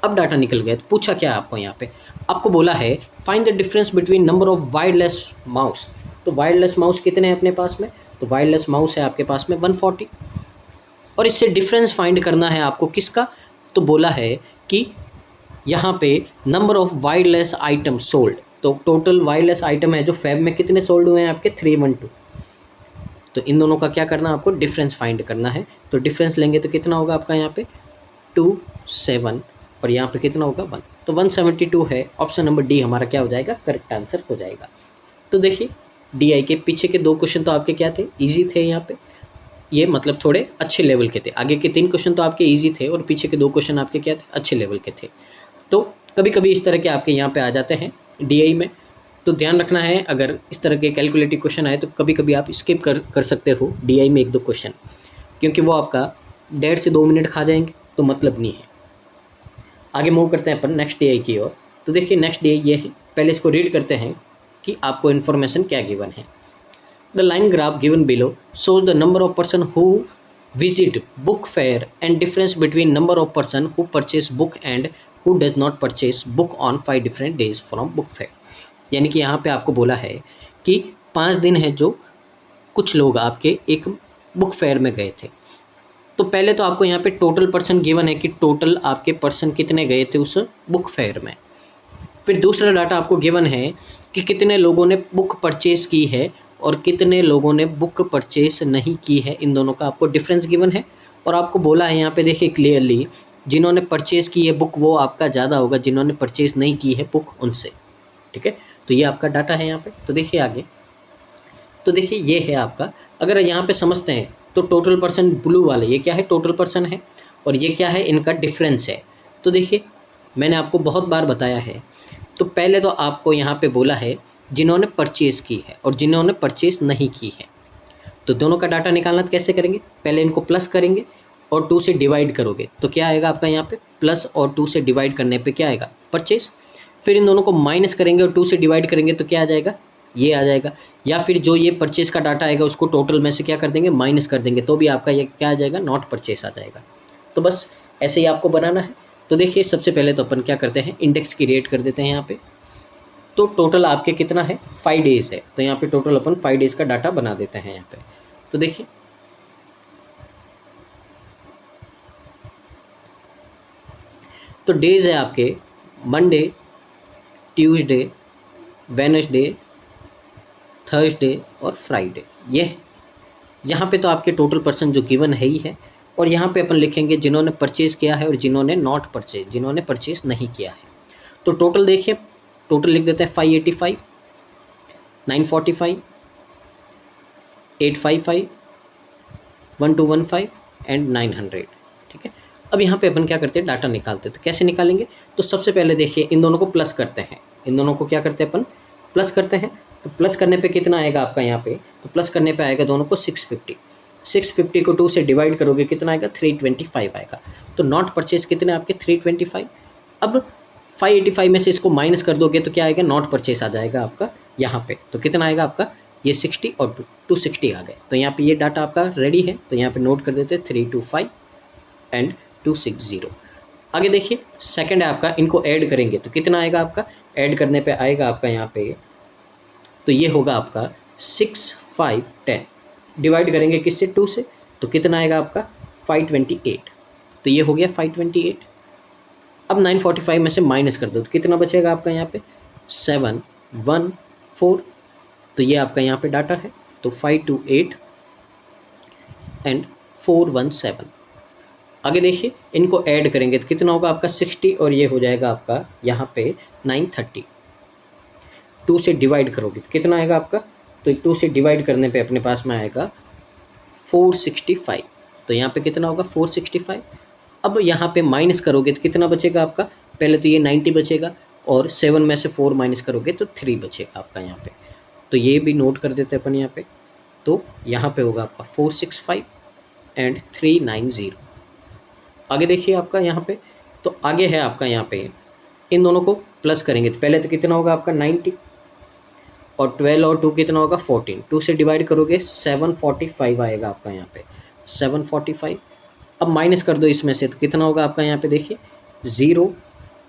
अब डाटा निकल गया। तो पूछा क्या आपको यहाँ पे, आपको बोला है find the difference between number of wireless mouse. तो वायरलेस माउस कितने हैं अपने पास में, तो वायरलेस माउस है आपके पास में 140 और इससे डिफरेंस फाइंड करना है आपको किसका, तो बोला है कि यहाँ पे number of wireless item sold. तो टोटल वायरलेस आइटम है जो फैब में कितने सोल्ड हुए हैं आपके 312। तो इन दोनों का क्या करना है आपको डिफरेंस फाइंड करना है। तो डिफरेंस लेंगे तो कितना होगा आपका यहाँ पे 27 और यहाँ पे कितना होगा 1, तो 172 है। ऑप्शन नंबर डी हमारा क्या हो जाएगा करेक्ट आंसर हो जाएगा। तो देखिए DI के पीछे के 2 क्वेश्चन तो आपके क्या थे इजी थे, यहाँ पे ये मतलब थोड़े अच्छे लेवल के थे। आगे के 3 क्वेश्चन तो आपके इजी थे और पीछे के 2 क्वेश्चन आपके क्या थे अच्छे लेवल के थे। तो कभी कभी इस तरह के आपके यहाँ पे आ जाते हैं DI में, तो ध्यान रखना है अगर इस तरह के कैलकुलेटिव क्वेश्चन आए तो कभी कभी आप स्किप कर सकते हो DI में 1-2 क्वेश्चन, क्योंकि वो आपका 1.5 से 2 मिनट खा जाएंगे तो मतलब नहीं है। आगे मूव करते हैं अपन नेक्स्ट DI की ओर। तो देखिए नेक्स्ट DI ये है, पहले इसको रीड करते हैं कि आपको इन्फॉर्मेशन क्या गिवन है। The line graph given below shows the number of person who visit book fair and difference between number of person who purchase book and who does not purchase book on 5 different days from book fair. यानी कि यहाँ पे आपको बोला है कि 5 दिन है जो कुछ लोग आपके एक बुक फेयर में गए थे। तो पहले तो आपको यहाँ पे टोटल पर्सन गिवन है कि टोटल आपके पर्सन कितने गए थे उस बुक फेयर में। फिर दूसरा डाटा आपको गिवन है कि कितने लोगों ने बुक परचेज़ की है और कितने लोगों ने बुक परचेज़ नहीं की है, इन दोनों का आपको डिफरेंस गिवन है। और आपको बोला है यहाँ पे देखिए क्लियरली जिन्होंने परचेज़ की है बुक वो आपका ज़्यादा होगा, जिन्होंने परचेज़ नहीं की है बुक उनसे, ठीक है। तो ये आपका डाटा है यहाँ पे। तो देखिए आगे, तो देखिए ये है आपका, अगर यहाँ पे समझते हैं तो टोटल पर्सन ब्लू वाले ये क्या है टोटल पर्सन है और ये क्या है इनका डिफरेंस है। तो देखिए मैंने आपको बहुत बार बताया है, तो पहले तो आपको यहाँ पे बोला है जिन्होंने परचेज़ की है और जिन्होंने परचेज़ नहीं की है। तो दोनों का डाटा निकालना कैसे करेंगे, पहले इनको प्लस करेंगे और 2 से डिवाइड करोगे तो क्या आएगा आपका यहाँ पे प्लस और 2 से डिवाइड करने पे क्या आएगा परचेज़। फिर इन दोनों को माइनस करेंगे और 2 से डिवाइड करेंगे तो क्या आ जाएगा ये आ जाएगा। या फिर जो ये परचेज़ का डाटा आएगा उसको टोटल में से क्या कर देंगे माइनस कर देंगे तो भी आपका ये क्या आ जाएगा नॉट परचेज़ आ जाएगा। तो बस ऐसे ही आपको बनाना है। तो देखिए सबसे पहले तो अपन क्या करते हैं इंडेक्स क्रिएट कर देते हैं यहाँ पे। तो टोटल आपके कितना है 5 डेज़ है, तो यहाँ पे टोटल अपन 5 डेज़ का डाटा बना देते हैं यहाँ पे। तो देखिए तो डेज़ है आपके मंडे, ट्यूसडे, वेडनेसडे, थर्सडे और फ्राइडे। ये यहाँ पे तो आपके टोटल पर्सन जो गिवन है ही है। और यहाँ पे अपन लिखेंगे जिन्होंने परचेज़ किया है और जिन्होंने नॉट परचेज, जिन्होंने परचेज़ नहीं किया है। तो टोटल देखिए, टोटल लिख देते हैं 585, 945, 855, 1215 एंड 900। ठीक है, अब यहाँ पे अपन क्या करते हैं, डाटा निकालते हैं। तो कैसे निकालेंगे, तो सबसे पहले देखिए इन दोनों को प्लस करते हैं, इन दोनों को क्या करते हैं अपन, प्लस करते हैं। तो प्लस करने पे कितना आएगा आपका यहाँ पे, तो प्लस करने पे आएगा दोनों को 650। 650 को 2 से डिवाइड करोगे कितना आएगा, 325 आएगा। तो नॉट परचेज कितने आपके, 325। अब 585 में से इसको माइनस कर दोगे तो क्या आएगा, नॉट परचेज आ जाएगा आपका यहाँ पे। तो कितना आएगा आपका, ये 60 और 260 आ गए। तो यहाँ पे ये डाटा आपका रेडी है। तो यहाँ पे नोट कर देते हैं 325 एंड 260। आगे देखिए सेकंड है आपका, इनको ऐड करेंगे तो कितना आएगा आपका, ऐड करने पे आएगा आपका यहाँ पे, तो ये होगा आपका 6, 5, 10। डिवाइड करेंगे किससे, 2 से, तो कितना आएगा आपका 528। तो ये हो गया 528। अब 945 में से माइनस कर दो तो कितना बचेगा आपका यहाँ पे, 714। तो ये आपका यहाँ पे डाटा है। तो 528 एंड 417। आगे देखिए इनको ऐड करेंगे तो कितना होगा आपका 60 और ये हो जाएगा आपका यहाँ पे 930। 2 से डिवाइड करोगे तो कितना आएगा आपका, तो 2 से डिवाइड करने पे अपने पास में आएगा 465। तो यहाँ पे कितना होगा 465। अब यहाँ पे माइनस करोगे तो कितना बचेगा आपका, पहले तो ये 90 बचेगा और 7 में से 4 माइनस करोगे तो 3 बचेगा आपका यहाँ पे। तो ये भी नोट कर देते हैं अपन यहाँ पे। तो यहाँ पे होगा आपका 465 एंड 390। आगे देखिए आपका यहाँ पे, तो आगे है आपका यहाँ पे, इन दोनों को प्लस करेंगे तो पहले तो कितना होगा आपका 90 और 12 और 2 कितना होगा 14। 2 से डिवाइड करोगे 745 आएगा आपका यहाँ पे, 745। अब माइनस कर दो इसमें से तो कितना होगा आपका यहाँ पे देखिए 0,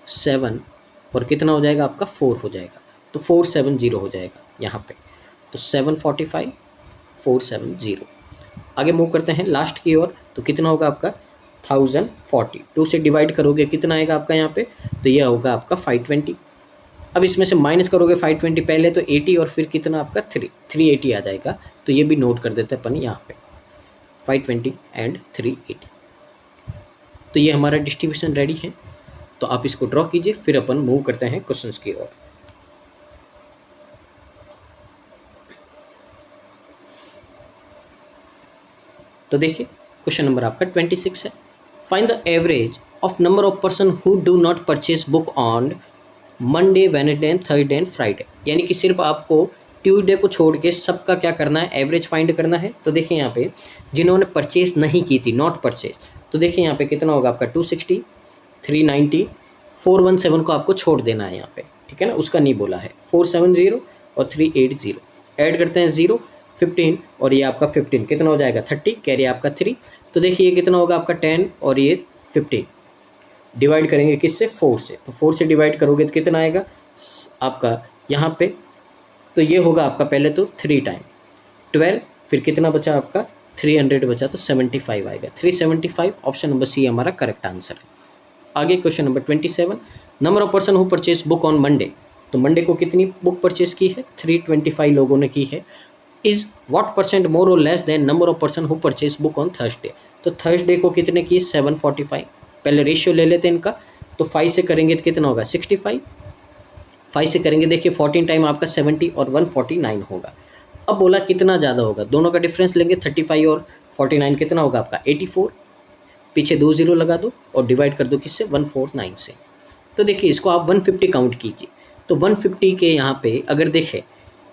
7 और कितना हो जाएगा आपका 4 हो जाएगा। तो 470 हो जाएगा यहाँ पे। तो 745, 470। आगे मूव करते हैं लास्ट की ओर। तो कितना होगा आपका 1040। 2 से डिवाइड करोगे कितना आएगा आपका यहाँ पे, तो यह होगा आपका 520। अब इसमें से माइनस करोगे 520, पहले तो 80 और फिर कितना आपका 380 आ जाएगा। तो ये भी नोट कर देते हैं अपन यहाँ पे, 520 एंड 380। तो ये हमारा डिस्ट्रीब्यूशन रेडी है। तो आप इसको ड्रॉ कीजिए, फिर अपन मूव करते हैं क्वेश्चंस की ओर। तो देखिए क्वेश्चन नंबर आपका 26 है। Find the average of number of person who do not purchase book on Monday, Wednesday and Thursday and Friday. यानी कि सिर्फ आपको ट्यूसडे को छोड़ के सबका क्या करना है, एवरेज फाइंड करना है। तो देखिए यहाँ पे जिन्होंने परचेज नहीं की थी, नॉट परचेज, तो देखिए यहाँ पे कितना होगा आपका 260, 390, 417 को आपको छोड़ देना है यहाँ पे, ठीक है ना, उसका नहीं बोला है। 470 और 380 ऐड करते हैं 0, 15 और ये आपका 15 कितना हो जाएगा 30, कैरी आपका 3। तो देखिए ये कितना होगा आपका 10 और ये 15 डिवाइड करेंगे किससे, 4 से। तो 4 से डिवाइड करोगे तो कितना आएगा आपका यहाँ पे, तो ये होगा आपका पहले तो 3 टाइम 12, फिर कितना बचा आपका 300 बचा, तो 75 आएगा, 375। ऑप्शन नंबर सी हमारा करेक्ट आंसर है। आगे question number 27, number of person who purchase book on Monday. तो मंडे को कितनी बुक परचेज की है, 325 लोगों ने की है। इज़ व्हाट परसेंट मोर और less than number of person who purchase book on Thursday. तो थर्सडे को कितने की, 745। पहले रेशियो ले लेते हैं इनका। तो 5 से करेंगे तो कितना होगा 65, 5 से करेंगे देखिए 14 टाइम आपका 70 और 149 होगा। अब बोला कितना ज़्यादा होगा, दोनों का डिफरेंस लेंगे 35 और 49 कितना होगा आपका 84। पीछे 2 0 लगा दो और डिवाइड कर दो किससे, 149 से। तो देखिए इसको आप 150 काउंट कीजिए। तो 150 के यहाँ पे अगर देखें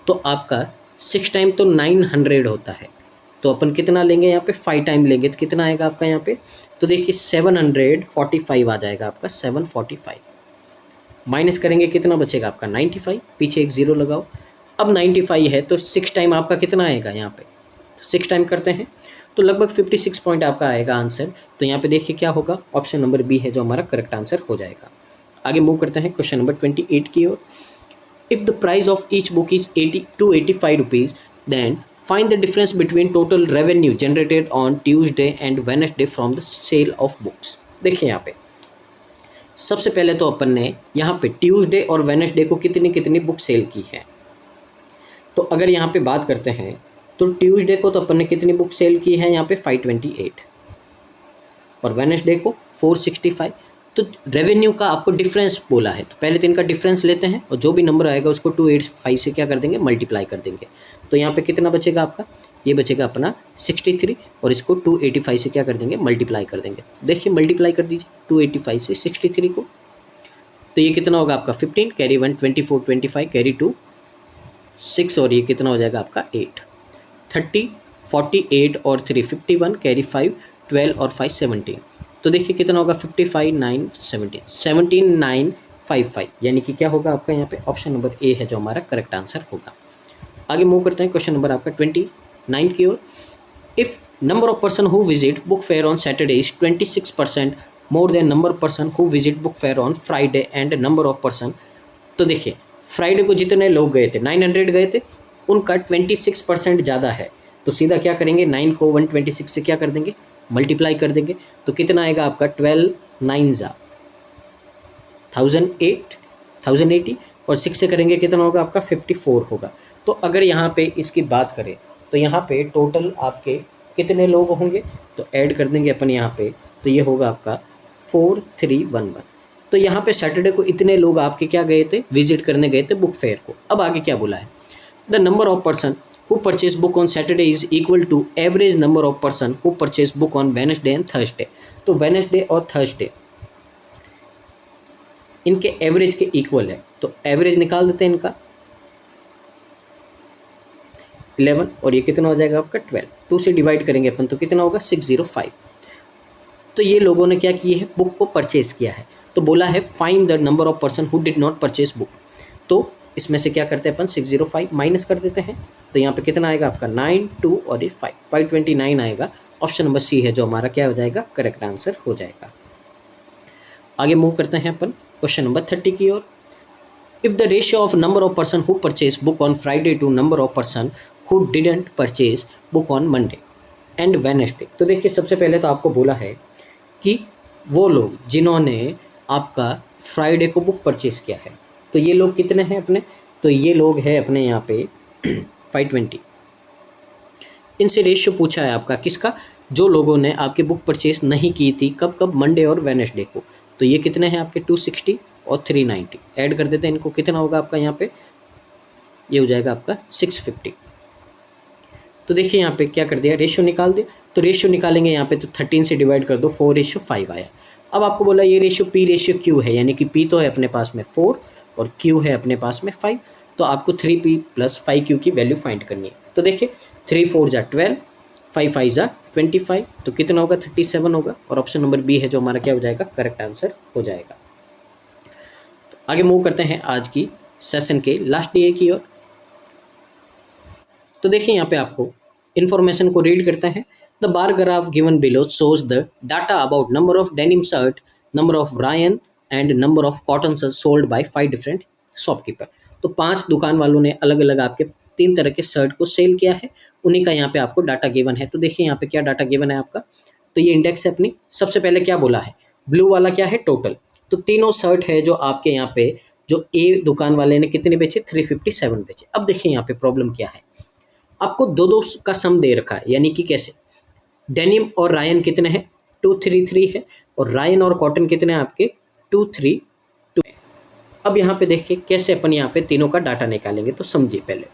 तो आपका 6 टाइम तो 900 होता है। तो अपन कितना लेंगे यहाँ पे 5 टाइम लेंगे तो कितना आएगा आपका यहाँ पे, तो देखिए 745 आ जाएगा आपका, 745 माइनस करेंगे कितना बचेगा आपका 95, पीछे एक 0 लगाओ। अब 95 है तो 6 टाइम आपका कितना आएगा यहाँ पे, तो 6 टाइम करते हैं तो लगभग 56 पॉइंट आपका आएगा आंसर। तो यहाँ पे देखिए क्या होगा, ऑप्शन नंबर बी है जो हमारा करेक्ट आंसर हो जाएगा। आगे मूव करते हैं क्वेश्चन नंबर 28 की ओर। If the price of each book is 85 rupees then find the difference between total revenue generated on Tuesday and Wednesday from the sale of books. देखिए यहाँ पे सबसे पहले तो अपन ने यहाँ पे ट्यूसडे और वेडनेसडे को कितनी कितनी बुक सेल की है। तो अगर यहाँ पे बात करते हैं तो ट्यूसडे को तो अपन ने कितनी बुक सेल की है यहाँ पे 528, और वेडनेसडे को 465। तो रेवेन्यू का आपको डिफरेंस बोला है, तो पहले तो इनका डिफरेंस लेते हैं और जो भी नंबर आएगा उसको 285 से क्या कर देंगे, मल्टीप्लाई कर देंगे। तो यहाँ पे कितना बचेगा आपका, ये बचेगा अपना 63 और इसको 285 से क्या कर देंगे, मल्टीप्लाई कर देंगे। देखिए मल्टीप्लाई कर दीजिए 285 से 63 को, तो ये कितना होगा आपका 15, कैरी 1 24 25, कैरी 2 6 और ये कितना हो जाएगा आपका 8, 30 48 और 3 51, कैरी 5 12 और 5 17। तो देखिए कितना होगा 55 9 17 17 9 55, यानी कि क्या होगा आपका यहाँ पे ऑप्शन नंबर ए है जो हमारा करेक्ट आंसर होगा। आगे मूव करते हैं क्वेश्चन नंबर आपका 29 की ओर। If number of person who visit book fair on Saturday is 26% more than number person who visit book fair on Friday and number of person. तो देखिए फ्राइडे को जितने लोग गए थे 900 गए थे, उनका 26% ज़्यादा है, तो सीधा क्या करेंगे 9 को 126 से क्या कर देंगे, मल्टीप्लाई कर देंगे। तो कितना आएगा आपका 12 9 जा 1080 और 6 से करेंगे कितना होगा आपका 54 होगा। तो अगर यहाँ पे इसकी बात करें तो यहाँ पे टोटल आपके कितने लोग होंगे, तो ऐड कर देंगे अपन यहाँ पे, तो ये होगा आपका 4311। तो यहाँ पे सैटरडे को इतने लोग आपके क्या गए थे, विजिट करने गए थे बुक फेयर को। अब आगे क्या बोला है, the number of person who purchase book on Saturday is equal to average number of person who purchase book on Wednesday and Thursday. तो वेडनेसडे और थर्सडे इनके एवरेज के इक्वल है, तो एवरेज निकाल देते हैं इनका 11 और ये कितना हो जाएगा आपका 12, 2 से डिवाइड करेंगे अपन तो कितना होगा 605। तो ये लोगों ने क्या किया है, बुक को परचेज किया है। तो बोला है find the number of person who did not purchase book. तो इसमें से क्या करते हैं अपन 605 माइनस कर देते हैं, तो यहाँ पे कितना आएगा आपका 9 2 और ये 5 529 आएगा। ऑप्शन नंबर सी है जो हमारा क्या हो जाएगा, करेक्ट आंसर हो जाएगा। आगे मूव करते हैं अपन क्वेश्चन नंबर 30 की ओर। If the ratio of number of person who purchase book on Friday to number of person who didn't purchase book on Monday and Wednesday. तो देखिए सबसे पहले तो आपको बोला है कि वो लोग जिन्होंने आपका फ्राइडे को बुक परचेज किया है, तो ये लोग कितने हैं अपने, तो ये लोग हैं अपने यहाँ पे 520। इनसे रेशियो पूछा है आपका किसका, जो लोगों ने आपकी बुक परचेज नहीं की थी, कब कब, मंडे और वेडनेसडे को। तो ये कितने हैं आपके 260 और 390, ऐड कर देते हैं इनको, कितना होगा आपका यहाँ पे, ये हो जाएगा आपका 650। तो देखिए यहाँ पे क्या कर दिया, रेशियो निकाल दिया। तो रेशियो निकालेंगे यहाँ पे तो 13 से डिवाइड कर दो, 4:5 आया। अब आपको बोला ये रेशियो पी रेशियो क्यू है, यानी कि पी तो है अपने पास में 4 और क्यू है अपने पास में 5, तो आपको 3p + 5q की वैल्यू फाइंड करनी है। तो देखिए 3 4 जा 12, 5 5 जा 25, तो कितना होगा 37 होगा, और ऑप्शन नंबर बी है जो हमारा क्या हो जाएगा, करेक्ट आंसर हो जाएगा। तो आगे मूव करते हैं आज की सेशन के लास्ट डे की ओर। तो देखिए यहाँ पे आपको इन्फॉर्मेशन को रीड करते हैं। The bar graph given below shows the data about number of denim shirt, number of Ryan and number of cotton shirt sold by 5 different shopkeeper. तो 5 दुकान वालों ने अलग अलग आपके 3 तरह के शर्ट को सेल किया है, उन्हीं का यहाँ पे आपको डाटा गिवन है। तो देखिए यहाँ पे क्या डाटा गिवन है आपका, तो ये इंडेक्स है अपनी। सबसे पहले क्या बोला है, ब्लू वाला क्या है, टोटल। तो तीनों शर्ट है जो आपके यहाँ पे, जो ए दुकान वाले ने कितने बेचे, 357 बेचे। अब देखिए यहाँ पे प्रॉब्लम क्या है, आपको दो का सम दे रखा है, यानी कि कैसे, डेनिम और रायन कितने हैं 233 है, और रायन और कॉटन कितने हैं आपके 232 है। अब यहाँ पे देखिए कैसे अपन यहाँ पे तीनों का डाटा निकालेंगे, तो समझिए पहले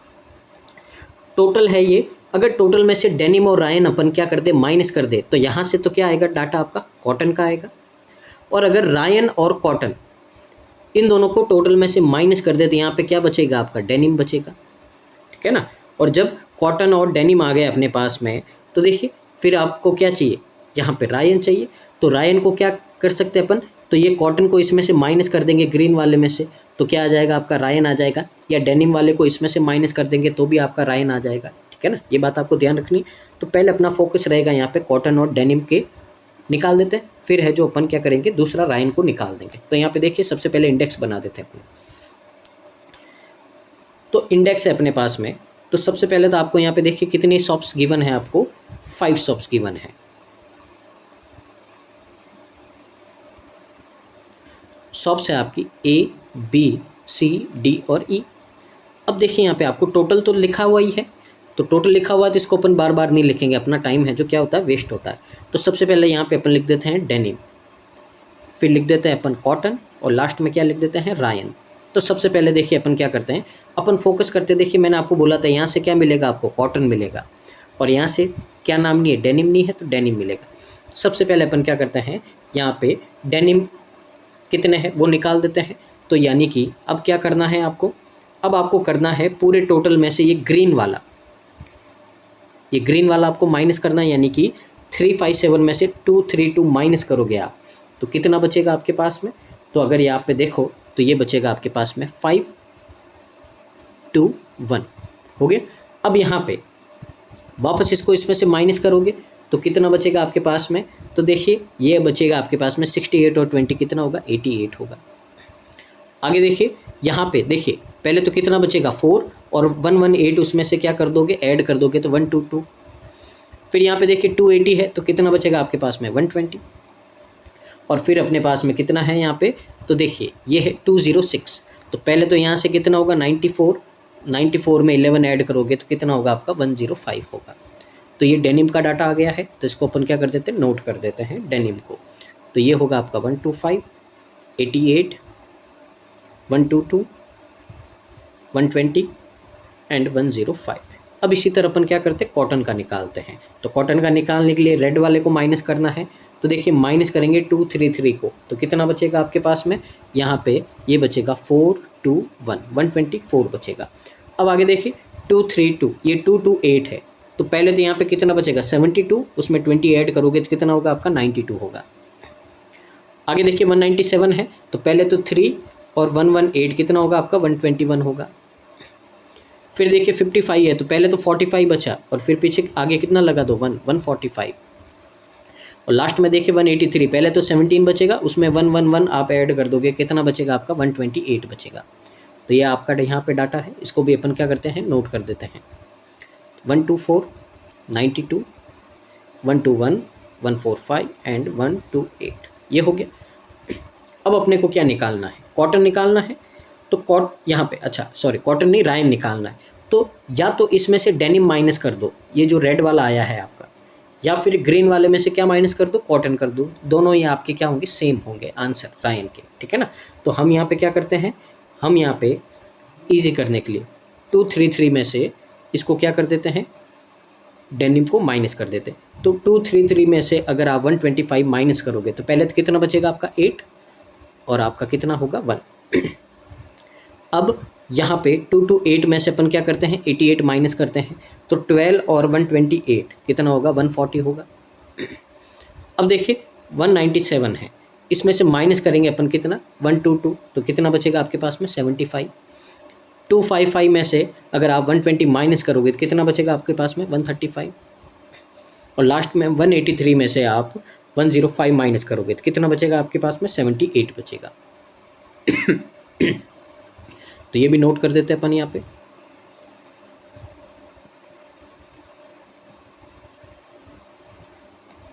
टोटल है ये। अगर टोटल में से डेनिम और रायन अपन क्या कर दे, माइनस कर दे, तो यहाँ से तो क्या आएगा डाटा आपका, कॉटन का आएगा। और अगर रायन और कॉटन इन दोनों को टोटल में से माइनस कर दे, तो यहाँ पे क्या बचेगा आपका, डेनिम बचेगा, ठीक है ना। और जब कॉटन और डेनिम आ गए अपने पास में, तो देखिए फिर आपको क्या चाहिए, यहाँ पे रायन चाहिए। तो रायन को क्या कर सकते हैं अपन, तो ये कॉटन को इसमें से माइनस कर देंगे ग्रीन वाले में से, तो क्या आ जाएगा आपका, रायन आ जाएगा। या डेनिम वाले को इसमें से माइनस कर देंगे तो भी आपका रायन आ जाएगा, ठीक है ना। ये बात आपको ध्यान रखनी। तो पहले अपना फोकस रहेगा यहाँ पे कॉटन और डेनिम के निकाल देते हैं, फिर है जो अपन क्या करेंगे, दूसरा रायन को निकाल देंगे। तो यहाँ पे देखिए सबसे पहले इंडेक्स बना देते हैं अपने। तो इंडेक्स है अपने पास में, तो सबसे पहले तो आपको यहाँ पे देखिए कितनी शॉप्स गिवन है, आपको 5 शॉप्स गिवन है। शॉप्स है आपकी A, B, C, D और E। अब देखिए यहाँ पे आपको टोटल तो लिखा हुआ ही है, तो टोटल लिखा हुआ है तो इसको अपन बार बार नहीं लिखेंगे, अपना टाइम है जो क्या होता है वेस्ट होता है। तो सबसे पहले यहाँ पे अपन लिख देते हैं डेनिम, फिर लिख देते हैं अपन कॉटन, और लास्ट में क्या लिख देते हैं रायन। तो सबसे पहले देखिए अपन क्या करते हैं, अपन फोकस करते हैं। देखिए मैंने आपको बोला था यहाँ से क्या मिलेगा, आपको कॉटन मिलेगा, और यहाँ से क्या नाम नहीं है, डेनिम नहीं है, तो डेनिम मिलेगा। सबसे पहले अपन क्या करते हैं, यहाँ पे डेनिम कितने हैं वो निकाल देते हैं। तो यानी कि अब क्या करना है आपको, अब आपको करना है पूरे टोटल में से ये ग्रीन वाला आपको माइनस करना है, यानी कि 357 में से 232 माइनस करोगे आप, तो कितना बचेगा आपके पास में। तो अगर यहाँ पे देखो तो ये बचेगा आपके पास में 521 हो गया। अब यहाँ पे वापस इसको इसमें से माइनस करोगे तो कितना बचेगा आपके पास में, तो देखिए ये बचेगा आपके पास में 68 और 20 कितना होगा, 88 होगा। आगे देखिए यहाँ पे देखिए पहले तो कितना बचेगा 4 और 118 उसमें से क्या कर दोगे, ऐड कर दोगे तो 122। फिर यहाँ पे देखिए 280 है तो कितना बचेगा आपके पास में 120, और फिर अपने पास में कितना है यहाँ पे, तो देखिए ये है 206। तो पहले तो यहाँ से कितना होगा 94 में 11 ऐड करोगे तो कितना होगा आपका 105 होगा। तो ये डेनिम का डाटा आ गया है, तो इसको अपन क्या कर देते हैं, नोट कर देते हैं डेनिम को। तो ये होगा आपका 125, 88, 122, 120 एंड 105। अब इसी तरह अपन क्या करते हैं, कॉटन का निकालते हैं। तो कॉटन का निकालने के लिए रेड वाले को माइनस करना है, तो देखिए माइनस करेंगे 233 को, तो कितना बचेगा आपके पास में, यहाँ पे ये बचेगा 421, 124 बचेगा। अब आगे देखिए 232, ये 228 है, तो पहले तो यहाँ पे कितना बचेगा 72, उसमें 20 ऐड करोगे तो कितना होगा आपका 92 होगा। आगे देखिए 197 है, तो पहले तो 3 और 118 कितना होगा आपका 121 होगा। फिर देखिए 55 है, तो पहले तो 45 बचा, और फिर पीछे आगे कितना लगा दो 145, और लास्ट में देखिए 183, पहले तो 17 बचेगा, उसमें 111 आप ऐड कर दोगे, कितना बचेगा आपका 128 बचेगा। तो ये आपका यहाँ पे डाटा है, इसको भी अपन क्या करते हैं, नोट कर देते हैं। 124, 92, 121, 145 एंड 128 ये हो गया। अब अपने को क्या निकालना है, कॉटन निकालना है। तो यहाँ पे कॉटन नहीं, रायन निकालना है। तो या तो इसमें से डेनिम माइनस कर दो, ये जो रेड वाला आया है आपका, या फिर ग्रीन वाले में से क्या माइनस कर दो, कॉटन कर दो। दोनों ये आपके क्या होंगे, सेम होंगे आंसर रायन के, ठीक है ना। तो हम यहाँ पे क्या करते हैं, हम यहाँ पे इजी करने के लिए 233 में से इसको क्या कर देते हैं, डेनिम को माइनस कर देते हैं। तो 233 में से अगर आप 125 माइनस करोगे तो पहले तो कितना बचेगा आपका 8, और आपका कितना होगा 1। अब यहाँ पे 228 में से अपन क्या करते हैं, 88 माइनस करते हैं, तो 12 और 128 कितना होगा 140 होगा। अब देखिए 197 है, इसमें से माइनस करेंगे अपन कितना 122, तो कितना बचेगा आपके पास में 75। 255 में से अगर आप 120 माइनस करोगे तो कितना बचेगा आपके पास में 135, और लास्ट में 183 में से आप 105 माइनस करोगे तो कितना बचेगा आपके पास में 78 बचेगा। तो ये भी नोट कर देते हैं अपन यहाँ पे।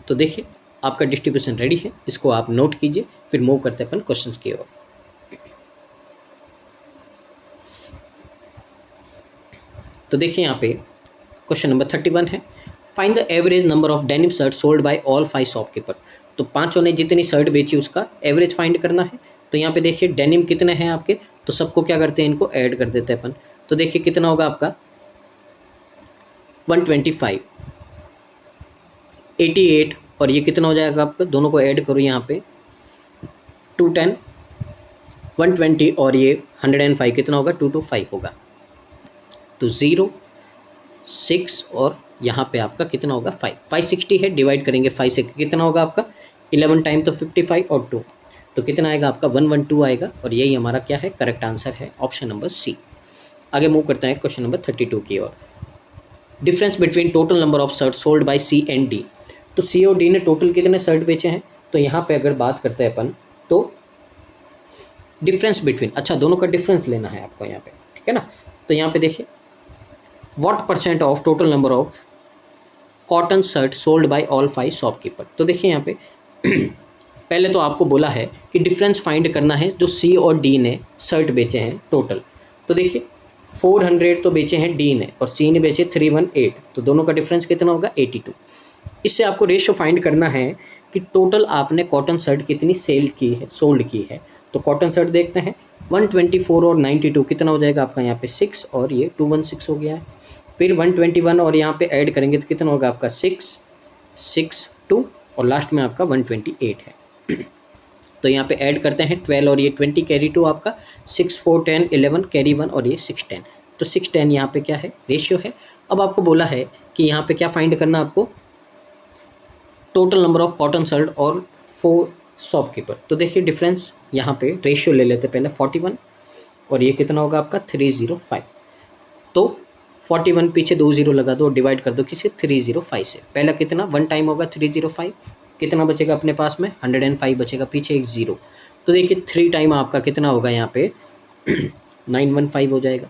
तो देखिए आपका डिस्ट्रीब्यूशन रेडी है, इसको आप नोट कीजिए, फिर मूव करते हैं अपन क्वेश्चंस की ओर। तो देखिए यहाँ पे क्वेश्चन नंबर 31 है, find the average number of denim shirt sold by all 5 shopkeeper. तो पांचों ने जितनी शर्ट बेची उसका एवरेज फाइंड करना है। तो यहाँ पे देखिए डेनिम कितने हैं आपके, तो सबको क्या करते हैं, इनको ऐड कर देते हैं अपन। तो देखिए कितना होगा आपका 125, 88, और ये कितना हो जाएगा आपका, दोनों को ऐड करो यहाँ पे 210, 120 और ये 105 कितना होगा 225 होगा। तो 0, 6 और यहाँ पे आपका कितना होगा 5, 560 है, डिवाइड करेंगे 5 से कितना होगा आपका 11 टाइम तो 55 और 2, तो कितना आएगा आपका 112 आएगा, और यही हमारा क्या है करेक्ट आंसर है, ऑप्शन नंबर सी। आगे मूव करते हैं क्वेश्चन नंबर 32 की ओर। Difference between total number of shirt sold by C and D. तो सी और डी ने टोटल कितने शर्ट बेचे हैं, तो यहाँ पे अगर बात करते हैं अपन तो डिफरेंस बिटवीन, अच्छा दोनों का डिफरेंस लेना है आपको यहाँ पे, ठीक है ना। तो यहाँ पे देखिए what percent of total number of cotton shirt sold by all 5 shopkeeper. तो देखिए यहाँ पे पहले तो आपको बोला है कि डिफरेंस फाइंड करना है जो सी और डी ने शर्ट बेचे हैं टोटल। तो देखिए 400 तो बेचे हैं डी ने और सी ने बेचे 318, तो दोनों का डिफरेंस कितना होगा 82। इससे आपको रेशियो फाइंड करना है कि टोटल आपने कॉटन शर्ट कितनी सेल की है, सोल्ड की है। तो कॉटन शर्ट देखते हैं 124 और 92 कितना हो जाएगा आपका यहाँ पे 6 और ये 216 हो गया है। फिर 121 और यहाँ पे ऐड करेंगे तो कितना होगा आपका 6 6 2 और लास्ट में आपका 128 है। तो यहाँ पे ऐड करते हैं 12 और ये 20 कैरी 2 आपका 6 4 10 11 कैरी 1 और ये 6 10, तो 6 10 यहाँ पे क्या है रेशियो है। अब आपको बोला है कि यहाँ पे क्या फाइंड करना आपको, total number of cotton shirt और 4 शॉपकीपर। तो देखिए डिफरेंस यहाँ पे रेशियो ले लेते पहले 41 और ये कितना होगा आपका 305। तो 41 पीछे 2 0 लगा दो और डिवाइड कर दो किसी 305 से। पहला कितना 1 टाइम होगा 305, कितना बचेगा अपने पास में 105 बचेगा, पीछे एक 0। तो देखिए 3 टाइम आपका कितना होगा यहाँ पे 915 हो जाएगा।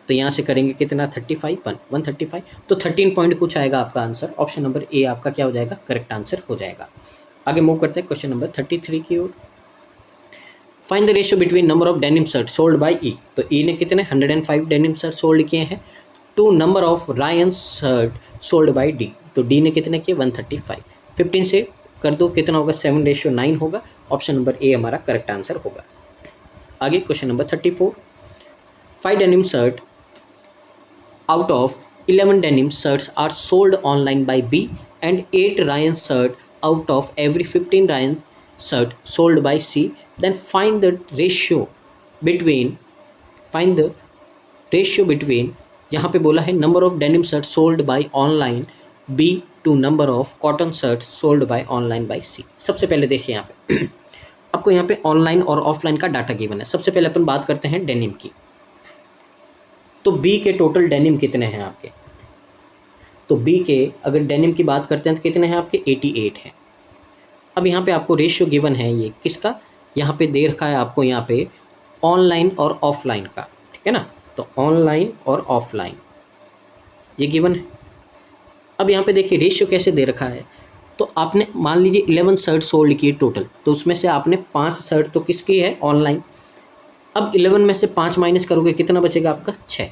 तो यहाँ से करेंगे कितना 35 135, तो 13 पॉइंट कुछ आएगा आपका आंसर। ऑप्शन नंबर ए आपका क्या हो जाएगा करेक्ट आंसर हो जाएगा। आगे मूव करते हैं क्वेश्चन नंबर 33 की ओर। Find the ratio between number of denim shirt sold by E. तो ई ने कितने 105 डेनिम शर्ट सोल्ड किए हैं to number of rayon shirt sold by D. तो डी ने कितने किए 135, 15 से कर दो कितना होगा 7:9 होगा। ऑप्शन नंबर ए हमारा करेक्ट आंसर होगा। आगे question number 34, 5 denim shirt out of 11 denim shirts are sold online by B and 8 Ryan shirt out of every 15 Ryan shirt sold by C, then find the ratio between यहाँ पे बोला है number of denim shirt sold by online B to number of cotton shirt sold by online by C। सबसे पहले देखिए यहाँ पे आपको यहाँ पे ऑनलाइन और ऑफलाइन का डाटा गिवन है। सबसे पहले अपन बात करते हैं डेनिम की। तो बी के टोटल डेनिम कितने हैं आपके, तो बी के अगर डेनिम की बात करते हैं तो कितने हैं आपके 88 हैं। अब यहाँ पे आपको रेशियो गिवन है ये किसका, यहाँ पे दे रखा है आपको यहाँ पे ऑनलाइन और ऑफलाइन का, ठीक है ना। तो ऑनलाइन और ऑफलाइन ये गिवन है। अब यहाँ पे देखिए रेशियो कैसे दे रखा है, तो आपने मान लीजिए 11 शर्ट सोल्ड की टोटल, तो उसमें से आपने 5 शर्ट तो किसकी है ऑनलाइन। अब 11 में से 5 माइनस करोगे कितना बचेगा आपका 6।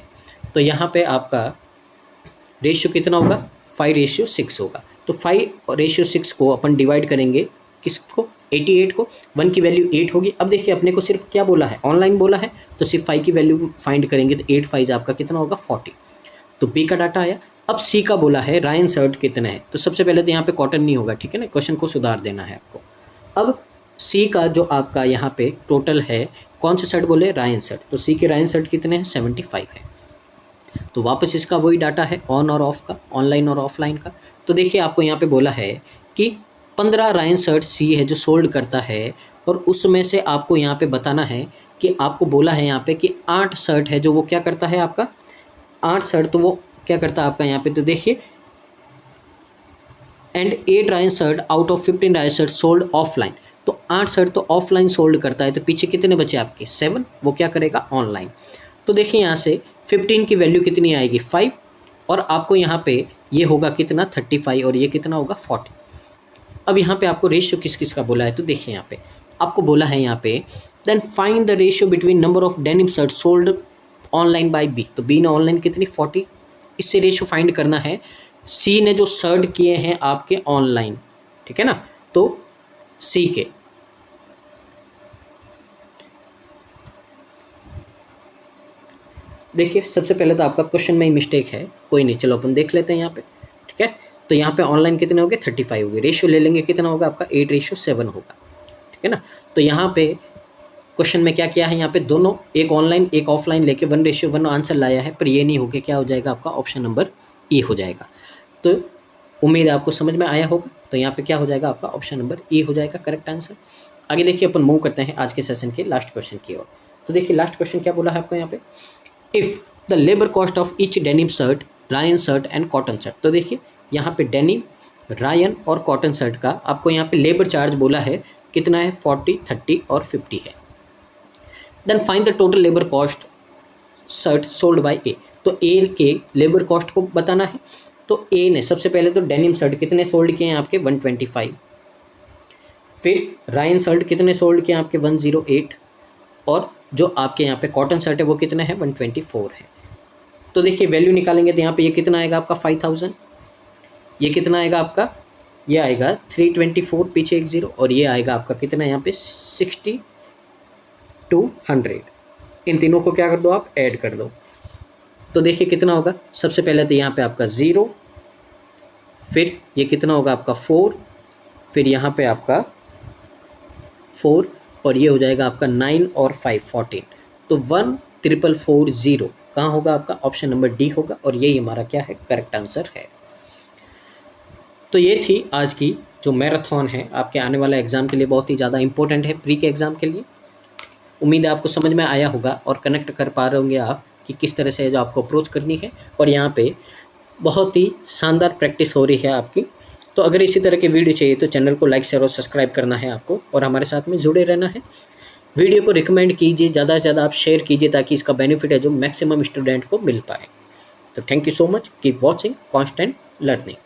तो यहाँ पे आपका रेशियो कितना होगा 5:6 होगा। तो 5:6 को अपन डिवाइड करेंगे किसको 88 को, 1 की वैल्यू 8 होगी। अब देखिए अपने को सिर्फ क्या बोला है ऑनलाइन बोला है, तो सिर्फ 5 की वैल्यू फाइंड करेंगे तो 8 5 आपका कितना होगा 40। तो बी का डाटा आया। अब सी का बोला है रायन शर्ट कितने हैं, तो सबसे पहले तो यहाँ पे कॉटन नहीं होगा, ठीक है ना, क्वेश्चन को सुधार देना है आपको। अब सी का जो आपका यहाँ पे टोटल है कौन से शर्ट बोले रायन शर्ट, तो सी के रायन शर्ट कितने हैं 75 है। तो वापस इसका वही डाटा है ऑन और ऑफ का, ऑनलाइन और ऑफलाइन का। तो देखिए आपको यहाँ पे बोला है कि 15 रायन शर्ट सी है जो सोल्ड करता है, और उसमें से आपको यहाँ पे बताना है कि आपको बोला है यहाँ पे कि 8 शर्ट है जो वो क्या करता है आपका 8 शर्ट, तो वो क्या करता है आपका यहाँ पे, तो देखिए and 8 Ryan shirt out of 15 Ryan shirt sold offline. तो 8 शर्ट तो ऑफलाइन सोल्ड करता है, तो पीछे कितने बचे आपके 7, वो क्या करेगा ऑनलाइन। तो देखिए यहाँ से 15 की वैल्यू कितनी आएगी 5, और आपको यहाँ पे ये होगा कितना 35 और ये कितना होगा 40। अब यहाँ पे आपको रेशियो किस किस का बोला है, तो देखिए यहाँ पे आपको बोला है यहाँ पे then find the ratio between number of denim shirt sold online by B. तो बी ने ऑनलाइन कितनी 40, इससे रेशियो फाइंड करना है सी ने जो सर्ट किए हैं आपके ऑनलाइन, ठीक है ना। तो सी के देखिए सबसे पहले तो आपका क्वेश्चन में ही मिस्टेक है, कोई नहीं, चलो अपन देख लेते हैं यहाँ पे, ठीक है। तो यहाँ पे ऑनलाइन कितने हो गए 35 हो गए, रेशियो ले लेंगे कितना होगा आपका 8:7 होगा, ठीक है ना। तो यहाँ पे क्वेश्चन में क्या किया है, यहाँ पे दोनों एक ऑनलाइन एक ऑफलाइन लेके 1:1 आंसर लाया है, पर ये नहीं हो गया, क्या हो जाएगा आपका ऑप्शन नंबर ई हो जाएगा। तो उम्मीद है आपको समझ में आया होगा। तो यहाँ पे क्या हो जाएगा आपका ऑप्शन नंबर ई हो जाएगा करेक्ट आंसर। आगे देखिए अपन मूव करते हैं आज के सेशन के लास्ट क्वेश्चन की ओर। तो देखिए लास्ट क्वेश्चन क्या बोला है आपको यहाँ पे, if the labour cost of each denim shirt Ryan shirt and cotton shirt. तो देखिए यहाँ पे डेनिम रायन और कॉटन शर्ट का आपको यहाँ पे लेबर चार्ज बोला है कितना है 40 30 और 50 है। Then find the total labour cost shirt sold by A. तो ए के लेबर कॉस्ट को बताना है। तो ए ने सबसे पहले तो डेनिम शर्ट कितने सोल्ड किए हैं आपके 125, फिर रायन शर्ट कितने सोल्ड किए हैं आपके 108, और जो आपके यहाँ पे कॉटन शर्ट है वो कितने हैं 124 है। तो देखिए वैल्यू निकालेंगे तो यहाँ पे ये कितना आएगा आपका 5000, ये कितना आएगा आपका, ये आएगा 324 पीछे एक जीरो, और ये आएगा आपका कितना यहाँ पे 6200। इन तीनों को क्या कर दो आप, ऐड कर दो। तो देखिए कितना होगा, सबसे पहले तो यहाँ पे आपका 0, फिर ये कितना होगा आपका 4, फिर यहाँ पे आपका 4, और ये हो जाएगा आपका 9 और 5 14। तो 14440 कहाँ होगा आपका, ऑप्शन नंबर डी होगा, और यही हमारा क्या है, करेक्ट आंसर है। तो ये थी आज की जो मैराथन है, आपके आने वाला एग्ज़ाम के लिए बहुत ही ज़्यादा इंपॉर्टेंट है, प्री के एग्ज़ाम के लिए। उम्मीद है आपको समझ में आया होगा और कनेक्ट कर पा रहे होंगे आप कि किस तरह से जो आपको अप्रोच करनी है, और यहाँ पे बहुत ही शानदार प्रैक्टिस हो रही है आपकी। तो अगर इसी तरह के वीडियो चाहिए तो चैनल को लाइक शेयर और सब्सक्राइब करना है आपको, और हमारे साथ में जुड़े रहना है। वीडियो को रिकमेंड कीजिए, ज़्यादा से ज़्यादा आप शेयर कीजिए, ताकि इसका बेनिफिट है जो मैक्सिमम स्टूडेंट को मिल पाए। तो thank you so much, keep watching, constant learning.